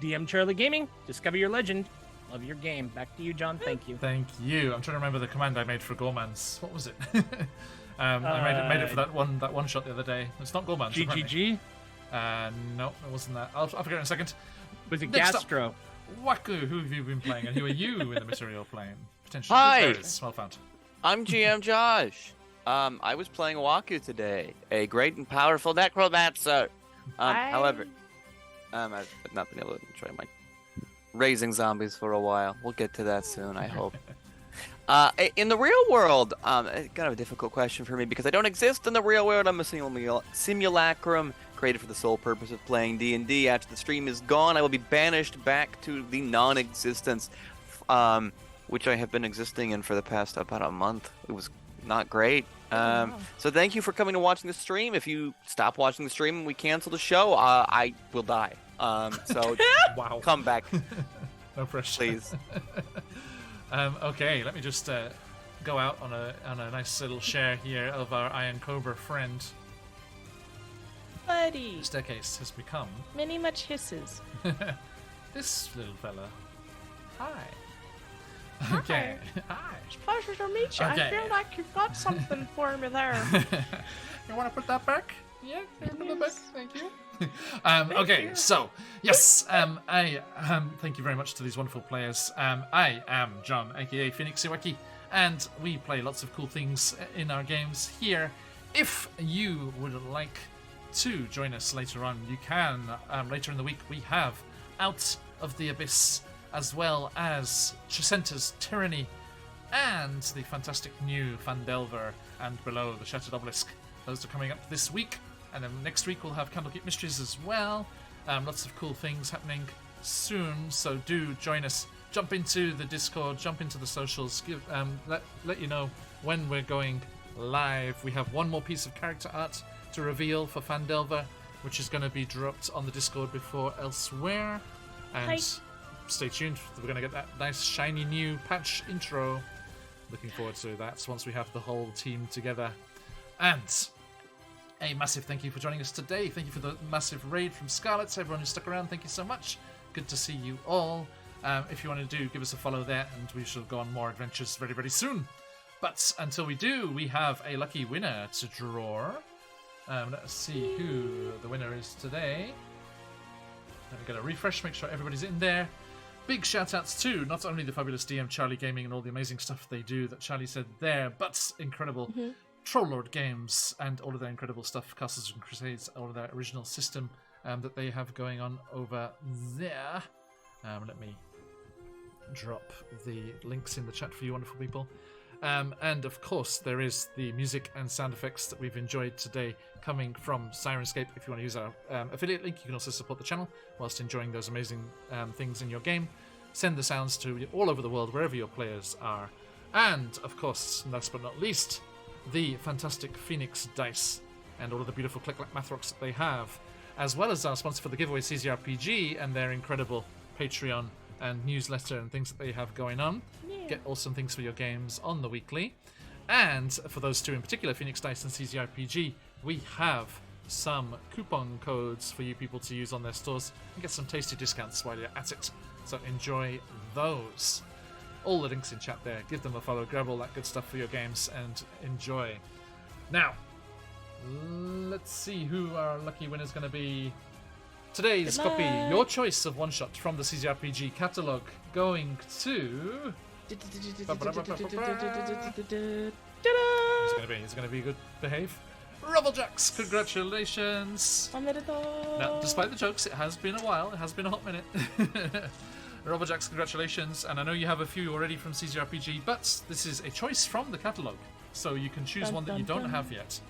DM Charlie Gaming, discover your legend, love your game. Back to you, John. Thank you. Thank you. I'm trying to remember the command I made for Gormans. What was it? I made it for that one shot the other day. It's not Gorman. GGG? No, it wasn't that. I'll forget in a second. Was it Next up, Gastro? Waku, who have you been playing, and who are you in the material playing? Potentially. Hi. There it is. Well found. I'm GM Josh. I was playing Waku today, a great and powerful necromancer. However, I've not been able to enjoy my raising zombies for a while. We'll get to that soon, I hope. In the real world, kind of a difficult question for me because I don't exist in the real world. I'm a simulacrum created for the sole purpose of playing D&D. After the stream is gone, I will be banished back to the non-existence, which I have been existing in for the past about a month. It was not great. So thank you for coming and watching the stream. If you stop watching the stream and we cancel the show, I will die. So Wow. come back, No pressure. please. Okay, let me just go out on a nice little share here of our Iron Cobra friend. Buddy. Staircase has become Many much hisses. this little fella. Hi. Okay. Hi. It's a pleasure to meet you. Okay. I feel like you've got something for me there. You want to put that back? Yeah, put that back. Yes. Thank you. Okay, so yes, I thank you very much to these wonderful players. I am John, aka QuestJunkiesUK, and we play lots of cool things in our games here. If you would like to join us later on, you can. Later in the week, we have Out of the Abyss, as well as Chicenta's Tyranny, and the fantastic new Fandelver and Below the Shattered Obelisk. Those are coming up this week. And then next week we'll have Candlekeep Mysteries as well. Lots of cool things happening soon, so do join us. Jump into the Discord, jump into the socials, let you know when we're going live. We have one more piece of character art to reveal for Fandelver, which is going to be dropped on the Discord before elsewhere. And Hi. stay tuned, we're going to get that nice shiny new patch intro. Looking forward to that once we have the whole team together. And a massive thank you for joining us today. Thank you for the massive raid from Scarlet. Everyone who stuck around, thank you so much. Good to see you all. If you want to give us a follow there, and we shall go on more adventures very, very soon. But until we do, we have a lucky winner to draw. Let's see who the winner is today. Let me get a refresh, make sure everybody's in there. Big shout outs to not only the fabulous DM Charlie Gaming and all the amazing stuff they do that Charlie said there, but incredible Troll Games and all of their incredible stuff, Castles and Crusades, all of their original system that they have going on over there. Let me drop the links in the chat for you wonderful people. And of course, there is the music and sound effects that we've enjoyed today coming from Sirenscape. If you want to use our affiliate link, you can also support the channel whilst enjoying those amazing things in your game. Send the sounds to all over the world, wherever your players are. And of course, last but not least, the fantastic Phoenix Dice and all of the beautiful click-clack math rocks that they have, as well as our sponsor for the giveaway, CZRPG, and their incredible Patreon and newsletter and things that they have going on. Get awesome things for your games on the weekly. And for those two in particular, Phoenix Dice and CZRPG, we have some coupon codes for you people to use on their stores and get some tasty discounts while you're at it. So enjoy those. All the links in chat there. Give them a follow, grab all that good stuff for your games, and enjoy. Now, let's see who our lucky winner is going to be. Today's copy, your choice of one shot from the CZRPG catalogue, going to. It's going to be good behave. Rubblejax, congratulations! Now, despite the jokes, it has been a while. It has been a hot minute. Rubblejax, congratulations, and I know you have a few already from CZRPG, but this is a choice from the catalogue, so you can choose one that you don't have yet.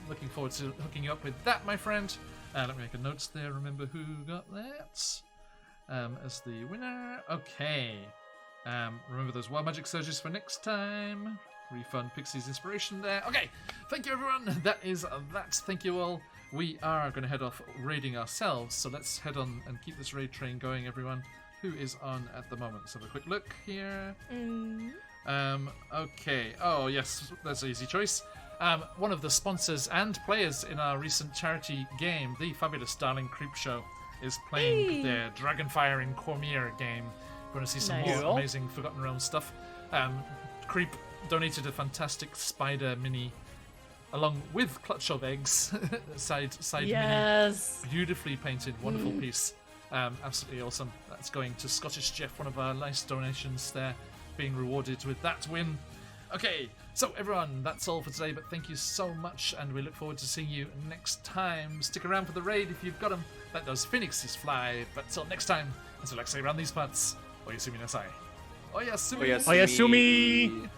Looking forward to hooking you up with that, my friend. Let me make a note there, remember who got that as the winner. Okay. Remember those Wild Magic Surges for next time. Refund Pixie's inspiration there. Okay, thank you everyone. That is that. Thank you all. We are going to head off raiding ourselves, so let's head on and keep this raid train going, everyone. Who is on at the moment? Let's have a quick look here. Okay. Oh, yes, that's an easy choice. One of the sponsors and players in our recent charity game, the fabulous Darling Creep Show, is playing their Dragonfire in Cormier game. We're going to see some more amazing Forgotten Realms stuff. Creep donated a fantastic spider mini along with Clutch of Eggs, side mini, Yes. beautifully painted, wonderful piece. Absolutely awesome. That's going to Scottish Jeff, one of our nice donations there, being rewarded with that win. Okay, so everyone, that's all for today, but thank you so much, and we look forward to seeing you next time. Stick around for the raid if you've got them. Let those phoenixes fly. But till next time, as we like to say around these parts, Oyasumi Nasai. Oyasumi! Oyasumi!